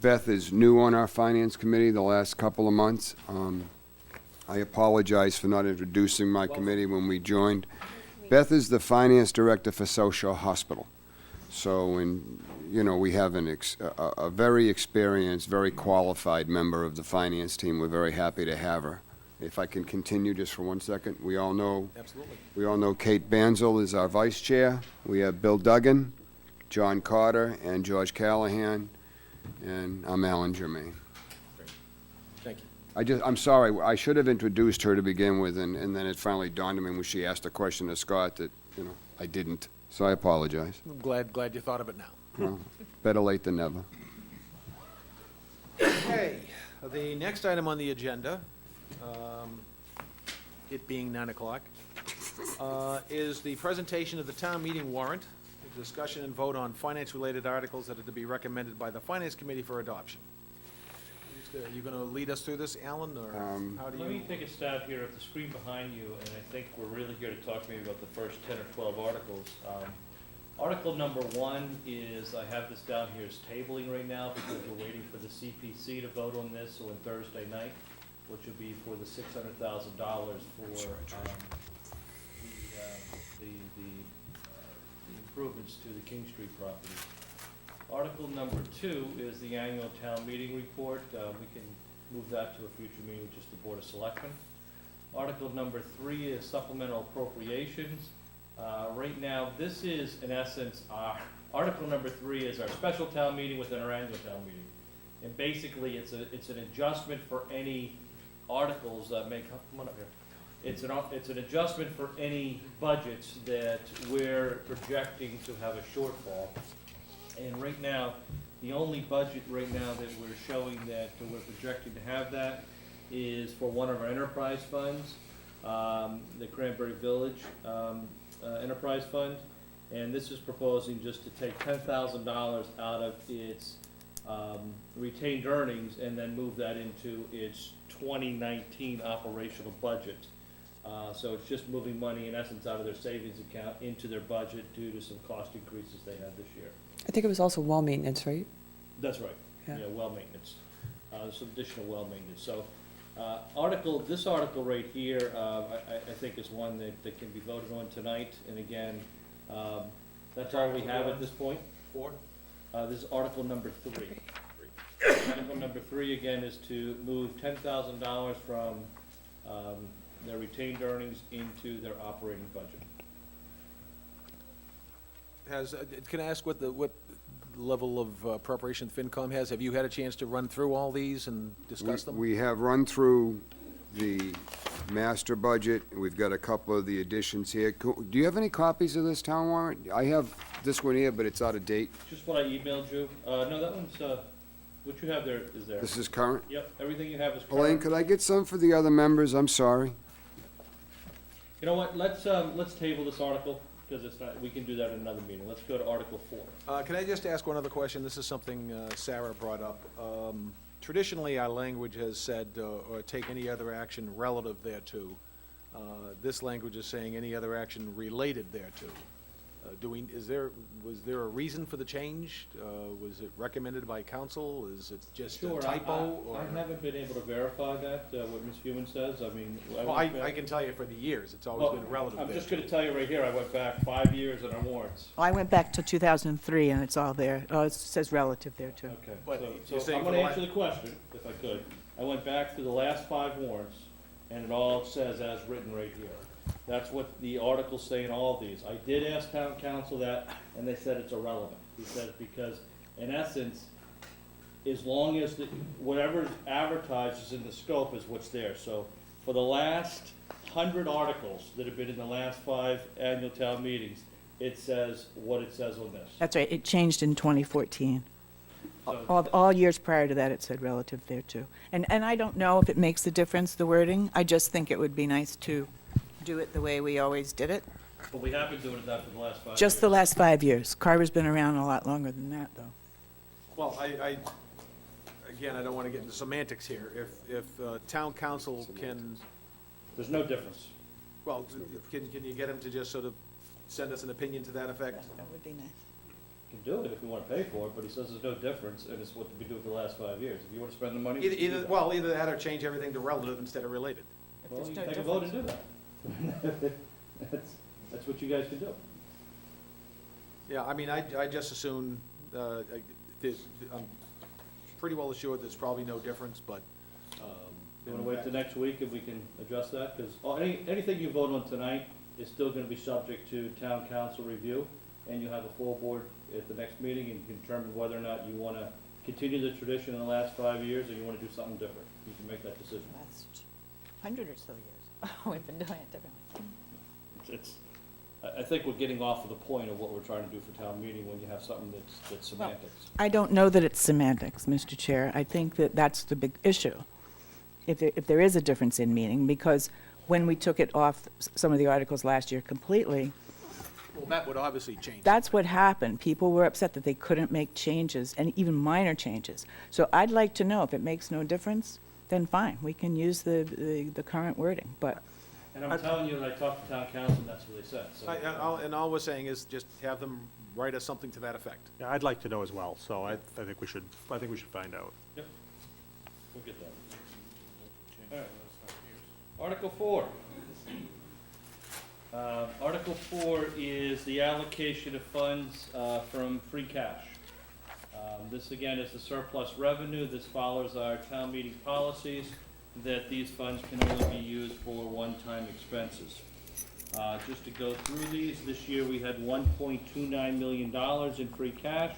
Beth is new on our Finance Committee the last couple of months. I apologize for not introducing my committee when we joined. Beth is the Finance Director for South Shore Hospital. So, we have a very experienced, very qualified member of the finance team. We're very happy to have her. If I can continue just for 1 second, we all know Kate Banzel is our vice chair. We have Bill Duggan, John Carter, and George Callahan, and I'm Alan Germain. Thank you. I'm sorry, I should have introduced her to begin with, and then it finally dawned on me when she asked a question to Scott that, I didn't. So I apologize. I'm glad you thought of it now. Well, better late than never. Okay, the next item on the agenda, it being 9 o'clock, is the presentation of the town meeting warrant, discussion and vote on finance-related articles that are to be recommended by the Finance Committee for adoption. You going to lead us through this, Alan, or how do you? Let me take a stab here at the screen behind you, and I think we're really here to talk maybe about the first 10 or 12 articles. Article number 1 is, I have this down here as tabling right now because we're waiting for the CPC to vote on this on Thursday night, which would be for the $600,000 for the improvements to the King Street property. Article number 2 is the annual town meeting report. We can move that to a future meeting with just the Board of Selectmen. Article number 3 is supplemental appropriations. Right now, this is, in essence, Article number 3 is our special town meeting within our annual town meeting. And basically, it's an adjustment for any articles that may come on up here. It's an adjustment for any budgets that we're projecting to have a shortfall. And right now, the only budget right now that we're showing that we're projecting to have that is for one of our enterprise funds, the Cranberry Village Enterprise Fund. And this is proposing just to take $10,000 out of its retained earnings and then move that into its 2019 operational budget. So it's just moving money, in essence, out of their savings account into their budget due to some cost increases they had this year. I think it was also wall maintenance, right? That's right, Yeah. yeah, well maintenance, some additional well maintenance. So, this article right here, I think is one that can be voted on tonight. And again, that's all we have at this point. 4? This is article number 3. Article number 3, again, is to move $10,000 from their retained earnings into their operating budget. Can I ask what level of preparation FinCom has? Have you had a chance to run through all these and discuss them? We have run through the master budget, and we've got a couple of the additions here. Do you have any copies of this town warrant? I have this one here, but it's out of date. Just what I emailed you. No, that one's, what you have there is there. This is current? Yep, everything you have is Elaine, current. could I get some for the other members? I'm sorry. You know what, let's table this article, because it's not, we can do that in another meeting. Let's go to Article 4. Can I just ask one other question? This is something Sarah brought up. Traditionally, our language has said, or take any other action relative thereto. This language is saying any other action related thereto. Was there a reason for the change? Was it recommended by council? Is it just a Sure, typo? or- I haven't been able to verify that, what Ms. Human says. I mean. Well, went I back- can tell you for the years, it's always Well, been relative I'm thereto. just gonna tell you right here, I went back 5 years on our warrants. I went back to 2003, and it's all there. Oh, it says relative there, too. Okay, But so you're saying I'm for gonna the answer the question, if I could. I went back to the last 5 warrants, and it all says as written right here. That's what the articles say in all of these. I did ask town council that, and they said it's irrelevant. He said, because in essence, as long as whatever's advertised is in the scope is what's there. So for the last 100 articles that have been in the last 5 annual town meetings, it says what it says on this. That's right, it changed in 2014. So- All years prior to that, it said relative there, too. And I don't know if it makes a difference, the wording. I just think it would be nice to do it the way we always did it. But we have been doing that for the last 5 years. Just the last 5 years. Carver's been around a lot longer than that, though. Well, again, I don't want to get into semantics here. If town council can, There's no difference. well, can you get him to just sort of send us an opinion to that effect? That would be nice. You can do it if you want to pay for it, but he says there's no difference, and it's what we've been doing for the last 5 years. If you want to spend the money. we can do Either that. that or change everything to relative instead of related. Well, there's you no can take a vote and do that. That's what you guys can do. Yeah, I mean, I just assume, I'm pretty well assured there's probably no difference, but. You want to wait till next week and we can adjust that? Because anything you vote on tonight is still going to be subject to town council review, and you have a full board at the next meeting, and you can determine whether or not you want to continue the tradition in the last 5 years, or you want to do something different. You can make that decision. Last 100 or so years, we've been doing it differently. I think we're getting off of the point of what we're trying to do for town meeting when you have something that's semantics. I don't know that it's semantics, Mr. Chair. I think that that's the big issue, if there is a difference in meaning, because when we took it off some of the articles last year completely, Well, that would obviously change. that's what happened. People were upset that they couldn't make changes, and even minor changes. So I'd like to know, if it makes no difference, then fine, we can use the current wording, but And I'm telling you, when I talked to town council, that's what they said, so. And all we're saying is just have them write us something to that effect. Yeah, I'd like to know as well, so I think we should find out. Yep, we'll get that. All right. Article 4. Article 4 is the allocation of funds from free cash. This again is the surplus revenue. This follows our town meeting policies that these funds can only be used for one-time expenses. Just to go through these, this year we had $1.29 million in free cash.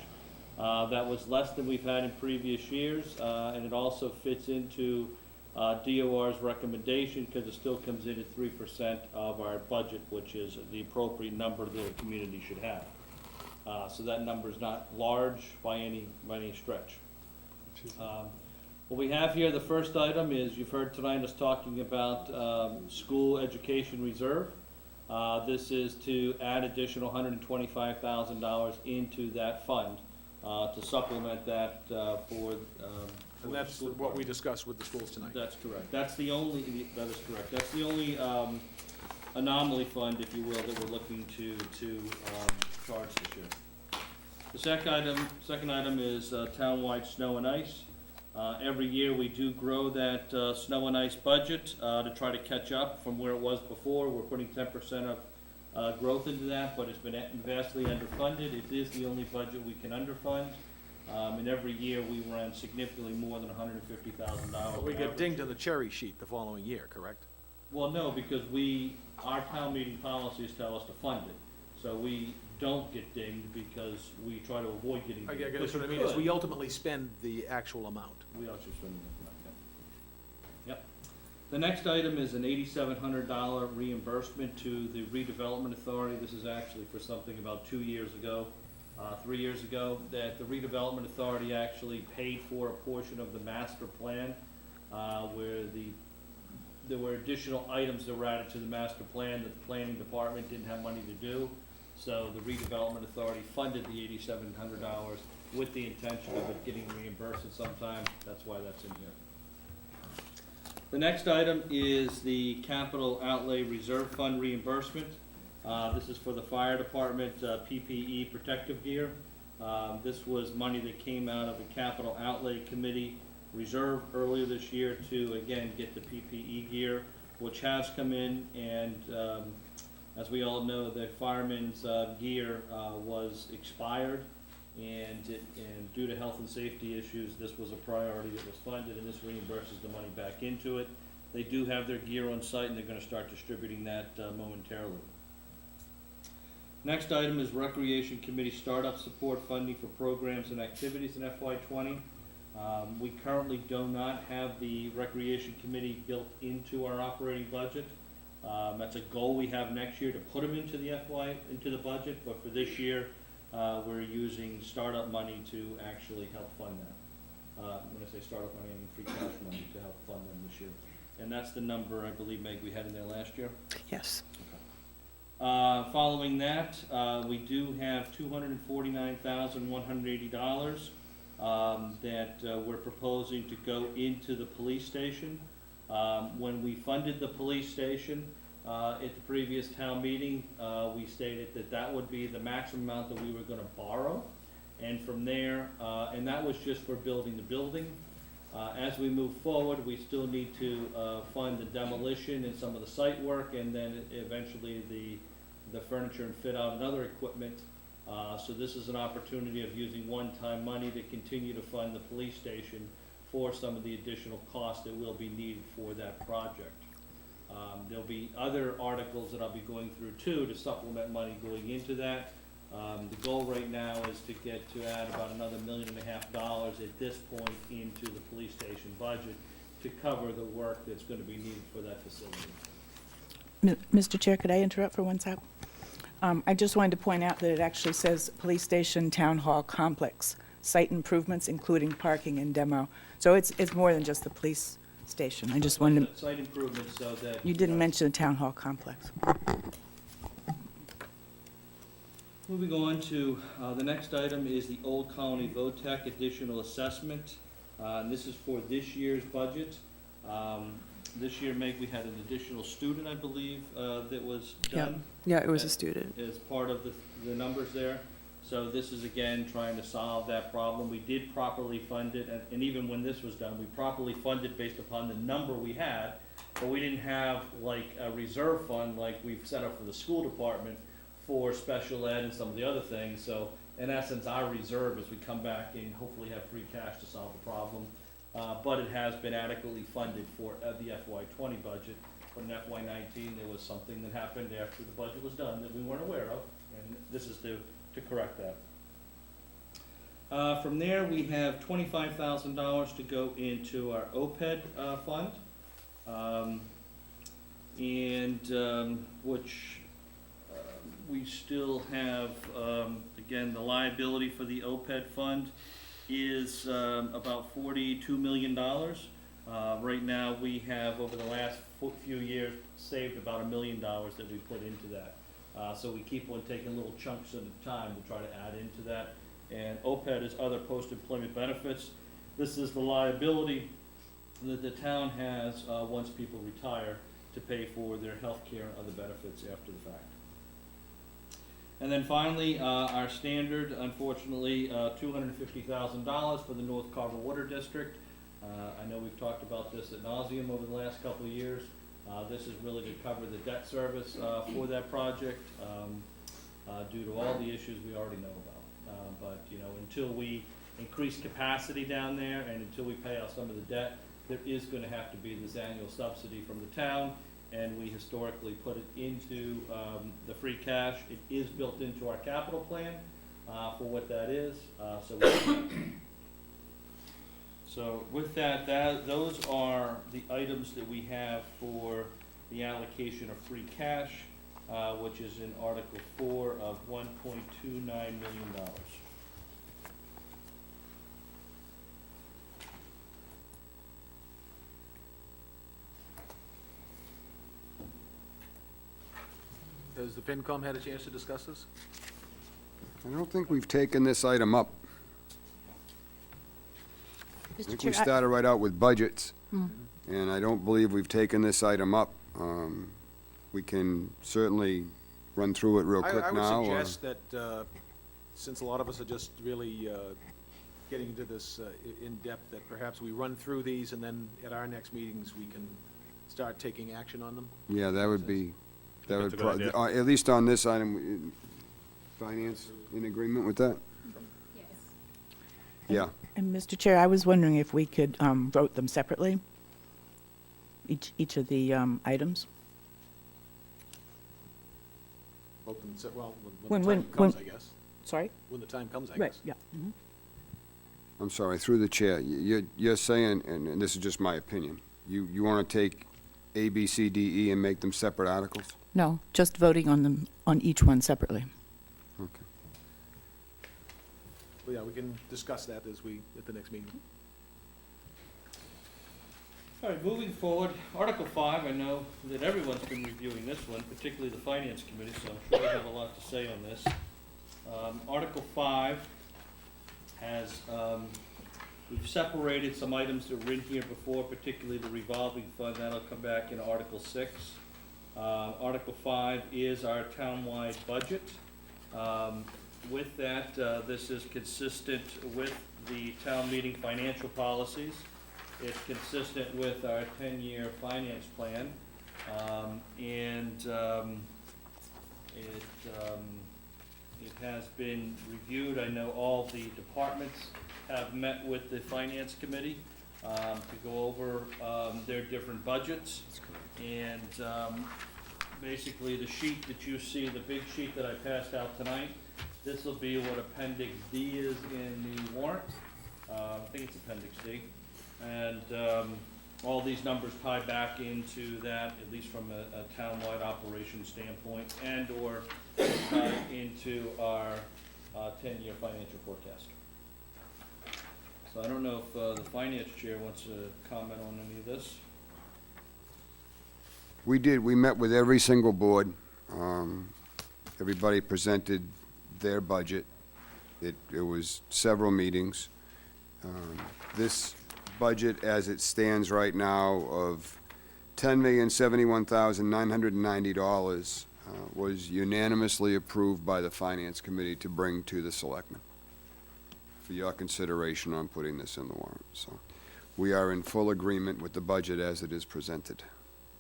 That was less than we've had in previous years, and it also fits into DOR's recommendation because it still comes in at 3% of our budget, which is the appropriate number that a community should have. So that number is not large by any stretch. What we have here, the first item is, you've heard tonight us talking about school education reserve. This is to add additional $125,000 into that fund to supplement that for And the that's school what we department. discussed with the schools tonight. That's correct. That is correct. That's the only anomaly fund, if you will, that we're looking to charge this year. The second item is townwide snow and ice. Every year, we do grow that snow and ice budget to try to catch up from where it was before. We're putting 10% of growth into that, but it's been vastly underfunded. It is the only budget we can underfund. And every year, we run significantly more than $150,000. We get dinged in the cherry sheet the following year, correct? Well, no, because our town meeting policies tell us to fund it. So we don't get dinged because we try to avoid getting I dinged. guess But what I you mean is could. we ultimately spend the actual amount. We also spend it. Yep. The next item is an $8,700 reimbursement to the redevelopment authority. This is actually for something about 2 years ago, 3 years ago, that the redevelopment authority actually paid for a portion of the master plan, where there were additional items that were added to the master plan that the planning department didn't have money to do. So the redevelopment authority funded the $8,700 with the intention of it getting reimbursed at some time. That's why that's in here. The next item is the capital outlay reserve fund reimbursement. This is for the fire department PPE protective gear. This was money that came out of the capital outlay committee reserve earlier this year to, again, get the PPE gear, which has come in, and as we all know, the firemen's gear was expired, and due to health and safety issues, this was a priority that was funded, and this reimburses the money back into it. They do have their gear on site, and they're gonna start distributing that momentarily. Next item is Recreation Committee startup support funding for programs and activities in FY20. We currently do not have the Recreation Committee built into our operating budget. That's a goal we have next year to put them into the budget, but for this year, we're using startup money to actually help fund that. When I say startup money, I mean free cash money to help fund them this year. And that's the number, I believe, Meg, we had in there last year? Yes. Following that, we do have $249,180 that we're proposing to go into the police station. When we funded the police station at the previous town meeting, we stated that that would be the maximum amount that we were gonna borrow. And from there, and that was just for building the building. As we move forward, we still need to fund the demolition and some of the site work, and then eventually the furniture and fit out and other equipment. So this is an opportunity of using one-time money to continue to fund the police station for some of the additional costs that will be needed for that project. There'll be other articles that I'll be going through too to supplement money going into that. The goal right now is to get to add about another $1.5 million at this point into the police station budget to cover the work that's gonna be needed for that facility. Mr. Chair, could I interrupt for one sec? I just wanted to point out that it actually says Police Station Town Hall Complex, site improvements including parking and demo. So it's more than just the police station. I just wanted to, Site improvements so that. you didn't mention the Town Hall Complex. Moving on to, the next item is the Old Colony VOTEC additional assessment. And this is for this year's budget. This year, Meg, we had an additional student, I believe, that was done. Yeah, it was a student. As part of the numbers there. So this is again trying to solve that problem. We did properly fund it, and even when this was done, we properly funded based upon the number we had, but we didn't have like a reserve fund like we've set up for the school department for special ed and some of the other things. So in essence, our reserve is we come back and hopefully have free cash to solve the problem. But it has been adequately funded for the FY20 budget. But in FY19, there was something that happened after the budget was done that we weren't aware of, and this is to correct that. From there, we have $25,000 to go into our OPED fund, which we still have, again, the liability for the OPED fund is about $42 million. Right now, we have, over the last few years, saved about $1 million that we put into that. So we keep on taking little chunks at a time to try to add into that. And OPEB is other post-employment benefits. This is the liability that the town has once people retire to pay for their health care and other benefits after the fact. And then finally, our standard, unfortunately, $250,000 for the North Carver Water District. I know we've talked about this ad nauseum over the last couple of years. This is really to cover the debt service for that project due to all the issues we already know about. But you know, until we increase capacity down there and until we pay off some of the debt, there is going to have to be this annual subsidy from the town. And we historically put it into the free cash. It is built into our capital plan for what that is. So with that, those are the items that we have for the allocation of free cash, which is in Article 4 of $1.29 million. Has the FinCom had a chance to discuss this? I don't think we've taken this item up. I think we started right out with budgets, and I don't believe we've taken this item up. We can certainly run through it real quick now. I would suggest that, since a lot of us are just really getting into this in depth, that perhaps we run through these, and then at our next meetings, we can start taking action on them. Yeah, that would be, that would, That's a good idea. at least on this item, finance in agreement with that? Yeah. And Mr. Chair, I was wondering if we could vote them separately, each of the items. Vote them, well, When- when the time comes, I guess. Sorry? When the time comes, I Right, guess. yeah. Mhm. I'm sorry, through the chair, you're saying, and this is just my opinion, you want to take A, B, C, D, E and make them separate articles? No, just voting on them, on each one separately. Okay. Well, yeah, we can discuss that at the next meeting. All right, moving forward, Article 5, I know that everyone's been reviewing this one, particularly the Finance Committee, so I'm sure they have a lot to say on this. Article 5 has, we've separated some items that were in here before, particularly the revolving fund. That'll come back in Article 6. Article 5 is our townwide budget. With that, this is consistent with the town meeting financial policies. It's consistent with our 10-year finance plan. It has been reviewed. I know all the departments have met with the Finance Committee to go over their different budgets. And basically, the sheet that you see, the big sheet that I passed out tonight, this will be what Appendix D is in the warrant. I think it's Appendix D. And all these numbers tie back into that, at least from a townwide operation standpoint, and/or tie into our 10-year financial forecast. So I don't know if the finance chair wants to comment on any of this. We did, we met with every single board. Everybody presented their budget. It was several meetings. This budget, as it stands right now, of $10,071,990 was unanimously approved by the Finance Committee to bring to the Selectmen for your consideration on putting this in the warrant. So we are in full agreement with the budget as it is presented.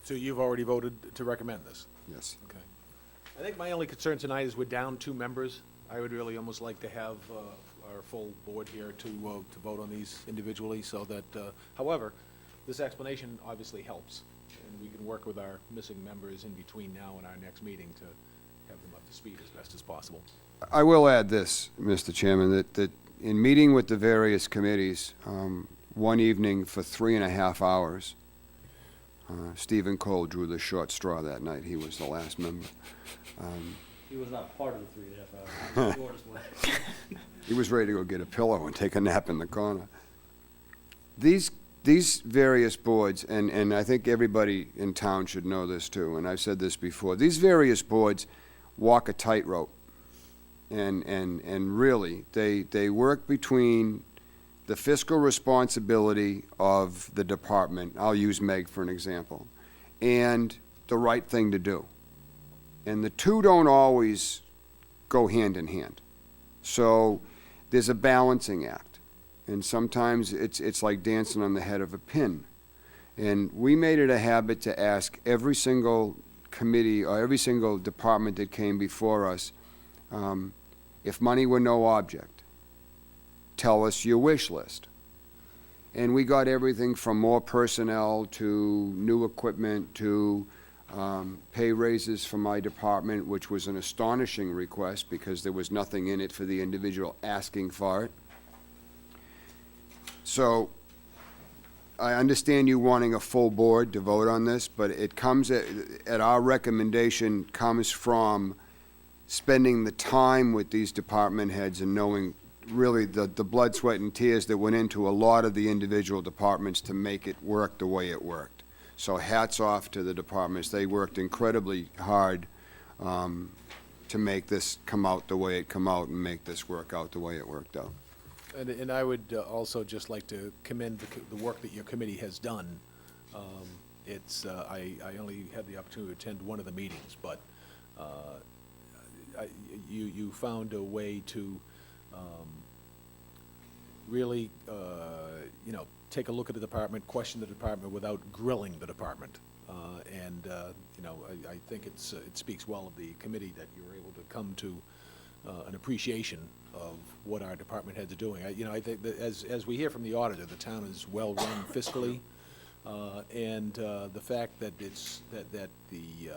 So you've already voted to recommend this? Yes. Okay. I think my only concern tonight is we're down 2 members. I would really almost like to have our full board here to vote on these individually, so that, however, this explanation obviously helps, and we can work with our missing members in between now and our next meeting to have them up to speed as best as possible. I will add this, Mr. Chairman, that in meeting with the various committees, one evening for 3.5 hours, Stephen Cole drew the short straw that night. He was the last member. He was not part of the 3.5 hours. The shortest one. He was ready to go get a pillow and take a nap in the corner. These these various boards, and I think everybody in town should know this too, and I've said this before, these various boards walk a tightrope. And really, they work between the fiscal responsibility of the department, I'll use Meg for an example, and the right thing to do. And the two don't always go hand in hand. So there's a balancing act. And sometimes it's like dancing on the head of a pin. And we made it a habit to ask every single committee or every single department that came before us, if money were no object, tell us your wish list. And we got everything from more personnel to new equipment to pay raises for my department, which was an astonishing request because there was nothing in it for the individual asking for it. So I understand you wanting a full board to vote on this, but it comes at our recommendation comes from spending the time with these department heads and knowing really the blood, sweat, and tears that went into a lot of the individual departments to make it work the way it worked. So hats off to the departments. They worked incredibly hard to make this come out the way it come out and make this work out the way it worked out. And I would also just like to commend the work that your committee has done. I only had the opportunity to attend one of the meetings, but you found a way to really, take a look at the department, question the department without grilling the department. I think it speaks well of the committee that you were able to come to an appreciation of what our department heads are doing. I think that as we hear from the auditor, the town is well-run fiscally, and the fact that that the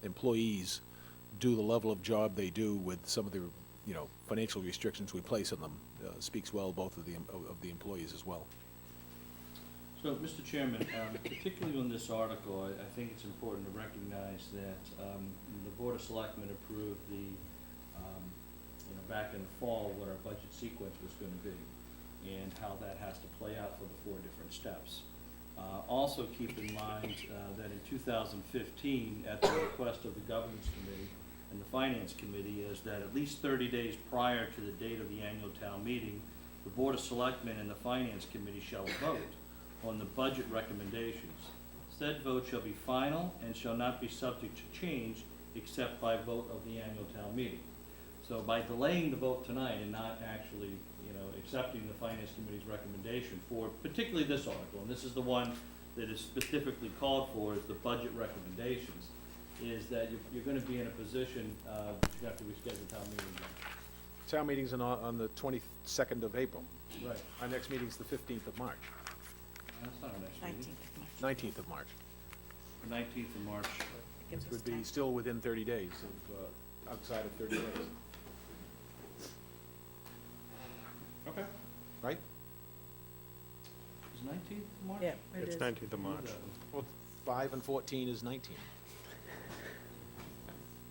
employees do the level of job they do with some of the financial restrictions we place on them speaks well both of the employees as well. So, Mr. Chairman, particularly on this article, I think it's important to recognize that the Board of Selectmen approved back in the fall what our budget sequence was going to be and how that has to play out for the 4 different steps. Also keep in mind that in 2015, at the request of the Governance Committee and the Finance Committee, is that at least 30 days prior to the date of the annual town meeting, the Board of Selectmen and the Finance Committee shall vote on the budget recommendations. Said vote shall be final and shall not be subject to change except by vote of the annual town meeting. So by delaying the vote tonight and not actually, accepting the Finance Committee's recommendation for particularly this article, and this is the one that is specifically called for is the budget recommendations, is that you're going to be in a position that you have to reschedule town meeting again. Town meeting's on the 22nd of April. Right. Our next meeting's the 15th of March. That's not our next meeting. 19th of March. The 19th of March. It would be still within 30 days of, outside of 30 days. Okay. Right? Is 19th of March? Yeah, it It's is. 19th of March. Well, 5 and 14 is 19.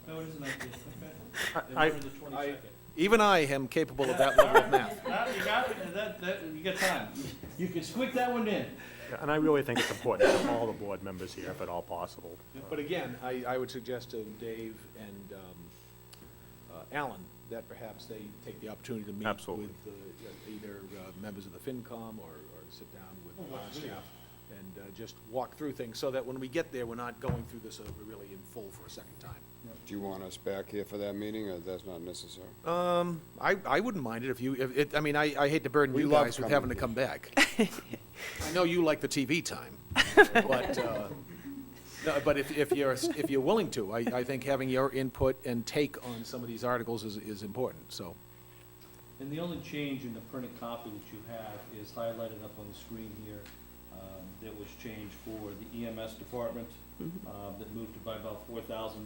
No, it is the 19th, okay. Then I- we're the 22nd. Even I am capable of that level of math. You got it, you got time. You can squeak that one in. Yeah, and I really think it's important to have all the board members here if at all possible. But again, I would suggest to Dave and Alan that perhaps they take the opportunity to meet Absolutely. with either members of the FinCom or sit down with our staff and just walk through things so that when we get there, we're not going through this really in full for a second time. Do you want us back here for that meeting, or that's not necessary? I wouldn't mind it if you, I hate to burden We you love guys with coming having to here. come back. I know you like the TV time, but, no, but if you're willing to, I think having your input and take on some of these articles is important, so. And the only change in the printed copy that you have is highlighted up on the screen here. That was changed for the EMS department, that moved it by about $4,000.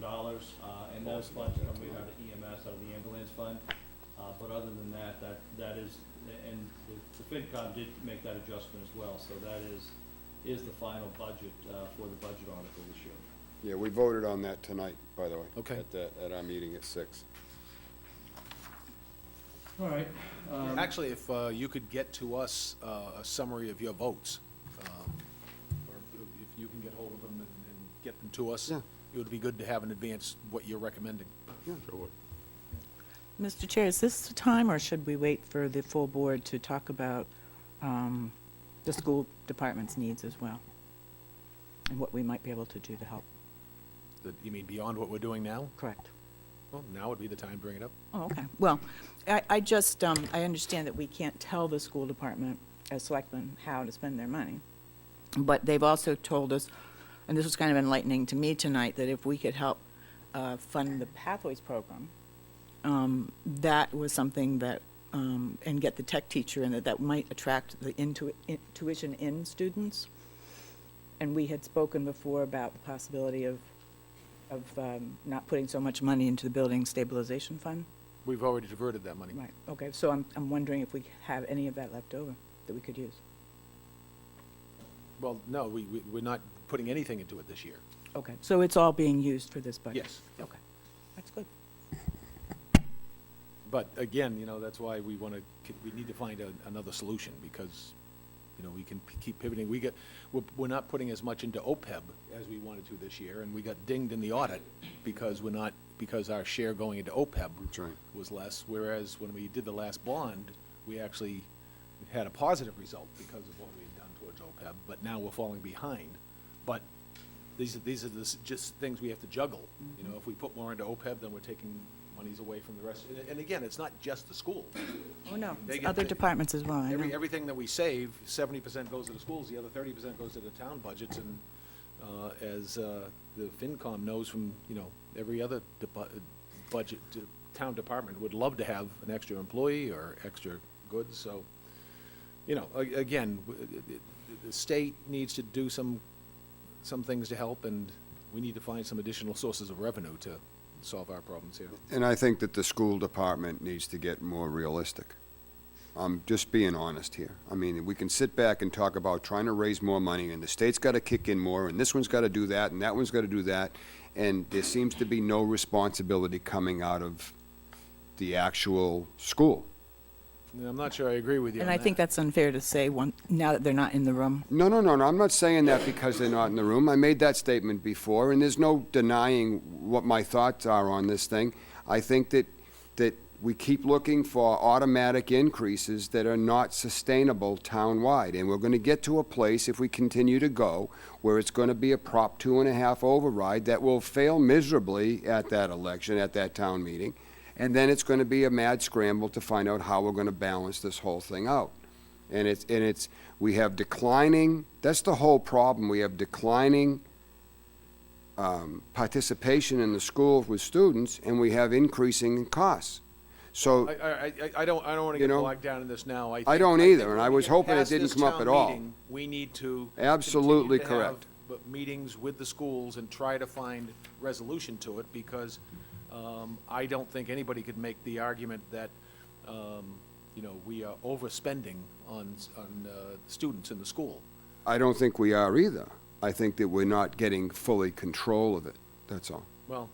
And those funds are made out of EMS, out of the ambulance fund. But other than that is, and the FinCom did make that adjustment as well. So that is the final budget for the budget article this year. Yeah, we voted on that tonight, by the way. Okay. At our meeting at 6. All right. Actually, if you could get to us a summary of your votes, you can get hold of them and get them to us. Yeah. It would be good to have in advance what you're recommending. Mr. Chair, is this the time, or should we wait for the full board to talk about the school department's needs as well? And what we might be able to do to help? You mean beyond what we're doing now? Correct. Well, now would be the time to bring it up. Oh, okay. Well, I just, I understand that we can't tell the school department as selectmen how to spend their money. But they've also told us, and this was kind of enlightening to me tonight, that if we could help fund the Pathways program, that was something that, and get the tech teacher in it, that might attract the tuition-in students. And we had spoken before about the possibility of not putting so much money into the building stabilization fund. We've already diverted that money. Right, okay, so I'm wondering if we have any of that left over that we could use. Well, no, we're not putting anything into it this year. Okay, so it's all being used for this budget? Yes. Okay, that's good. But again, that's why we need to find another solution, because, we can keep pivoting. We're not putting as much into OPEB as we wanted to this year, and we got dinged in the audit because our share going into OPEB was less, whereas when we did the last bond, we actually had a positive result because of what we had done towards OPEB, but now we're falling behind. But these are just things we have to juggle. If we put more into OPEB, then we're taking monies away from the rest. And again, it's not just the school. Oh, no, They it's get other the- departments as well, I know. Everything that we save, 70% goes to the schools, the other 30% goes to the town budgets, and as the FinCom knows from, every other budget, town department would love to have an extra employee or extra goods, so, again, the state needs to do some things to help, and we need to find some additional sources of revenue to solve our problems here. And I think that the school department needs to get more realistic. I'm just being honest here. I mean, we can sit back and talk about trying to raise more money, and the state's got to kick in more, and this one's got to do that, and that one's got to do that, and there seems to be no responsibility coming out of the actual school. And I'm not sure I agree with you And on I think that's unfair to say now that they're not in the room. No, I'm not saying that because they're not in the room. I made that statement before, and there's no denying what my thoughts are on this thing. I think that we keep looking for automatic increases that are not sustainable town-wide, and we're going to get to a place, if we continue to go, where it's going to be a Prop 2.5 override that will fail miserably at that election, at that town meeting, and then it's going to be a mad scramble to find out how we're going to balance this whole thing out. And we have declining, that's the whole problem, we have declining participation in the schools with students, and we have increasing costs. So, I don't want to get bogged down in this now. I don't either, think and when I we was get hoping it past didn't this come up town at all. meeting, we need to Absolutely continue to have, correct. meetings with the schools and try to find resolution to it, because I don't think anybody could make the argument that we are overspending on students in the school. I don't think we are either. I think that we're not getting fully control of it, that's all. Well,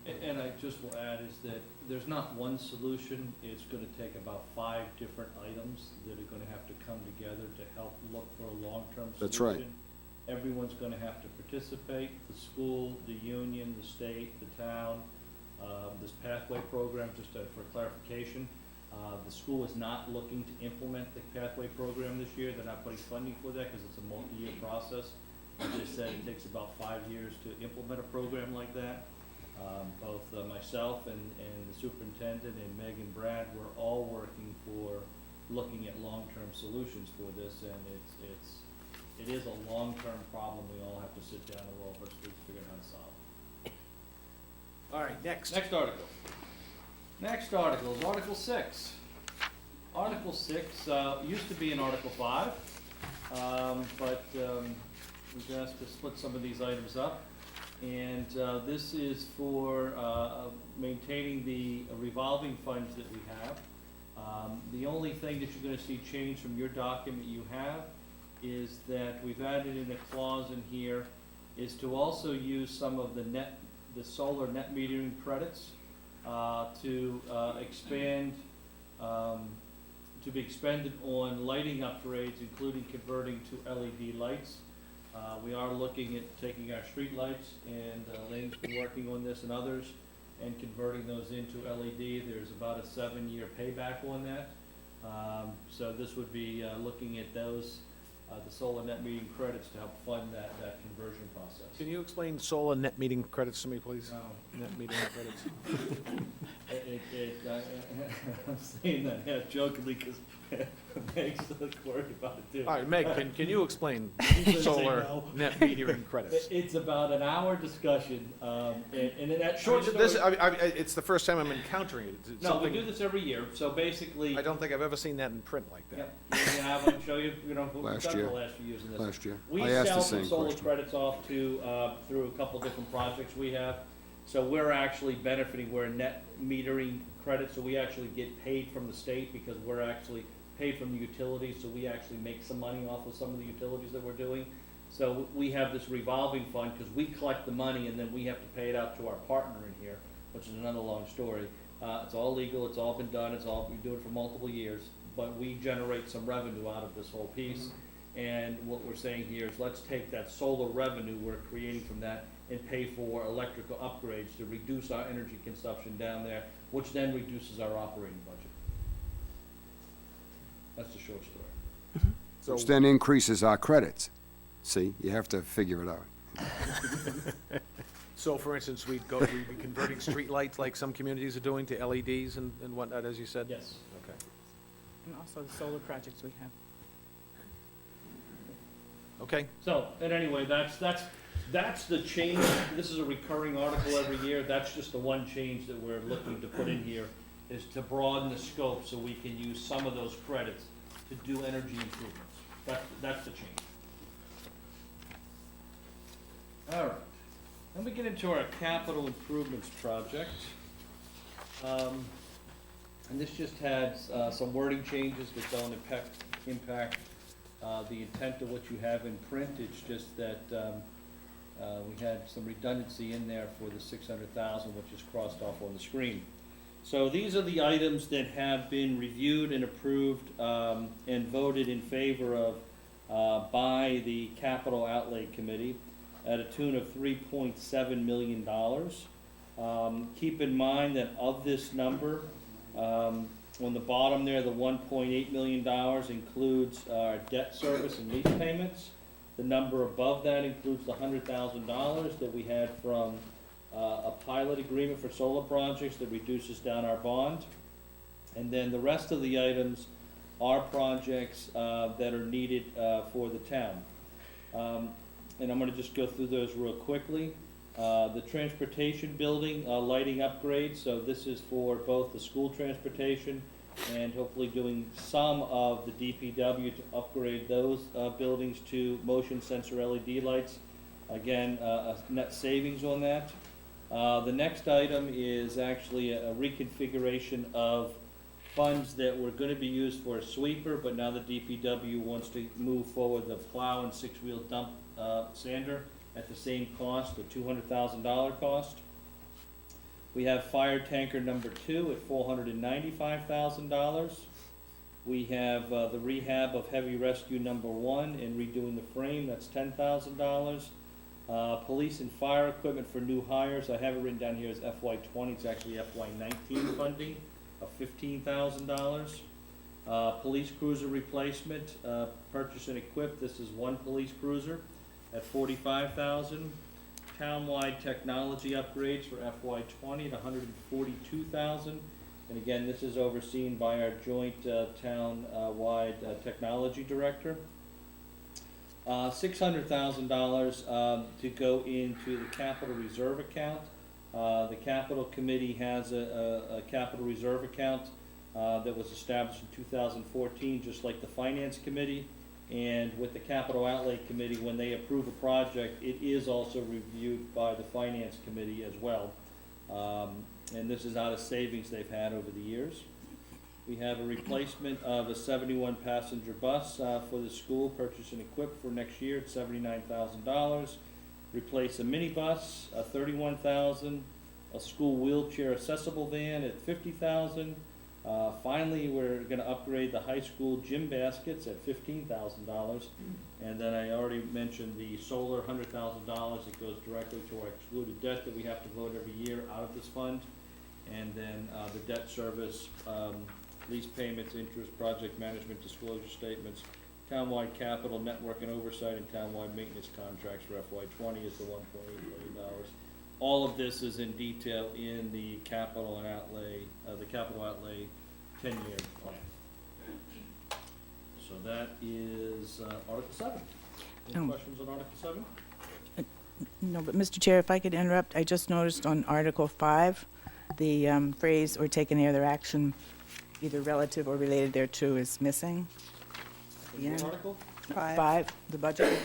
And I just will add is that there's not one solution. It's going to take about 5 different items that are going to have to come together to help look for a long-term solution. That's right. Everyone's going to have to participate, the school, the union, the state, the town. This pathway program, just for clarification, the school is not looking to implement the pathway program this year. They're not putting funding for that because it's a multi-year process. As I said, it takes about 5 years to implement a program like that. Both myself and the superintendent and Meg and Brad were all working for looking at long-term solutions for this, and it is a long-term problem we all have to sit down and roll up our sleeves to figure out how to solve. all right, next. Next article. Next article is Article 6. Article 6 used to be in Article 5, but we've asked to split some of these items up. And this is for maintaining the revolving funds that we have. The only thing that you're going to see change from your document you have is that we've added in a clause in here is to also use some of the solar net metering credits to expand, to be expended on lighting upgrades, including converting to LED lights. We are looking at taking our streetlights, and Lane's been working on this and others, and converting those into LED. There's about a 7-year payback on that. So this would be looking at those, the solar net metering credits to help fund that conversion process. Can you explain solar net metering credits to me, please? No. Net metering credits. I'm saying that half jokingly because Meg's worried about it too. All right, Meg, can you explain solar no. net metering credits? It's about an hour discussion, and in that I short mean, story. it's the first time I'm encountering it. It's No, we something- do this every year, so basically. I don't think I've ever seen that in print like that. Yep, we have, I can show you, what we've Last done for year. the last few years in this. Last year. We I asked sell the some same solar question. credits off to, through a couple different projects we have. So we're actually benefiting, we're net metering credits, so we actually get paid from the state because we're actually paid from the utilities, so we actually make some money off of some of the utilities that we're doing. So we have this revolving fund, because we collect the money and then we have to pay it out to our partner in here, which is another long story. It's all legal, it's all been done, we do it for multiple years, but we generate some revenue out of this whole piece. And what we're saying here is let's take that solar revenue we're creating from that and pay for electrical upgrades to reduce our energy consumption down there, which then reduces our operating budget. That's the short story. Which then increases our credits. See, you have to figure it out. So, for instance, we'd be converting streetlights like some communities are doing to LEDs and whatnot, as you said? Yes. Okay. And also the solar projects we have. Okay. So, and anyway, that's the change. This is a recurring article every year. That's just the one change that we're looking to put in here, is to broaden the scope so we can use some of those credits to do energy improvements. That's the change. All right. Then we get into our capital improvements project. And this just had some wording changes that don't impact the intent of what you have in print. It's just that we had some redundancy in there for the 600,000, which is crossed off on the screen. So these are the items that have been reviewed and approved and voted in favor of by the Capital Outlay Committee at a tune of $3.7 million. Keep in mind that of this number, on the bottom there, the $1.8 million includes our debt service and lease payments. The number above that includes the $100,000 that we had from a pilot agreement for solar projects that reduces down our bond. And then the rest of the items are projects that are needed for the town. And I'm gonna just go through those real quickly. The transportation building, lighting upgrades, so this is for both the school transportation and hopefully doing some of the DPW to upgrade those buildings to motion sensor LED lights. Again, a net savings on that. The next item is actually a reconfiguration of funds that were gonna be used for a sweeper, but now the DPW wants to move forward the plow and six-wheel dump sander at the same cost, the $200,000 cost. We have fire tanker number 2 at $495,000. We have the rehab of heavy rescue number 1 and redoing the frame, that's $10,000. Police and fire equipment for new hires, I have it written down here as FY20, it's actually FY19 funding of $15,000. Police cruiser replacement, purchase and equip, this is one police cruiser at $45,000. Townwide technology upgrades for FY20 at $142,000. And again, this is overseen by our joint town-wide technology director. $600,000 to go into the capital reserve account. The capital committee has a capital reserve account that was established in 2014, just like the finance committee. And with the capital outlay committee, when they approve a project, it is also reviewed by the finance committee as well. And this is out of savings they've had over the years. We have a replacement of a 71 passenger bus for the school, purchase and equip for next year at $79,000. Replace a minibus, $31,000. A school wheelchair accessible van at $50,000. Finally, we're gonna upgrade the high school gym baskets at $15,000. And then I already mentioned the solar, $100,000 that goes directly to our excluded debt that we have to vote every year out of this fund. And then, the debt service, lease payments, interest, project management, disclosure statements, townwide capital, network and oversight, and townwide maintenance contracts for FY20 is the $1.8 million. All of this is in detail in the capital and outlay, the capital outlay 10-year plan. So that is Article 7. Any questions on Article 7? No, but Mr. Chair, if I could interrupt, I just noticed on Article 5, the phrase "or take any other action, either relative or related thereto" is missing. What Yeah. article? 5, the budget.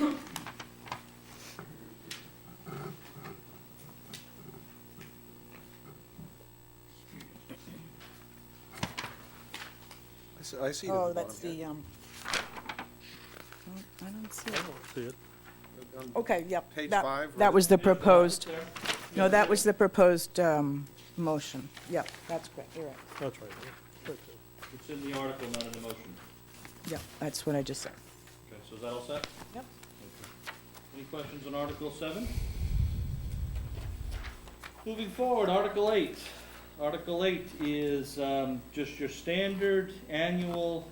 I see Oh, that's the, I don't see it. See it? Okay, yep. Page that- 5, That right? was the proposed, There? no, that was the proposed motion. Yep, that's correct, you're right. That's right. It's in the article, not in the motion. Yep, that's what I just said. Okay, so is that all set? Yep. Okay. Any questions on Article 7? Moving forward, Article 8. Article 8 is just your standard annual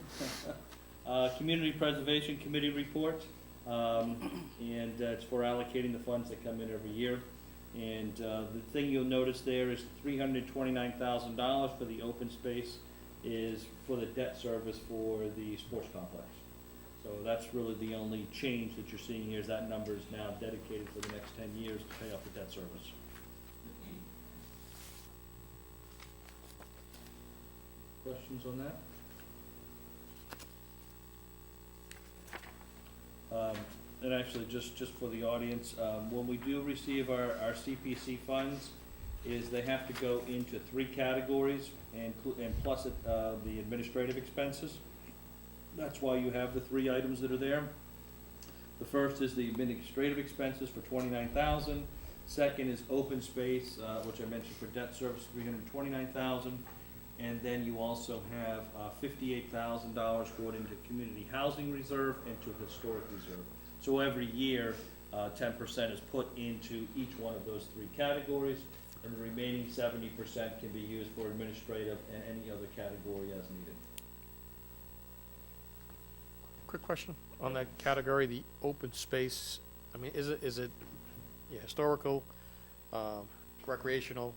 Community Preservation Committee report. And it's for allocating the funds that come in every year. And the thing you'll notice there is $329,000 for the open space is for the debt service for the sports complex. So that's really the only change that you're seeing here is that number is now dedicated for the next 10 years to pay off the debt service. Questions on that? And actually, just for the audience, when we do receive our CPC funds, is they have to go into 3 categories and plus the administrative expenses. That's why you have the 3 items that are there. The first is the administrative expenses for $29,000. Second is open space, which I mentioned for debt service, $329,000. And then you also have $58,000 going into community housing reserve and to historic reserve. So every year, 10% is put into each one of those 3 categories, and the remaining 70% can be used for administrative and any other category as needed. Quick question on that category, the open space, I mean, is it historical, recreational,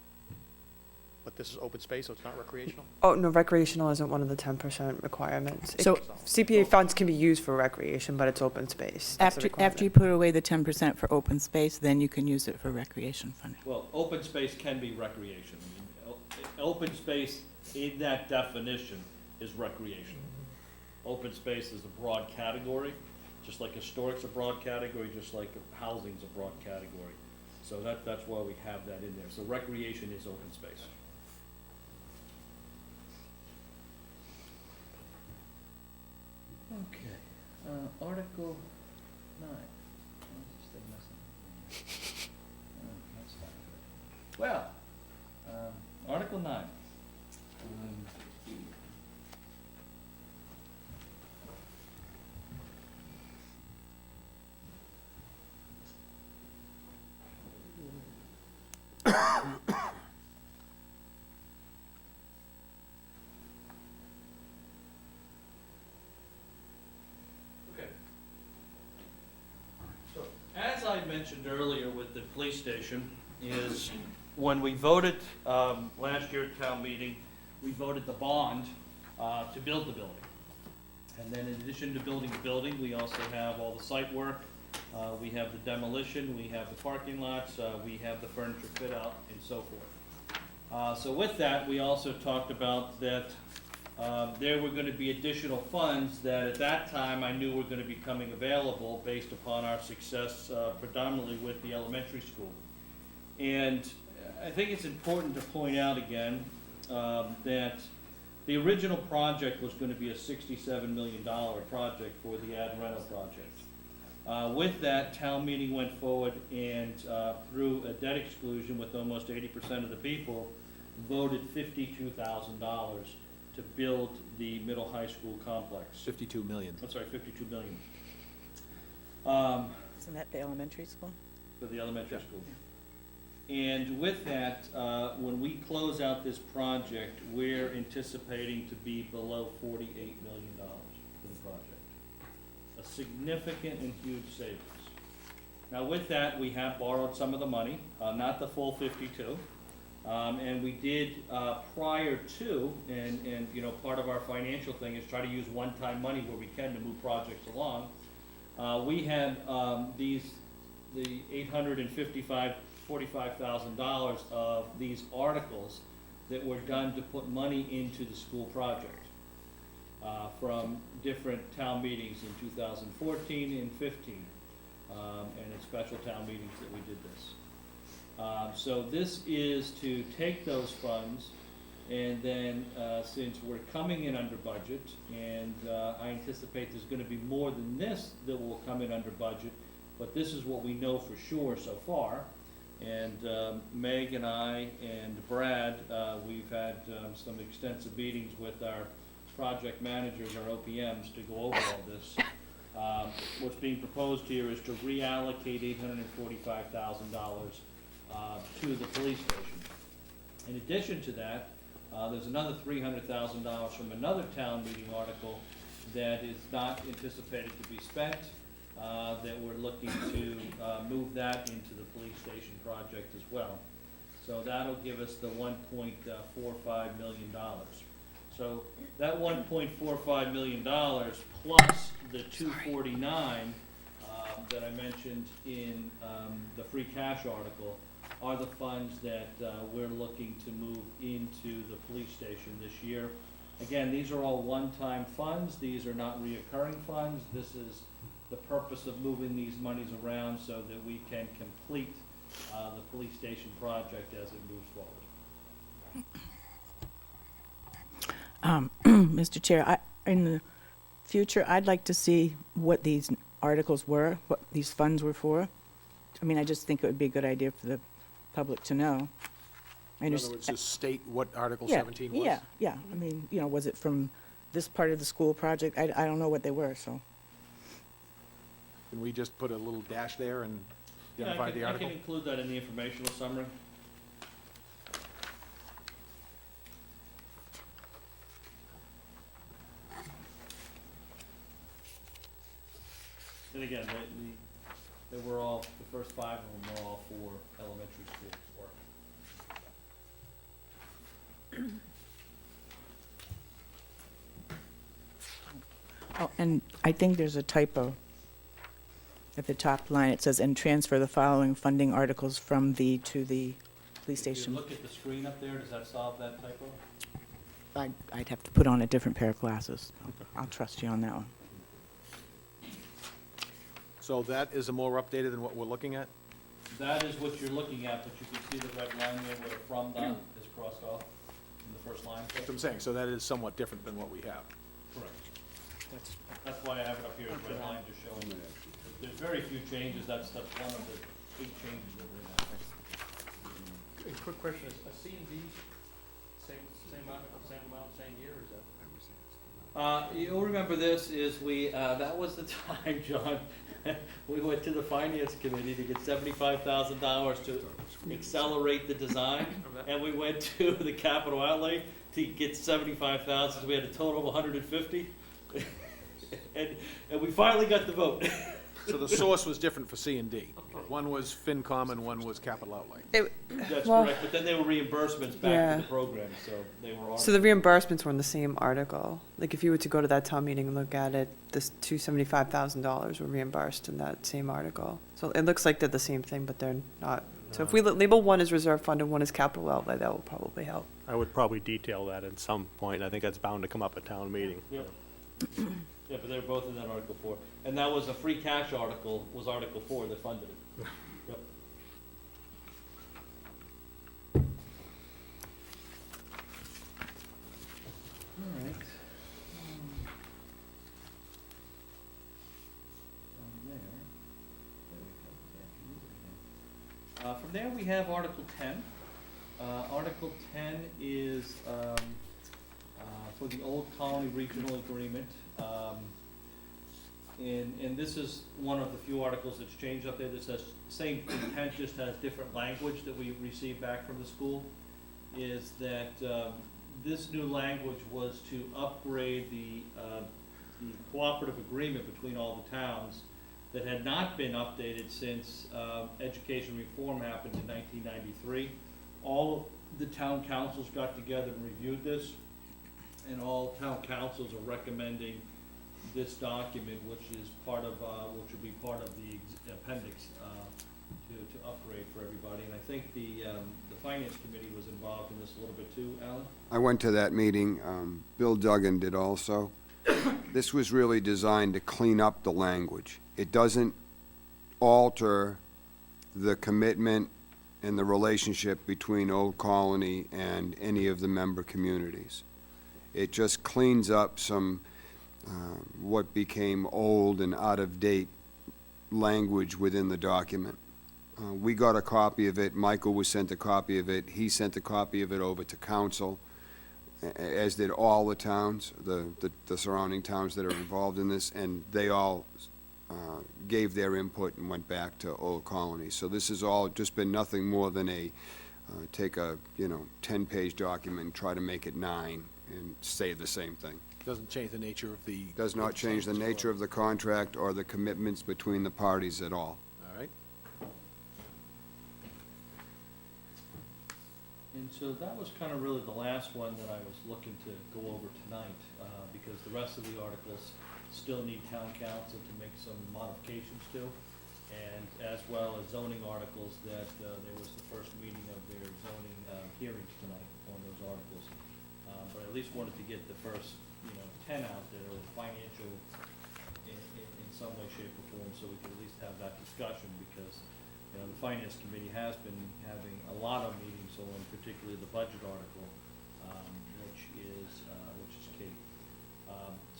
but this is open space, so it's not recreational? Oh, no, recreational isn't one of the 10% requirements. So- CPA funds can be used for recreation, but it's open space. That's the After you requirement. put away the 10% for open space, then you can use it for recreation funding. Well, open space can be recreation. I mean, open space in that definition is recreation. Open space is a broad category, just like historic's a broad category, just like housing's a broad category. So that's why we have that in there. So recreation is open space. Okay, Article 9. Why is this thing missing? Oh, that's not good. Well, Article 9. Okay. So, as I mentioned earlier with the police station, is when we voted last year at town meeting, we voted the bond to build the building. And then in addition to building the building, we also have all the site work, we have the demolition, we have the parking lots, we have the furniture fit out, and so forth. So with that, we also talked about that there were gonna be additional funds that at that time I knew were gonna be coming available based upon our success predominantly with the elementary school. And I think it's important to point out again that the original project was gonna be a $67 million project for the ad rental project. With that, town meeting went forward and through a debt exclusion with almost 80% of the people, voted $52,000 to build the middle high school complex. 52 million. I'm sorry, 52 million. Isn't that the elementary school? For the elementary school. And with that, when we close out this project, we're anticipating to be below $48 million for the project. A significant and huge savings. Now with that, we have borrowed some of the money, not the full 52. And we did, prior to, and you know, part of our financial thing is try to use one-time money where we can to move projects along. We had the $45,000 of these articles that were done to put money into the school project from different town meetings in 2014 and 15, and in special town meetings that we did this. So this is to take those funds, and then since we're coming in under budget, and I anticipate there's going to be more than this that will come in under budget, but this is what we know for sure so far. And Meg and I and Brad, we've had some extensive meetings with our project managers, our OPMs, to go over all this. What's being proposed here is to reallocate $845,000 to the police station. In addition to that, there's another $300,000 from another town meeting article that is not anticipated to be spent, that we're looking to move that into the police station project as well. So that'll give us the $1.45 million. So that $1.45 million plus the $249 that I mentioned in the free cash article are the funds that we're looking to move into the police station this year. Again, these are all one-time funds. These are not reoccurring funds. This is the purpose of moving these monies around so that we can complete the police station project as it moves forward. Mr. Chair, in the future, I'd like to see what these articles were, what these funds were for. I mean, I just think it would be a good idea for the public to know. In other words, just state what Article Yeah, 17 was? Yeah. I mean, you know, was it from this part of the school project? I don't know what they were, so. Can we just put a little dash there and Yeah, identify the I article? can include that in the informational summary. And again, they were all, the first 5 of them were all for elementary school work. Oh, and I think there's a typo at the top line. It says, and transfer the following funding articles from the to the police If you station. look at the screen up there, does that solve that typo? I'd have to put on a different pair of glasses. I'll trust you on that one. So that is a more updated than what we're looking at? That is what you're looking at, but you can see the red line there where the from done is crossed off in the first line. That's what I'm saying, so that is somewhat different than what we have. Correct. That's why I have it up here as red line, just showing. There's very few changes, that's one of the 8 changes that we're in that. A quick question, is a C and D, same article, same amount, same year, is that? You'll remember this is that was the time, John, we went to the finance committee to get $75,000 to accelerate the design, and we went to the capital outlay to get $75,000, so we had a total of 150. And we finally got the vote. So the source was different for C and D. One was FinCom and one was capital outlay. That's Well, correct, but then they were reimbursements back Yeah. to the program, so they were all. So the reimbursements were in the same article. Like if you were to go to that town meeting and look at it, this $275,000 were reimbursed in that same article. So it looks like they're the same thing, but they're not. So if we label one as reserve fund and one as capital outlay, that will probably help. I would probably detail that at some point. I think that's bound to come up at town meeting. Yep. Yeah, but they're both in that Article 4. And that was a free cash article, was Article 4 that funded it. Yep. All right. From there, we have Article 10. Article 10 is for the Old Colony Regional Agreement. And this is one of the few articles that's changed up there. This has same intent, just has different language that we received back from the school. Is that this new language was to upgrade the cooperative agreement between all the towns that had not been updated since education reform happened in 1993. All the town councils got together and reviewed this, and all town councils are recommending this document, which is part of, which will be part of the appendix to upgrade for everybody. And I think the Finance Committee was involved in this a little bit too, Alan? I went to that meeting. Bill Duggan did also. This was really designed to clean up the language. It doesn't alter the commitment and the relationship between Old Colony and any of the member communities. It just cleans up some what became old and out-of-date language within the document. We got a copy of it. Michael was sent a copy of it. He sent a copy of it over to council, as did all the towns, the surrounding towns that are involved in this, and they all gave their input and went back to Old Colony. So this has all just been nothing more than a, take a, 10-page document and try to make it 9 and say the same thing. Doesn't change the nature of the... Does not change the nature of the contract or the commitments between the parties at all. All right. And so that was kind of really the last one that I was looking to go over tonight, because the rest of the articles still need town council to make some modifications to, and as well as zoning articles that there was the first meeting of their zoning hearings tonight on those articles. But I at least wanted to get the first 10 out that are financial in some way, shape, or form, so we can at least have that discussion, because the Finance Committee has been having a lot of meetings on particularly the budget article, which is key.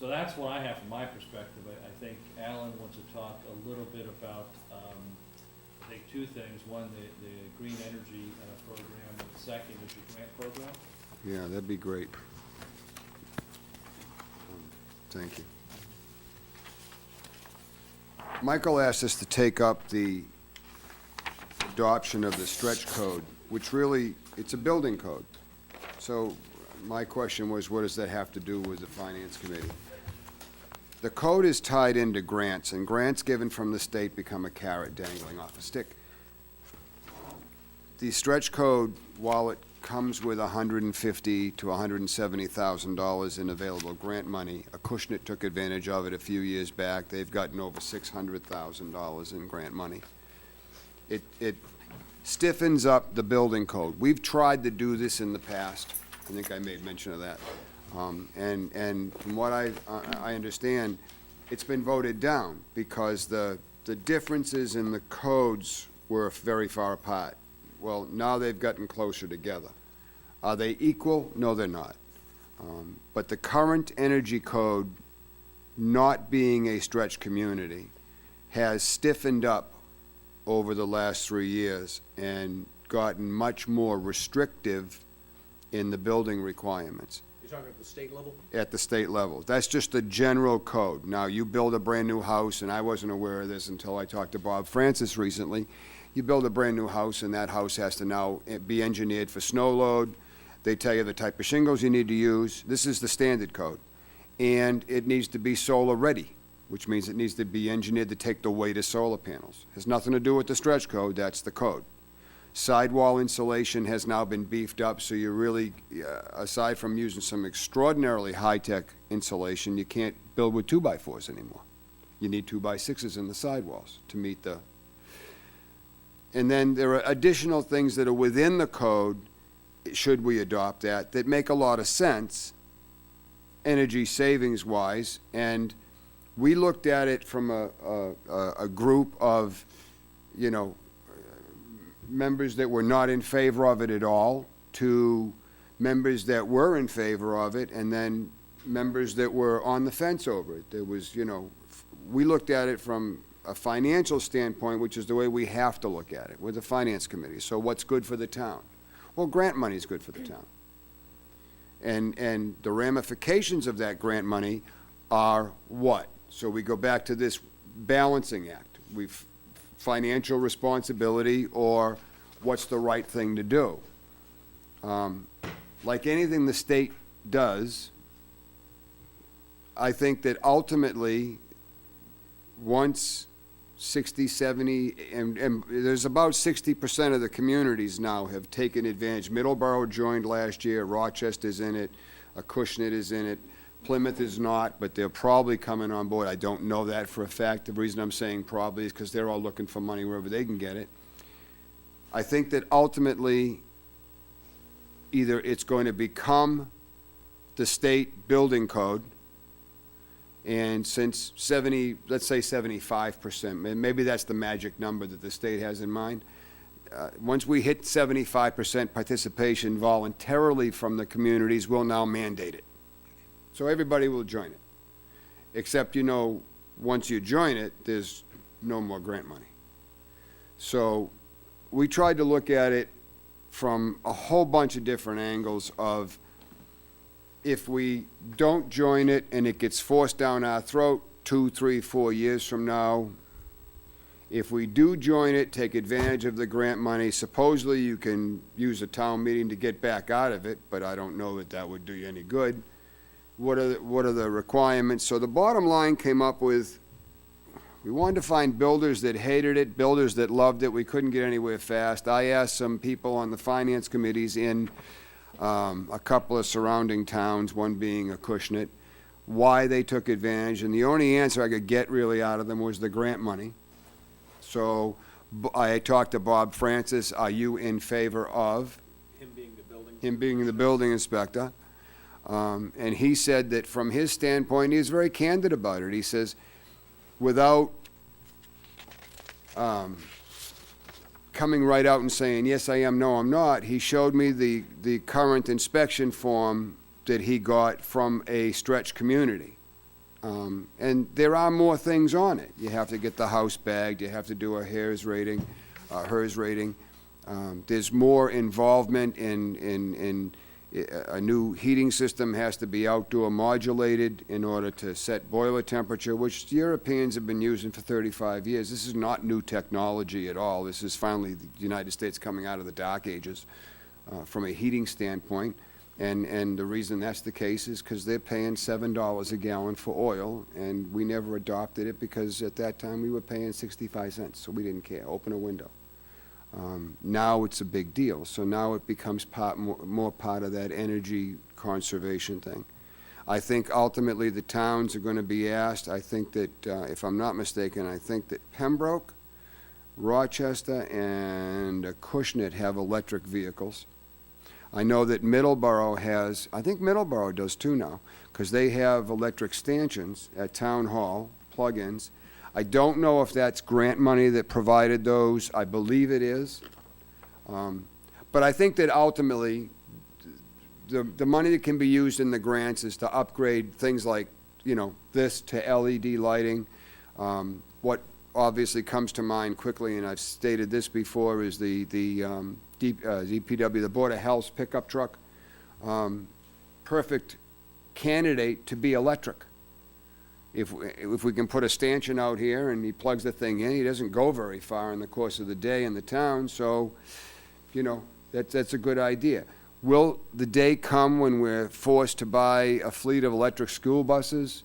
So that's what I have from my perspective. I think Alan wants to talk a little bit about, I think, two things. One, the green energy program, and the second is the grant program. Yeah, that'd be great. Thank you. Michael asked us to take up the adoption of the stretch code, which really, it's a building code. So my question was, what does that have to do with the Finance Committee? The code is tied into grants, and grants given from the state become a carrot dangling off a stick. The stretch code, while it comes with $150,000 to $170,000 in available grant money, Acushnet took advantage of it a few years back. They've gotten over $600,000 in grant money. It stiffens up the building code. We've tried to do this in the past. I think I made mention of that. And from what I understand, it's been voted down because the differences in the codes were very far apart. Well, now they've gotten closer together. Are they equal? No, they're not. But the current energy code, not being a stretch community, has stiffened up over the last 3 years and gotten much more restrictive in the building requirements. You're talking at the state level? At the state level. That's just the general code. Now, you build a brand-new house, and I wasn't aware of this until I talked to Bob Francis recently. You build a brand-new house, and that house has to now be engineered for snow load. They tell you the type of shingles you need to use. This is the standard code. And it needs to be solar-ready, which means it needs to be engineered to take the weight of solar panels. Has nothing to do with the stretch code, that's the code. Sidewall insulation has now been beefed up, so you really, aside from using some extraordinarily high-tech insulation, you can't build with 2x4s anymore. You need 2x6s in the sidewalls to meet the... And then there are additional things that are within the code, should we adopt that make a lot of sense, energy savings-wise, and we looked at it from a group of, members that were not in favor of it at all, to members that were in favor of it, and then members that were on the fence over it. There was, we looked at it from a financial standpoint, which is the way we have to look at it with the Finance Committee. So what's good for the town? Well, grant money is good for the town. And the ramifications of that grant money are what? So we go back to this balancing act. We've financial responsibility or what's the right thing to do. Like anything the state does, I think that ultimately, once 60, 70, and there's about 60% of the communities now have taken advantage. Middleborough joined last year, Rochester's in it, Acushnet is in it, Plymouth is not, but they're probably coming on board. I don't know that for a fact. The reason I'm saying probably is because they're all looking for money wherever they can get it. I think that ultimately, either it's going to become the state building code, and since 70, let's say 75%, maybe that's the magic number that the state has in mind. Once we hit 75% participation voluntarily from the communities, we'll now mandate it. So everybody will join it. Except, you know, once you join it, there's no more grant money. So we tried to look at it from a whole bunch of different angles of, if we don't join it and it gets forced down our throat 2, 3, 4 years from now, if we do join it, take advantage of the grant money, supposedly you can use a town meeting to get back out of it, but I don't know that that would do you any good. What are the requirements? So the bottom line came up with, we wanted to find builders that hated it, builders that loved it. We couldn't get anywhere fast. I asked some people on the finance committees in a couple of surrounding towns, one being Acushnet, why they took advantage, and the only answer I could get really out of them was the grant money. So I talked to Bob Francis, are you in favor of Him being the building inspector? And he said that from his standpoint, he was very candid about it. He says, without coming right out and saying, yes, I am, no, I'm not, he showed me the current inspection form that he got from a stretch community. And there are more things on it. You have to get the house bagged, you have to do a HERS rating. There's more involvement in a new heating system has to be outdoor modulated in order to set boiler temperature, which the Europeans have been using for 35 years. This is not new technology at all. This is finally the United States coming out of the dark ages from a heating standpoint. And the reason that's the case is because they're paying $7 a gallon for oil, and we never adopted it because at that time we were paying 65 cents, so we didn't care. Open a window. Now it's a big deal, so now it becomes more part of that energy conservation thing. I think ultimately the towns are going to be asked. I think that, if I'm not mistaken, I think that Pembroke, Rochester, and Acushnet have electric vehicles. I know that Middleborough has, I think Middleborough does too now, because they have electric stanchions at Town Hall, plug-ins. I don't know if that's grant money that provided those. I believe it is. But I think that ultimately, the money that can be used in the grants is to upgrade things like, you know, this to LED lighting. What obviously comes to mind quickly, and I've stated this before, is the DPW, the Board of Health's pickup truck. Perfect candidate to be electric. If we can put a stanchion out here and he plugs the thing in, he doesn't go very far in the course of the day in the town, so, you know, that's a good idea. Will the day come when we're forced to buy a fleet of electric school buses?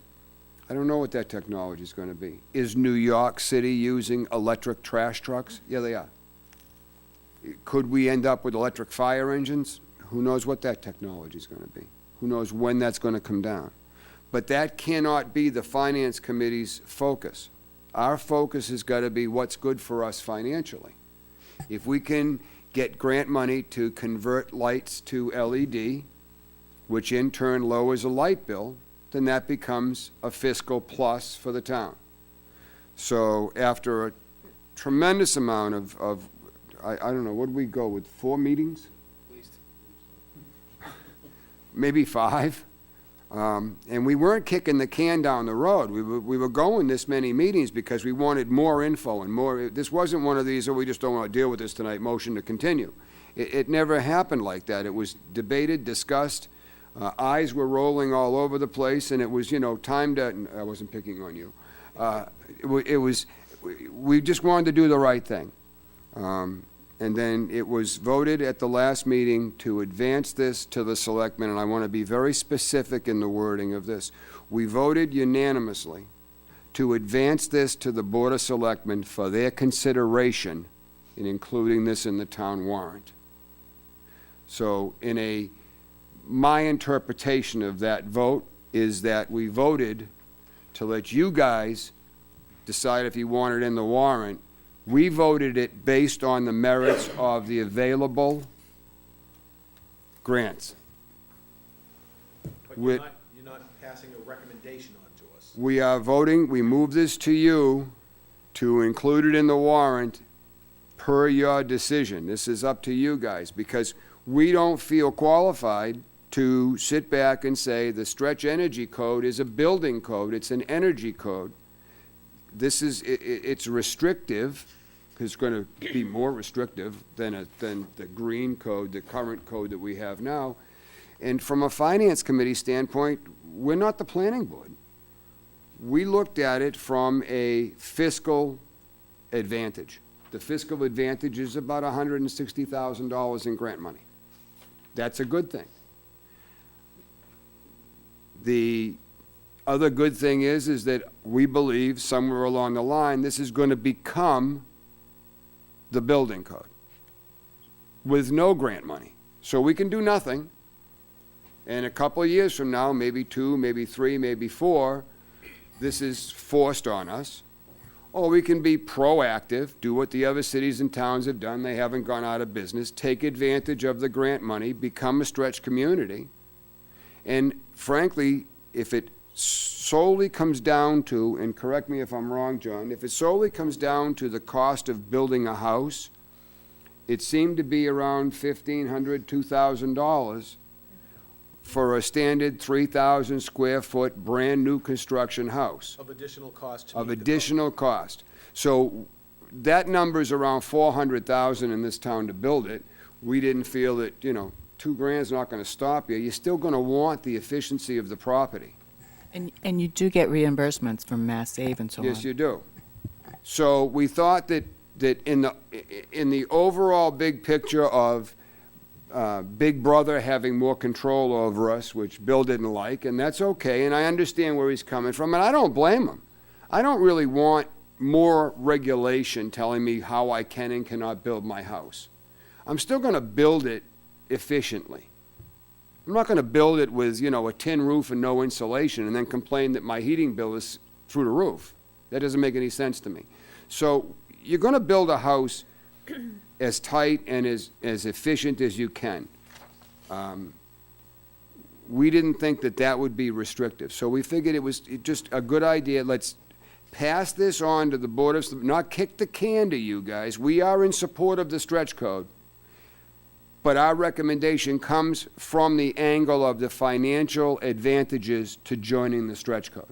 I don't know what that technology is going to be. Is New York City using electric trash trucks? Yeah, they are. Could we end up with electric fire engines? Who knows what that technology is going to be? Who knows when that's going to come down? But that cannot be the Finance Committee's focus. Our focus has got to be what's good for us financially. If we can get grant money to convert lights to LED, which in turn lowers a light bill, then that becomes a fiscal plus for the town. So after a tremendous amount of I don't know, what did we go with, 4 meetings? At least. Maybe 5. And we weren't kicking the can down the road. We were going this many meetings because we wanted more info and more. This wasn't one of these, oh, we just don't want to deal with this tonight, motion to continue. It never happened like that. It was debated, discussed. Eyes were rolling all over the place, and it was, time to, I wasn't picking on you. We just wanted to do the right thing. And then it was voted at the last meeting to advance this to the selectmen, and I want to be very specific in the wording of this. We voted unanimously to advance this to the Board of Selectmen for their consideration in including this in the town warrant. So my interpretation of that vote is that we voted to let you guys decide if you want it in the warrant. We voted it based on the merits of the available grants. But With- you're not passing a recommendation on to us. We are voting, we move this to you to include it in the warrant per your decision. This is up to you guys, because we don't feel qualified to sit back and say the stretch energy code is a building code, it's an energy code. It's restrictive, because it's going to be more restrictive than the green code, the current code that we have now. And from a finance committee standpoint, we're not the planning board. We looked at it from a fiscal advantage. The fiscal advantage is about $160,000 in grant money. That's a good thing. The other good thing is that we believe somewhere along the line, this is going to become the building code with no grant money. So we can do nothing. And a couple of years from now, maybe 2, maybe 3, maybe 4, this is forced on us. Or we can be proactive, do what the other cities and towns have done. They haven't gone out of business. Take advantage of the grant money, become a stretch community. And frankly, if it solely comes down to, and correct me if I'm wrong, John, if it solely comes down to the cost of building a house, it seemed to be around $1,500, $2,000 for a standard 3,000 square foot brand new construction house. Of additional cost to Of meet the additional cost. So that number's around 400,000 in this town to build it. We didn't feel that, $2,000 is not gonna stop you. You're still gonna want the efficiency of the property. And you do get reimbursements from Mass Save and so on. Yes, you do. So we thought that in the overall big picture of Big Brother having more control over us, which Bill didn't like, and that's okay, and I understand where he's coming from, and I don't blame him. I don't really want more regulation telling me how I can and cannot build my house. I'm still gonna build it efficiently. I'm not gonna build it with, a tin roof and no insulation and then complain that my heating bill is through the roof. That doesn't make any sense to me. So you're gonna build a house as tight and as efficient as you can. We didn't think that would be restrictive, so we figured it was just a good idea. Let's pass this on to the Board of, not kick the can to you guys. We are in support of the stretch code, but our recommendation comes from the angle of the financial advantages to joining the stretch code.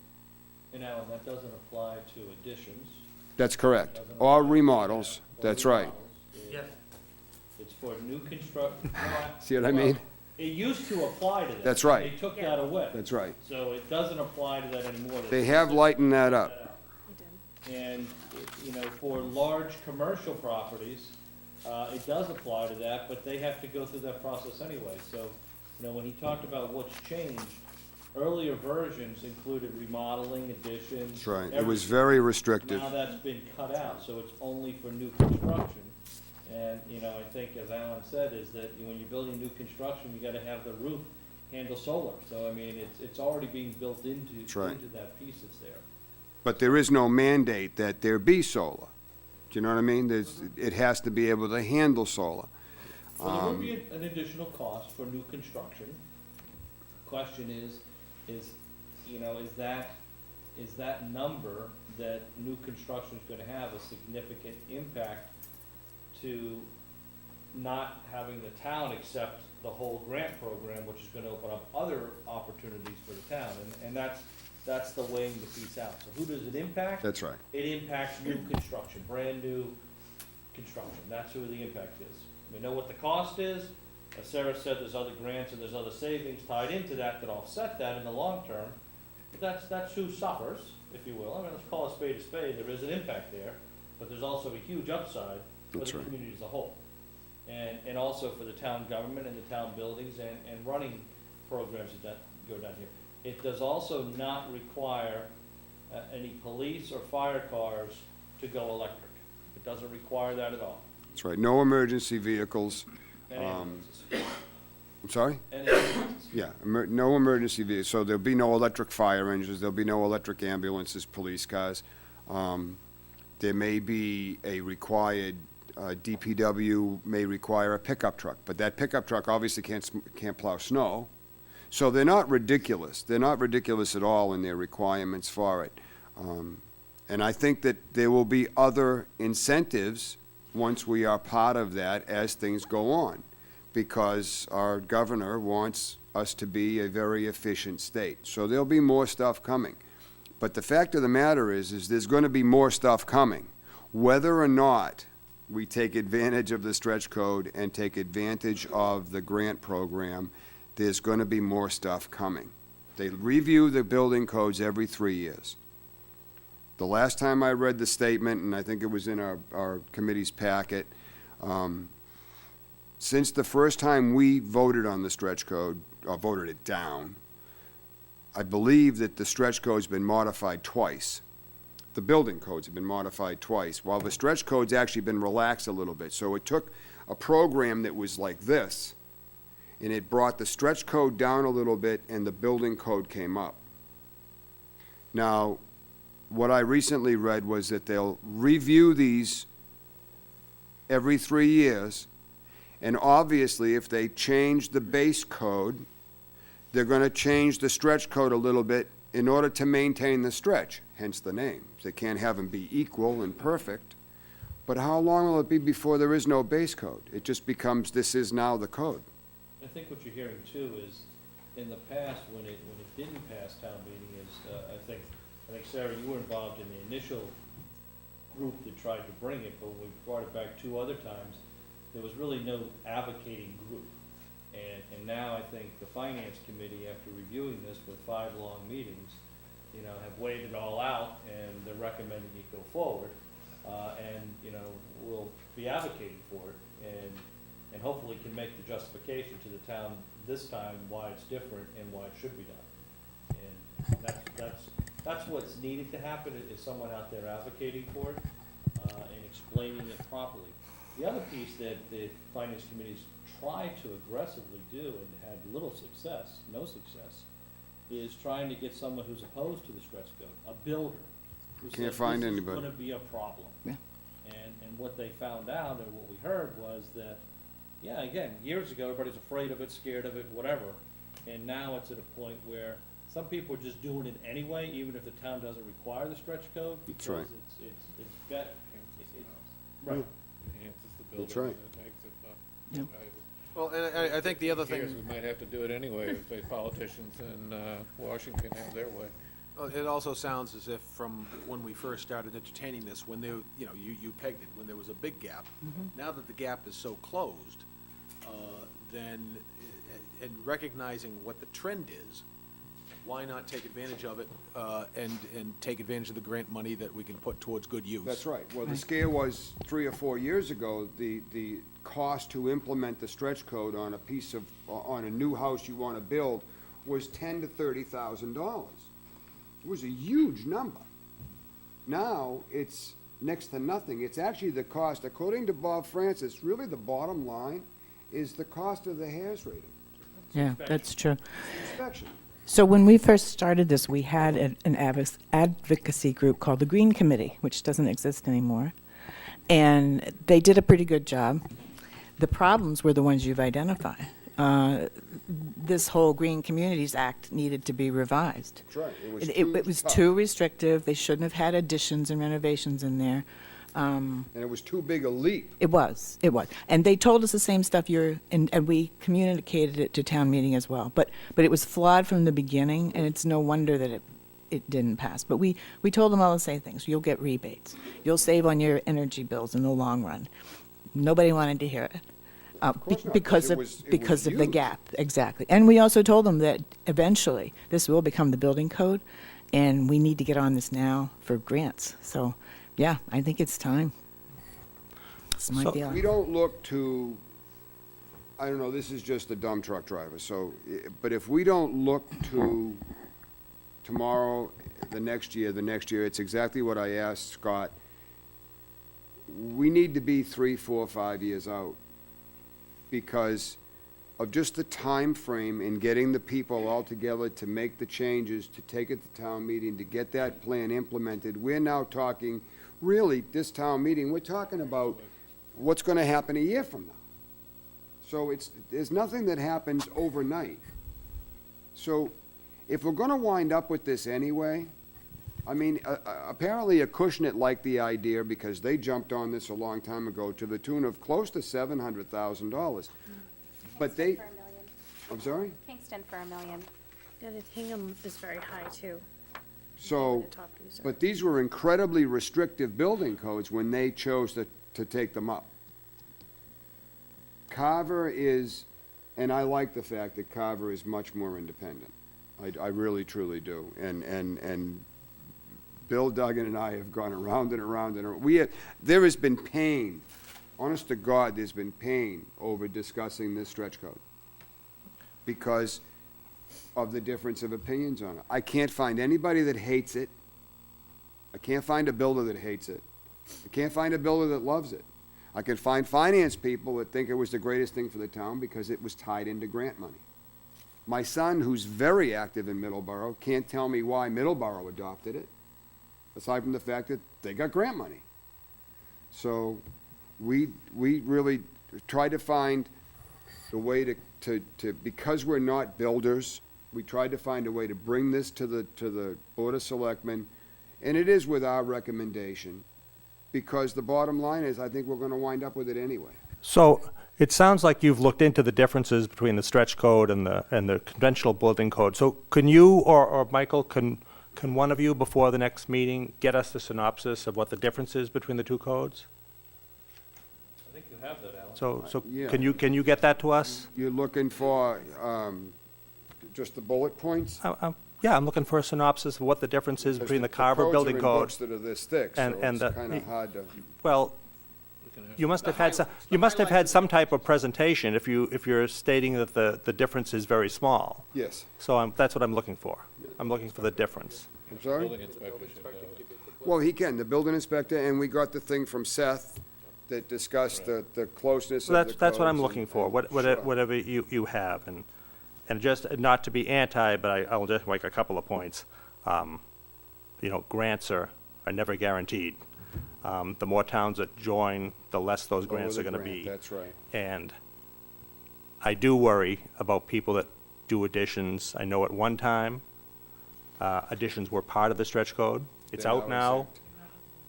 And Alan, that doesn't apply to additions. That's correct. Doesn't Or apply to remodels, that, or that's right. remodels. It's for new construction. See what I mean? It used to apply to that. That's right. They took that away. That's right. So it doesn't apply to that anymore. They have lightened that up. And, for large commercial properties, it does apply to that, but they have to go through that process anyway. So, when he talked about what's changed, earlier versions included remodeling, additions. That's right. It was everything. very restrictive. Now that's been cut out, so it's only for new construction. And, I think, as Alan said, is that when you're building new construction, you gotta have the roof handle solar. So, it's already being built into right. into that piece that's there. But there is no mandate that there be solar. Do you know what I mean? It has to be able to handle solar. Well, there will be an additional cost for new construction. Question is that number that new construction is gonna have a significant impact to not having the town accept the whole grant program, which is gonna open up other opportunities for the town, and that's the weighing the piece out. So who does it impact? That's right. It impacts new construction, brand new construction, that's who the impact is. We know what the cost is, As Sarah said, there's other grants and there's other savings tied into that offset that in the long term. But that's who suffers, if you will. I mean, let's call a spade a spade. There is an impact there, but there's also a huge upside for That's the right. community as a whole. And also for the town government and the town buildings and running programs that go down here. It does also not require any police or fire cars to go electric. It doesn't require that at all. That's right, no emergency vehicles. And ambulances. I'm sorry? And ambulances. Yeah, no emergency vehicles, so there'll be no electric fire engines, there'll be no electric ambulances, police cars. There may be a required, DPW may require a pickup truck, but that pickup truck obviously can't plow snow. So they're not ridiculous. They're not ridiculous at all in their requirements for it. And I think that there will be other incentives once we are part of that as things go on, because our governor wants us to be a very efficient state. So there'll be more stuff coming. But the fact of the matter is there's going to be more stuff coming, whether or not we take advantage of the stretch code and take advantage of the grant program. There's going to be more stuff coming. They review the building codes every 3 years. The last time I read the statement, and I think it was in our committee's packet, since the first time we voted on the stretch code, or voted it down, I believe that the stretch code's been modified twice. The building codes have been modified twice, while the stretch code's actually been relaxed a little bit. So it took a program that was like this, and it brought the stretch code down a little bit, and the building code came up. Now, what I recently read was that they'll review these every 3 years, and obviously, if they change the base code, they're going to change the stretch code a little bit in order to maintain the stretch, hence the name. They can't have them be equal and perfect. But how long will it be before there is no base code? It just becomes, this is now the code. I think what you're hearing too is, in the past, when it didn't pass town meeting, is, I think, Sarah, you were involved in the initial group that tried to bring it, but when we brought it back 2 other times, there was really no advocating group. And now I think the finance committee, after reviewing this with 5 long meetings, have weighed it all out, and they're recommending it go forward. And, we'll be advocating for it, and hopefully can make the justification to the town this time why it's different and why it should be done. And that's what's needed to happen, is someone out there advocating for it, and explaining it properly. The other piece that the finance committee's tried to aggressively do and had little success, no success, is trying to get someone who's opposed to the stretch code, a builder, who Can't says find this is anybody. gonna be a problem. Yeah. And what they found out, and what we heard, was that, yeah, again, years ago, everybody's afraid of it, scared of it, whatever, and now it's at a point where some people are just doing it anyway, even if the town doesn't require the stretch code, That's because right. it's better. Right. Enhances the That's building, right. and it makes it, Yeah. Well, and I think the other Years, thing, we might have to do it anyway if the politicians in Washington have their way. it also sounds as if from when we first started entertaining this, when there, you pegged it, when there was a big gap. Now that the gap is so closed, then, and recognizing what the trend is, why not take advantage of it, and take advantage of the grant money that we can put towards good use? That's right. Well, the scale was 3 or 4 years ago, the cost to implement the stretch code on on a new house you want to build was $10,000 to $30,000. It was a huge number. Now, it's next to nothing. It's actually the cost, according to Bob Francis, really the bottom line is the cost of the Harris rating. Yeah, that's true. Inspection. So when we first started this, we had an advocacy group called the Green Committee, which doesn't exist anymore. And they did a pretty good job. The problems were the ones you've identified. This whole Green Communities Act needed to be revised. That's right. It was too restrictive. They shouldn't have had additions and renovations in there. And it was too big a leap. It was. And they told us the same stuff and we communicated it to town meeting as well. But it was flawed from the beginning, and it's no wonder that it didn't pass. But we told them all the same things. You'll get rebates. You'll save on your energy bills in the long run. Nobody wanted to hear it. course not, Because it of, was because of the huge. gap, exactly. And we also told them that eventually, this will become the building code, and we need to get on this now for grants. So, yeah, I think it's time. This might be We don't look to, I don't know, this is just a dumb truck driver, so, but if we don't look to tomorrow, the next year, it's exactly what I asked Scott. We need to be 3, 4, 5 years out because of just the time frame in getting the people all together to make the changes, to take it to town meeting, to get that plan implemented. We're now talking, really, this town meeting, we're talking about what's gonna happen a year from now. So there's nothing that happens overnight. So if we're gonna wind up with this anyway, I mean, apparently Acushnet liked the idea because they jumped on this a long time ago to the tune of close to $700,000. But they, I'm sorry? Kingston for $1 million. Yeah, the Hingham is very high too. So, The top user. but these were incredibly restrictive building codes when they chose to take them up. Carver is, and I like the fact that Carver is much more independent. I really, truly do. And Bill Duggan and I have gone around and around and around. There has been pain, honest to God, there's been pain over discussing this stretch code because of the difference of opinions on it. I can't find anybody that hates it. I can't find a builder that hates it. I can't find a builder that loves it. I can find finance people that think it was the greatest thing for the town because it was tied into grant money. My son, who's very active in Middleborough, can't tell me why Middleborough adopted it, aside from the fact that they got grant money. So we really try to find the way to because we're not builders, we tried to find a way to bring this to the Board of Selectmen, and it is with our recommendation, because the bottom line is, I think we're gonna wind up with it anyway. So it sounds like you've looked into the differences between the stretch code and the conventional building code. So can you or Michael, can one of you before the next meeting get us the synopsis of what the difference is between the two codes? I think you have that, Alan. So Yeah. can you get that to us? You're looking for, just the bullet points? Yeah, I'm looking for a synopsis of what the difference is between the Carver building codes are in code. books that are this thick, so and it's the- kinda hard to. Well, you must have had some type of presentation if you're stating that the difference is very small. Yes. So that's what I'm looking for. I'm looking for the difference. I'm sorry? Building inspector should have it. Well, he can, the building inspector, and we got the thing from Seth that discussed the closeness So of the that's what I'm codes looking and- for, Sure. whatever you have. And just not to be anti, but I will just make a couple of points. Grants are never guaranteed. The more towns that join, the less those grants Lower are the gonna grant, be. That's right. And I do worry about people that do additions. I know at one time, additions were part of the stretch code. It's They're out now now, exempt.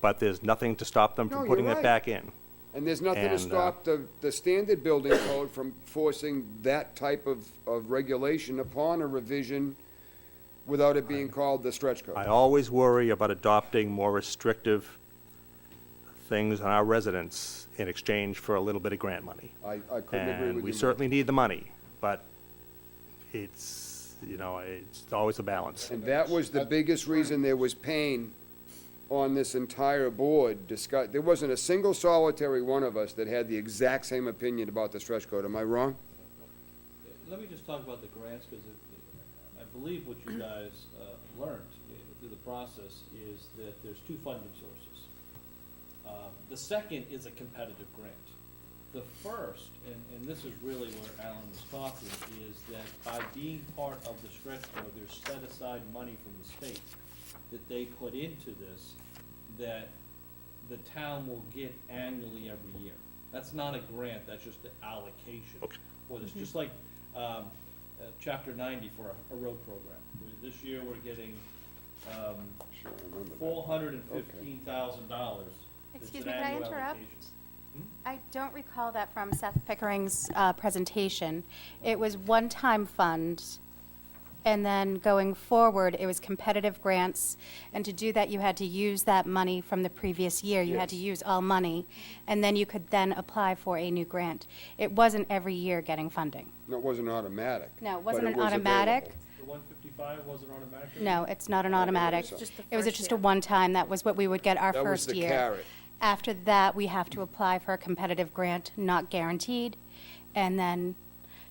but there's nothing to stop them No, from you're putting it right. back in. And there's nothing to And, stop the standard building code from forcing that type of regulation upon a revision without it being called the stretch code. I always worry about adopting more restrictive things on our residents in exchange for a little bit of grant money. I couldn't agree with you And we more. certainly need the money, but it's always a balance. And that was the biggest reason there was pain on this entire board. There wasn't a single solitary one of us that had the exact same opinion about the stretch code. Am I wrong? Let me just talk about the grants, because I believe what you guys learned through the process is that there's two funding sources. The second is a competitive grant. The first, and this is really where Alan was talking, is that by being part of the stretch code, there's set aside money from the state that they put into this that the town will get annually every year. That's not a grant, that's just an allocation for this, just like Chapter 90 for a road program. This year, we're getting $415,000. Excuse me, can I interrupt? I don't recall that from Seth Pickering's presentation. It was one-time fund, And then going forward, it was competitive grants. And to do that, you had to use that money from the previous year. You had to Yes. use all money. And then you could then apply for a new grant. It wasn't every year getting funding. No, it wasn't automatic. No, it but wasn't an was automatic. available. The 155 wasn't automatic? No, it's not an automatic. so. Just the It was first just a year. one-time. That was what we would get our That was first the year. carrot. After that, we have to apply for a competitive grant, not guaranteed. And then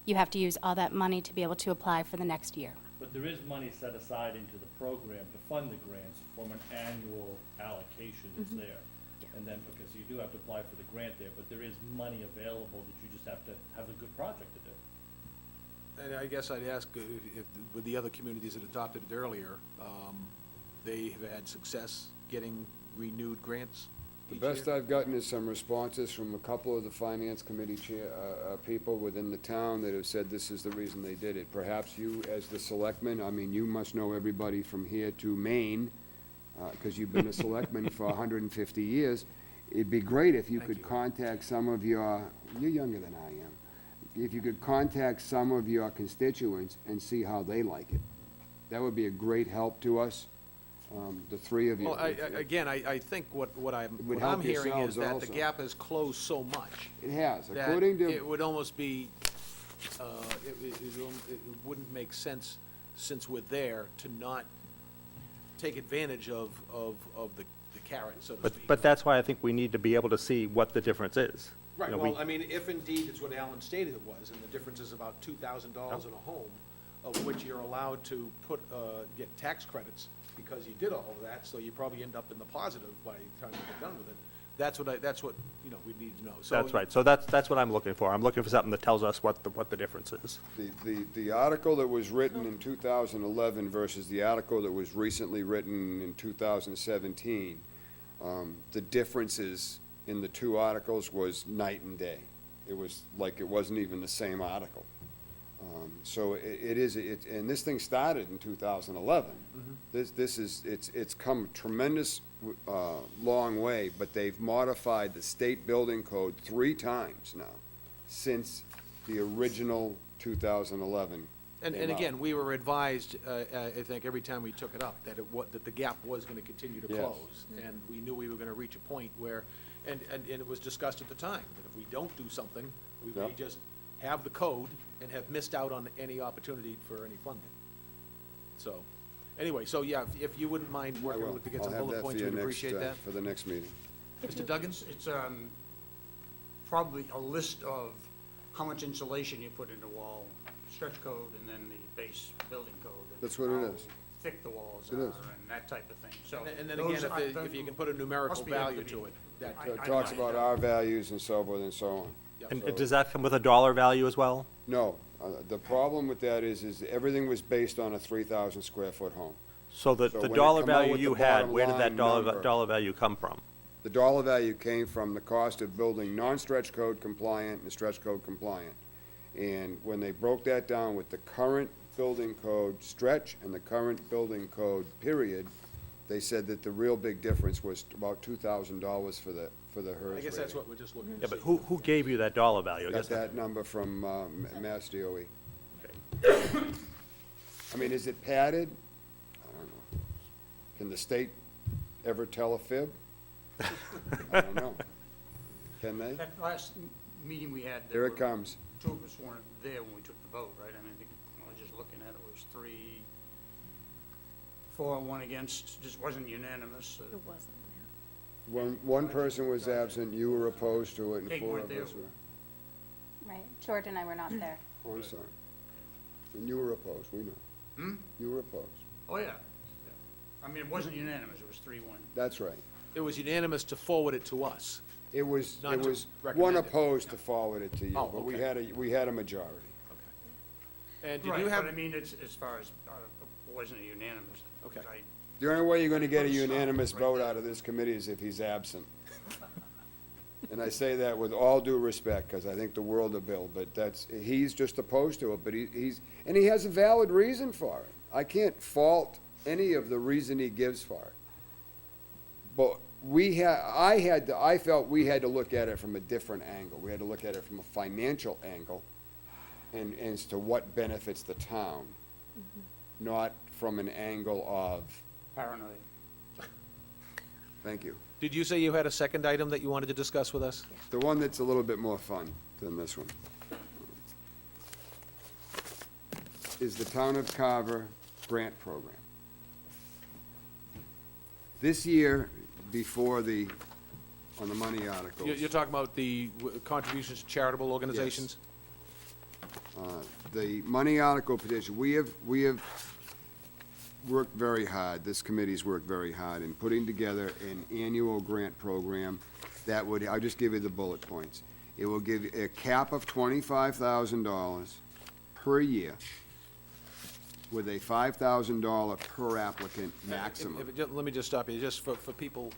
you have to use all that money to be able to apply for the next year. But there is money set aside into the program to fund the grants from an annual allocation that's there. And then, okay, so you do have to apply for the grant there, but there is money available that you just have to have a good project to do. And I guess I'd ask if, with the other communities that adopted it earlier, they have had success getting renewed grants The each best year? I've gotten is some responses from a couple of the finance committee people within the town that have said this is the reason they did it. Perhaps you, as the selectman, I mean, you must know everybody from here to Maine, because you've been a selectman for 150 years. It'd be great if you Thank could you. contact some of you're younger than I am. If you could contact some of your constituents and see how they like it. That would be a great help to us, the three of you. Well, again, I think what I'm would hearing help is yourselves that the also. gap has closed so much It has, that according to. it would almost be, it wouldn't make sense, since we're there, to not take advantage of the carrot, so to speak. But that's why I think we need to be able to see what the difference is. Right, You know, well, I mean, if indeed it's what Alan stated it was, and the difference is about $2,000 in a home, of which you're allowed to get tax credits because you did all of that, so you probably end up in the positive by the time you get done with it. That's what, we need to know. So That's right, so that's what I'm looking for. I'm looking for something that tells us what the difference is. The article that was written in 2011 versus the article that was recently written in 2017, the differences in the two articles was night and day. It was like it wasn't even the same article. So and this thing started in 2011. It's come a tremendous, long way, but they've modified the state building code 3 times now, since the original 2011 And came out. again, we were advised, I think, every time we took it up, that that the gap was gonna continue to Yes. close. And we knew we were gonna reach a point where, and it was discussed at the time, that if we don't do something, we may Yep. just have the code and have missed out on any opportunity for any funding. So, anyway, so yeah, if you wouldn't mind I working will. with to get I'll some have bullet that for points, you we'd next, appreciate that. for the next meeting. Mr. Duggins? It's probably a list of how much insulation you put in the wall, stretch code, and then the base building code. And That's what it how is. thick the walls It are, is. and that type of thing, so. And then those again, are- if you can put a numerical must be able value be- to it, that, I- So it I talks know. about our values and so forth and so on. And So- does that come with a dollar value as well? No, the problem with that is everything was based on a 3,000 square foot home. So the So when they dollar come out value with the you had, bottom where did that line number- dollar value come from? The dollar value came from the cost of building non-stretch code compliant and stretch code compliant. And when they broke that down with the current building code stretch and the current building code period, they said that the real big difference was about $2,000 for the HERS I guess that's rating. what we're just looking Yeah, to but see. who gave you that dollar value? I Got guess that number from Mass DOE. I mean, is it padded? I don't know. Can the state ever tell a fib? I don't know. Can they? That last meeting we had. Here it comes. Two of us weren't there when we took the vote, right? I mean, I think, I was just looking at it, it was 3, 4, 1 against, just wasn't unanimous. It wasn't, One person was absent, you were opposed to it, and Kate 4 weren't of there. us were. Right, George and I were not there. Oh, I'm sorry. And you were opposed, we know. Hmm? You were opposed. Oh, yeah. I mean, it wasn't unanimous, it was 3-1. That's right. It was unanimous to forward it to us. It was Not to one recommend it. opposed to forward it to you, Oh, but okay. we had a majority. And did Right, you have, but I mean, it's, as far as, it wasn't a unanimous. Okay. The only way you're gonna get a Vote solid, unanimous right vote there. out of this committee is if he's absent. And I say that with all due respect, because I think the world of Bill, but he's just opposed to it, but he has a valid reason for it. I can't fault any of the reason he gives for it. But I felt we had to look at it from a different angle. We had to look at it from a financial angle and as to what benefits the town. not from an angle of, Paranoid. thank you. Did you say you had a second item that you wanted to discuss with us? The one that's a little bit more fun than this one is the Town of Carver grant program. This year, before on the money articles. You're talking about the contributions to charitable organizations? The money article petition, we have worked very hard, this committee's worked very hard in putting together an annual grant program that would, I'll just give you the bullet points. It will give a cap of $25,000 per year with a $5,000 per applicant maximum. Let me just stop you, just for people.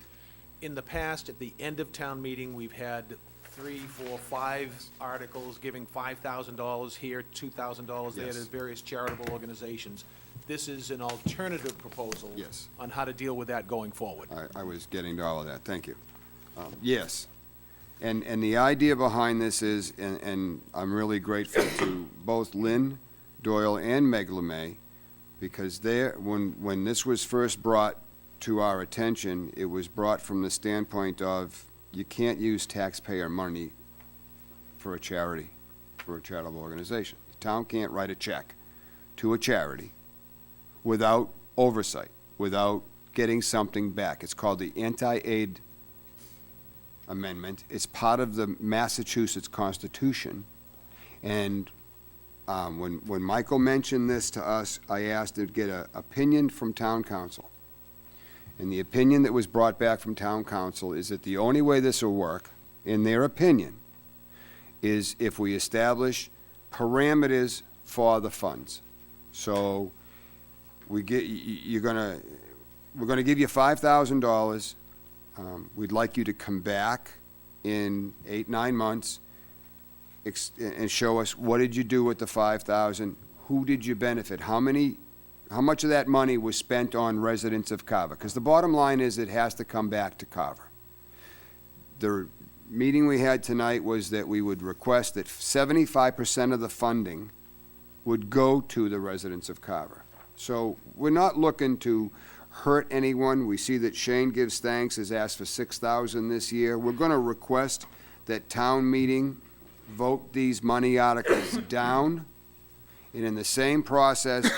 In the past, at the end of town meeting, we've had 3, 4, 5 articles giving $5,000 here, $2,000 there Yes. to various charitable organizations. This is an alternative proposal. Yes. On how to deal with that going forward. I was getting to all of that, thank you. Yes, and the idea behind this is, and I'm really grateful to both Lynn Doyle and Meg LeMay, because when this was first brought to our attention, it was brought from the standpoint of, you can't use taxpayer money for a charity, for a charitable organization. The town can't write a check to a charity without oversight, without getting something back. It's called the Anti-Aid Amendment. It's part of the Massachusetts Constitution. And when Michael mentioned this to us, I asked to get an opinion from town council. And the opinion that was brought back from town council is that the only way this will work, in their opinion, is if we establish parameters for the funds. So we're gonna give you $5,000. We'd like you to come back in 8, 9 months and show us, what did you do with the $5,000? Who did you benefit? How much of that money was spent on residents of Carver? Because the bottom line is, it has to come back to Carver. The meeting we had tonight was that we would request that 75% of the funding would go to the residents of Carver. So we're not looking to hurt anyone. We see that Shane Gives Thanks has asked for $6,000 this year. We're gonna request that town meeting vote these money articles down, and in the same process,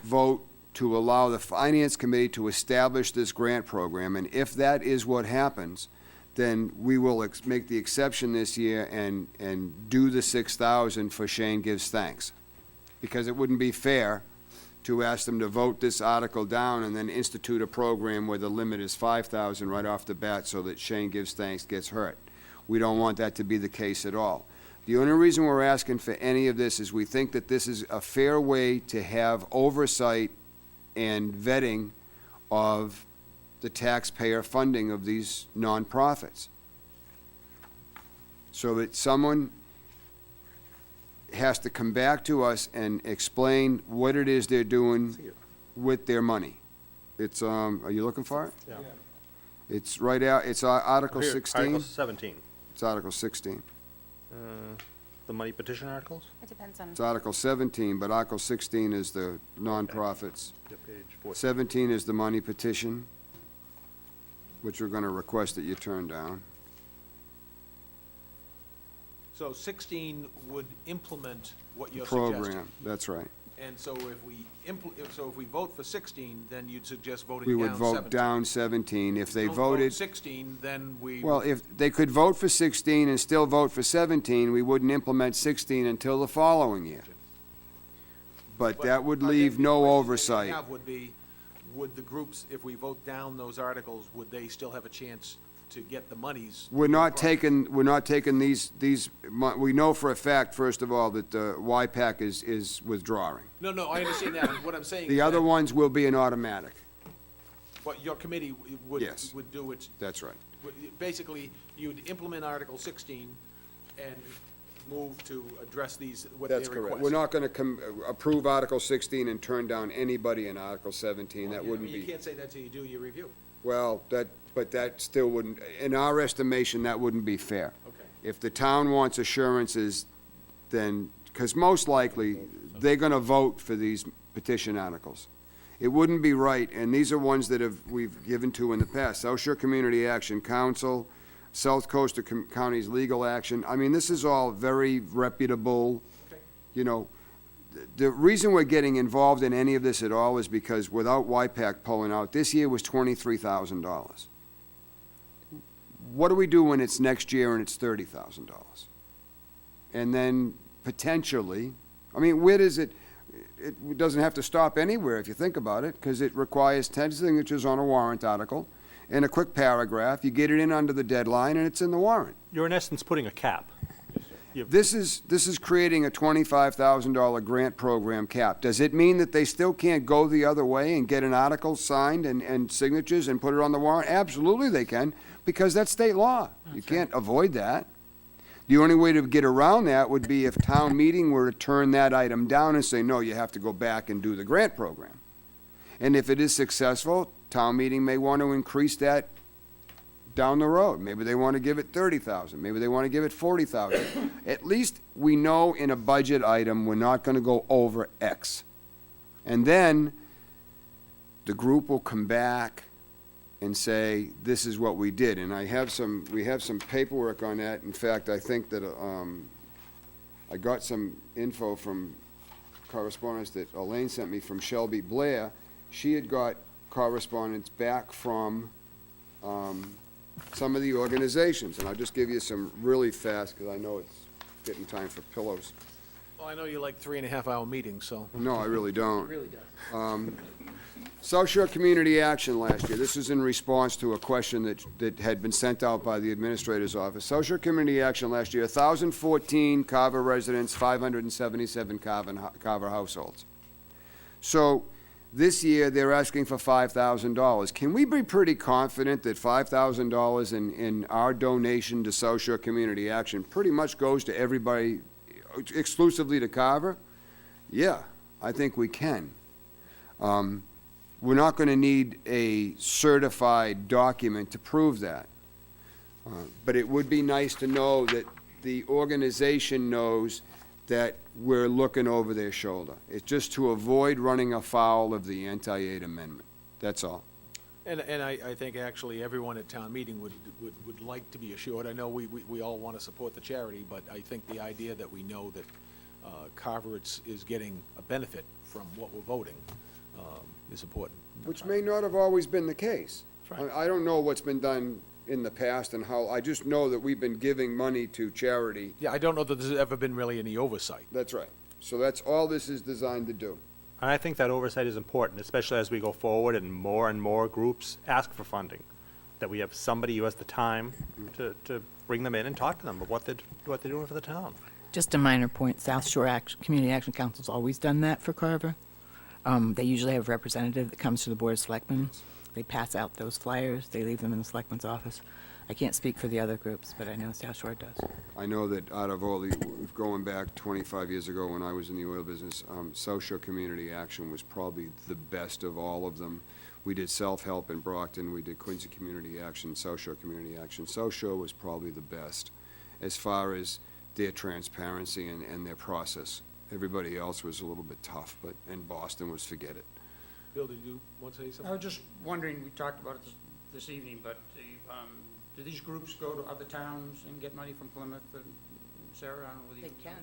vote to allow the Finance Committee to establish this grant program. And if that is what happens, then we will make the exception this year and do the $6,000 for Shane Gives Thanks. Because it wouldn't be fair to ask them to vote this article down and then institute a program where the limit is $5,000 right off the bat so that Shane Gives Thanks gets hurt. We don't want that to be the case at all. The only reason we're asking for any of this is we think that this is a fair way to have oversight and vetting of the taxpayer funding of these nonprofits. So that someone has to come back to us and explain what it is they're doing with their money. It's, are you looking for it? Yeah. It's right out, it's Article Here, 16. Article 17. It's Article 16. The money petition articles? It depends on. It's Article 17, but Article 16 is the nonprofits. Yeah, page 14. 17 is the money petition, which we're gonna request that you turn down. So 16 would implement what you're suggesting. Program, that's right. And so if we vote for 16, then you'd suggest voting We down would 17. vote down 17. If they Don't vote voted, 16, then we. well, if they could vote for 16 and still vote for 17, we wouldn't implement 16 until the following year. But that would I think leave the no question that you oversight. have would be, would the groups, if we vote down those articles, would they still have a chance to get the monies? We're not taking these, we know for a fact, first of all, that the YPAC is withdrawing. No, I understand that. What I'm saying The is other that ones will be an automatic. what your committee would Yes. do its. That's right. Basically, you'd implement Article 16 and move to address these, what they That's request. correct. We're not gonna approve Article 16 and turn down anybody in Article 17. That wouldn't You be, can't say that till you do your review. well, but that still wouldn't, in our estimation, that wouldn't be fair. Okay. If the town wants assurances, then, because most likely, they're gonna vote for these petition articles. It wouldn't be right, and these are ones that we've given to in the past, South Shore Community Action Council, South Coast Counties Legal Action. I mean, this is all very reputable, you know. The reason we're getting involved in any of this at all is because without YPAC pulling out, this year was $23,000. What do we do when it's next year and it's $30,000? And then potentially, I mean, where does it doesn't have to stop anywhere if you think about it, because it requires 10 signatures on a warrant article and a quick paragraph. You get it in under the deadline and it's in the warrant. You're in essence putting a cap. This is creating a $25,000 grant program cap. Does it mean that they still can't go the other way and get an article signed and signatures and put it on the warrant? Absolutely they can, because that's state law. You can't avoid that. The only way to get around that would be if town meeting were to turn that item down and say, no, you have to go back and do the grant program. And if it is successful, town meeting may want to increase that down the road. Maybe they want to give it 30,000. Maybe they want to give it 40,000. At least we know in a budget item, we're not going to go over X. And then the group will come back and say, this is what we did. And we have some paperwork on that. In fact, I think that, I got some info from correspondence that Elaine sent me from Shelby Blair. She had got correspondence back from, some of the organizations, and I'll just give you some really fast, because I know it's getting time for pillows. Well, I know you like 3.5-hour meetings, so. No, I really don't. It really does. South Shore Community Action last year, this is in response to a question that had been sent out by the administrator's office. South Shore Community Action last year, 1,014 Carver residents, 577 Carver households. So, this year, they're asking for $5,000. Can we be pretty confident that $5,000 in our donation to South Shore Community Action pretty much goes to everybody, exclusively to Carver? Yeah, I think we can. We're not going to need a certified document to prove that. But it would be nice to know that the organization knows that we're looking over their shoulder. It's just to avoid running afoul of the anti-aid amendment. That's all. And I think actually everyone at town meeting would like to be assured. I know we all want to support the charity, but I think the idea that we know that Carver is getting a benefit from what we're voting is important. Which may not have always been the case. Right. I don't know what's been done in the past and how, I just know that we've been giving money to charity. Yeah, I don't know that there's ever been really any oversight. That's right. So that's all this is designed to do. And I think that oversight is important, especially as we go forward and more groups ask for funding, that we have somebody who has the time to bring them in and talk to them about what they're doing for the town. Just a minor point, South Shore Community Action Council's always done that for Carver. They usually have a representative that comes to the Board of Selectmen. They pass out those flyers, they leave them in the Selectmen's office. I can't speak for the other groups, but I know South Shore does. I know that out of all the, going back 25 years ago when I was in the oil business, South Shore Community Action was probably the best of all of them. We did self-help in Brockton, we did Quincy Community Action, South Shore Community Action. South Shore was probably the best as far as their transparency and their process. Everybody else was a little bit tough, and Boston was forget it. Bill, did you want to say something? I was just wondering, we talked about it this evening, but do these groups go to other towns and get money from Plymouth and Sarah? I don't know whether you. They can.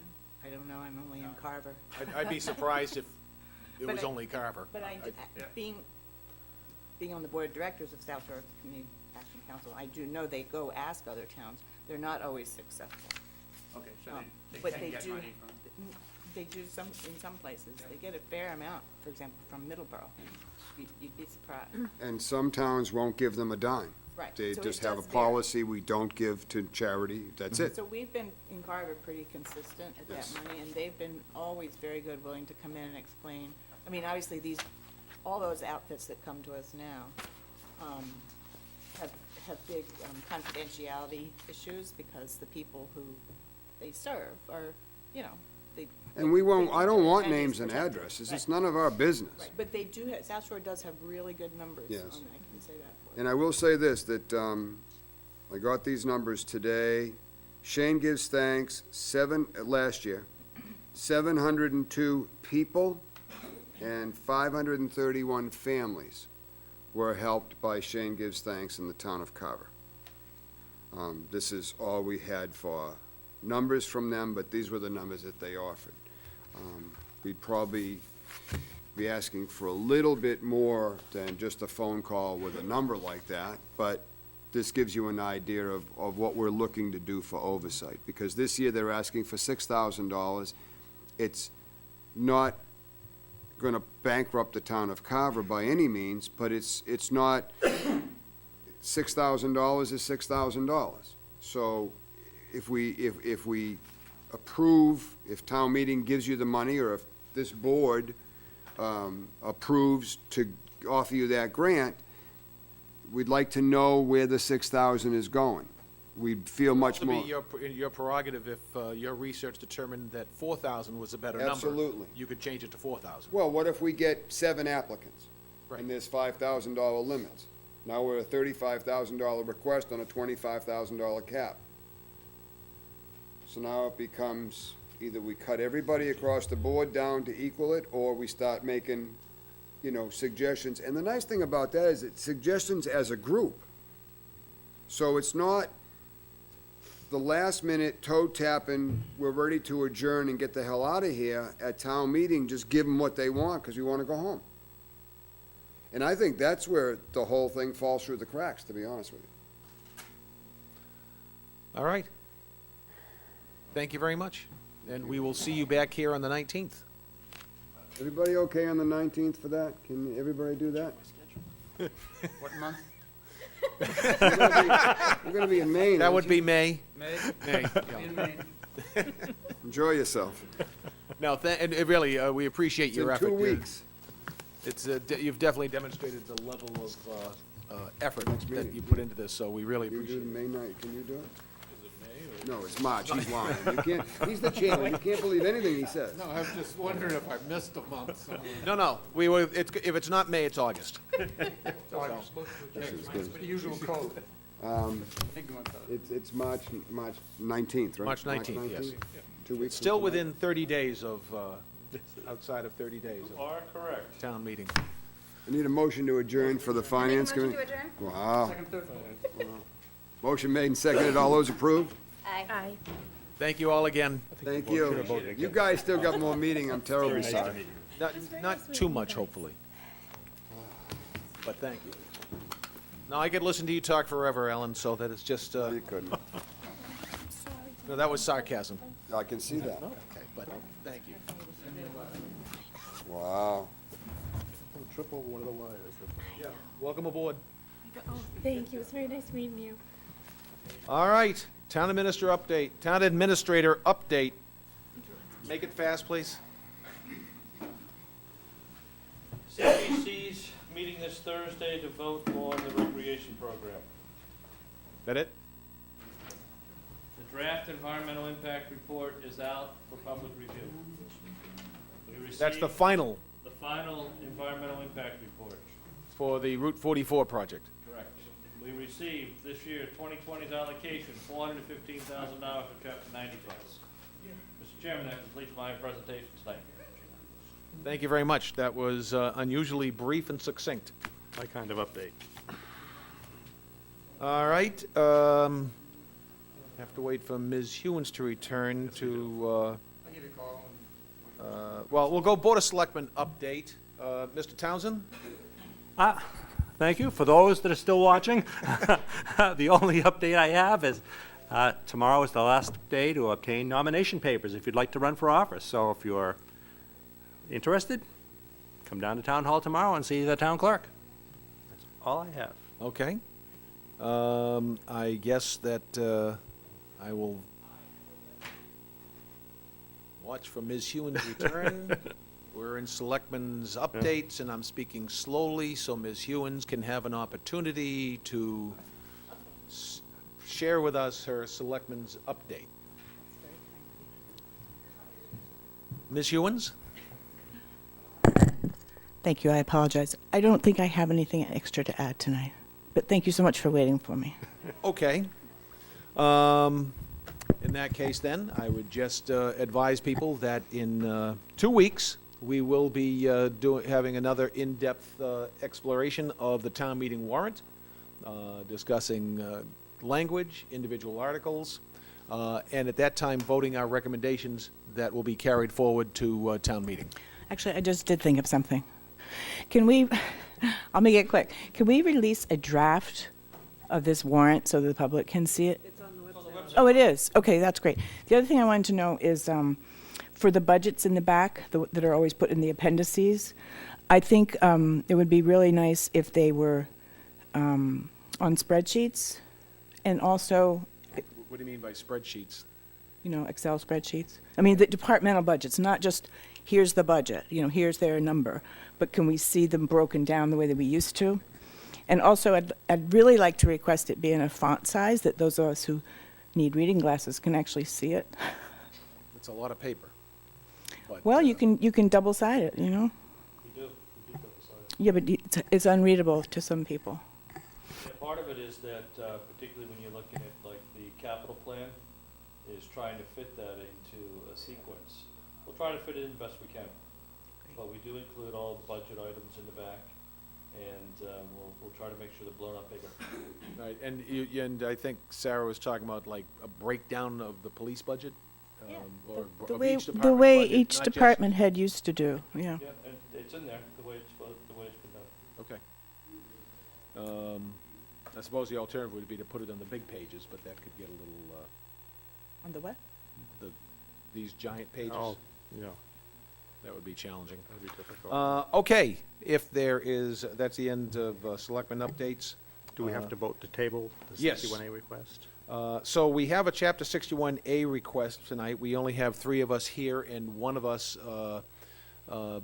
I don't know, I'm only in Carver. I'd be surprised if it But was I- only Carver. But being on the Board of Directors of South Shore Community Action Council, I do know they go ask other towns. They're not always successful. Okay, so they But can get money from. They do in some places. They get a fair amount, for example, from Middleborough. You'd be surprised. And some towns won't give them a dime. Right. They So it just have a does vary. policy, we don't give to charity, that's it. So we've been in Carver pretty consistent at that Yes. money, and they've been always very good, willing to come in and explain. I mean, obviously, all those outfits that come to us now have big confidentiality issues because the people who they serve are, they. And we won't, I don't want identity is names and protected. addresses, Right. it's none of our business. Right, but they do have, South Shore does have really good numbers. Yes. I can say that for you. And I will say this, that I got these numbers today. Shane gives thanks, last year, 702 people and 531 families were helped by Shane Gives Thanks in the town of Carver. This is all we had for numbers from them, but these were the numbers that they offered. We'd probably be asking for a little bit more than just a phone call with a number like that, but this gives you an idea of what we're looking to do for oversight, because this year they're asking for $6,000. It's not gonna bankrupt the town of Carver by any means, but it's not, $6,000 is $6,000. So if we approve, if town meeting gives you the money, or if this board approves to offer you that grant, we'd like to know where the 6,000 is going. We'd feel much It would more. also be your prerogative if your research determined that 4,000 was a better number. Absolutely. You could change it to 4,000. Well, what if we get 7 applicants? Right. And there's $5,000 limits? Now we're a $35,000 request on a $25,000 cap. So now it becomes, either we cut everybody across the board down to equal it, or we start making, suggestions. And the nice thing about that is it's suggestions as a group. So it's not the last minute toe tapping, we're ready to adjourn and get the hell out of here at town meeting, just give them what they want because we want to go home. And I think that's where the whole thing falls through the cracks, to be honest with you. All right. Thank you very much. And we will see you back here on the 19th. Everybody okay on the 19th for that? Can everybody do that? What month? We're gonna be in Maine. That aren't would you? be May. May? May. In Maine. Enjoy yourself. No, and really, we appreciate It's your in effort. 2 weeks. It's, you've definitely demonstrated the level of effort Next that meeting. you put into this, so we really You do appreciate the it. May night, can you do it? No, it's March, he's lying. You can't, he's the chairman, you can't believe anything he says. No, I'm just wondering if I missed a month somewhere. No, if it's not May, it's August. It's the usual code. Big month. It's March 19th, right? March 19th, yes. 2 weeks. Still from tonight? within 30 days of, outside of 30 days of Are correct. town meeting. I need a motion to adjourn for the finance committee. Wow. Second, third. Motion made and seconded, all those approved? Aye. Thank you all again. Thank you. You guys still got more meeting, I'm terribly sorry. Not too much, hopefully. But thank you. Now, I could listen to you talk forever, Ellen, so that it's just, You couldn't. no, that was sarcasm. I can see that. Okay, but thank you. Wow. Don't trip over one of the wires. Yeah. Welcome aboard. Oh, thank you. It's very nice meeting you. All right, town administrator update. Make it fast, please. CPC's meeting this Thursday to vote on the recreation program. That it? The draft environmental impact report is out for public review. We That's the received final the final environmental impact report. for the Route 44 project. Correct. We received this year 2020's allocation, $415,000 for Chapter 90 funds. Mr. Chairman, that completes my presentation tonight. Thank you very much. That was unusually brief and succinct. My kind of update. All right, have to wait for Ms. Hewens to return to, I'll give you a call. well, we'll go Board of Selectmen update. Mr. Townsend? Thank you. For those that are still watching, the only update I have is tomorrow is the last day to obtain nomination papers if you'd like to run for office. So if you're interested, come down to Town Hall tomorrow and see the town clerk. That's all I have. Okay. I guess that I will watch for Ms. Hewens' return. We're in Selectmen's updates, and I'm speaking slowly so Ms. Hewens can have an opportunity to share with us her Selectmen's update. Ms. Hewens? Thank you, I apologize. I don't think I have anything extra to add tonight, but thank you so much for waiting for me. Okay. In In that case, then, I would just advise people that in 2 weeks, we will be having another in-depth exploration of the town meeting warrant, discussing language, individual articles, and at that time, voting our recommendations that will be carried forward to town meeting. Actually, I just did think of something. Can we, I'll make it quick. Can we release a draft of this warrant so the public can see it? It's on the website. Oh, it is? Okay, that's great. The other thing I wanted to know is, for the budgets in the back that are always put in the appendices, I think it would be really nice if they were on spreadsheets, and also, What do you mean by spreadsheets? you know, Excel spreadsheets. I mean, the departmental budgets, not just, here's the budget, you know, here's their number, but can we see them broken down the way that we used to? And also, I'd really like to request it be in a font size that those of us who need reading glasses can actually see it. It's a lot of paper. But, Well, you can double-side it, you know? We do double-sided. Yeah, but it's unreadable to some people. Yeah, part of it is that, particularly when you're looking at like the capital plan, is trying to fit that into a sequence. We'll try to fit it in the best we can, but we do include all the budget items in the back, and we'll try to make sure they're blown up bigger. Right, and I think Sarah was talking about like a breakdown of the police budget? Or The of way, each the department way budget, each not just- department head used to do, yeah. Yeah, and it's in there, the way it's been done. Okay. I suppose the alternative would be to put it on the big pages, but that could get a little, On the what? these giant pages. Oh, yeah, That would be challenging. that'd be difficult. Okay, if there is, that's the end of selectmen updates. Do we have to vote to table the yes. 61A request? So we have a Chapter 61A request tonight. We only have 3 of us here, and one of us,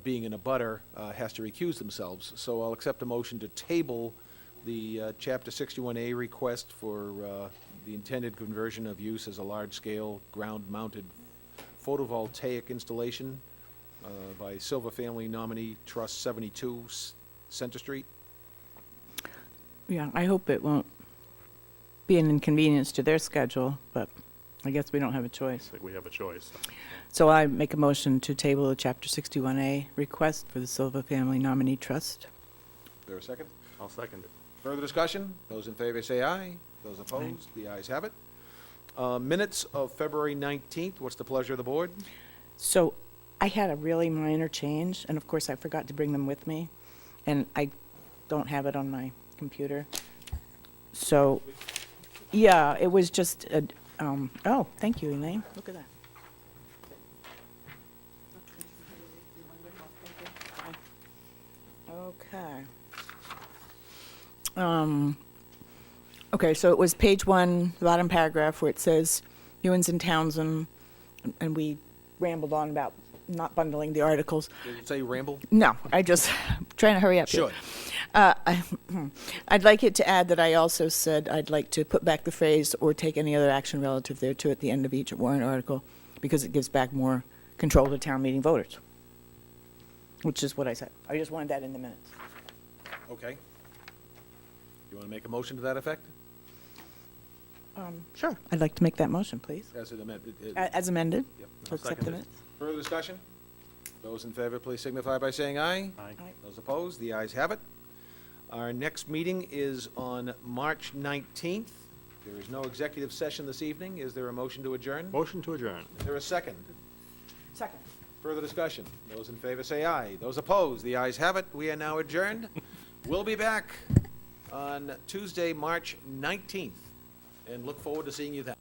being in a butter, has to recuse themselves. So I'll accept a motion to table the Chapter 61A request for the intended conversion of use as a large-scale ground-mounted photovoltaic installation by Silver Family Nominee Trust 72 Center Street. Yeah, I hope it won't be an inconvenience to their schedule, but I guess we don't have a choice. I think we have a choice. So I make a motion to table the Chapter 61A request for the Silva Family Nominee Trust. Is there a second? I'll second it. Further discussion? Those in favor say aye. Those opposed, the ayes have it. Minutes of February 19th, what's the pleasure of the board? So I had a really minor change, and of course I forgot to bring them with me, and I don't have it on my computer. So, yeah, it was just a, oh, thank you, Elaine. Look at that. Okay. Okay, so it was page 1, the bottom paragraph, where it says Ewens and Townsend, and we rambled on about not bundling the articles. Did it say ramble? No, I just, trying to hurry up here. Sure. I'd like it to add that I also said I'd like to put back the phrase "or take any other action relative thereto" at the end of each warrant article, because it gives back more control to town meeting voters, which is what I said. I just wanted that in the minutes. Okay. You want to make a motion to that effect? Sure. I'd like to make that motion, please. As an amendment? As amended, Yep. to accept the minutes. Further discussion? Those in favor, please signify by saying aye. Aye. Aye. Those opposed, the ayes have it. Our next meeting is on March 19th. There is no executive session this evening. Is there a motion to adjourn? Motion to adjourn. Is there a second? Second. Further discussion? Those in favor say aye. Those opposed, the ayes have it. We are now adjourned. We'll be back on Tuesday, March 19th, and look forward to seeing you then.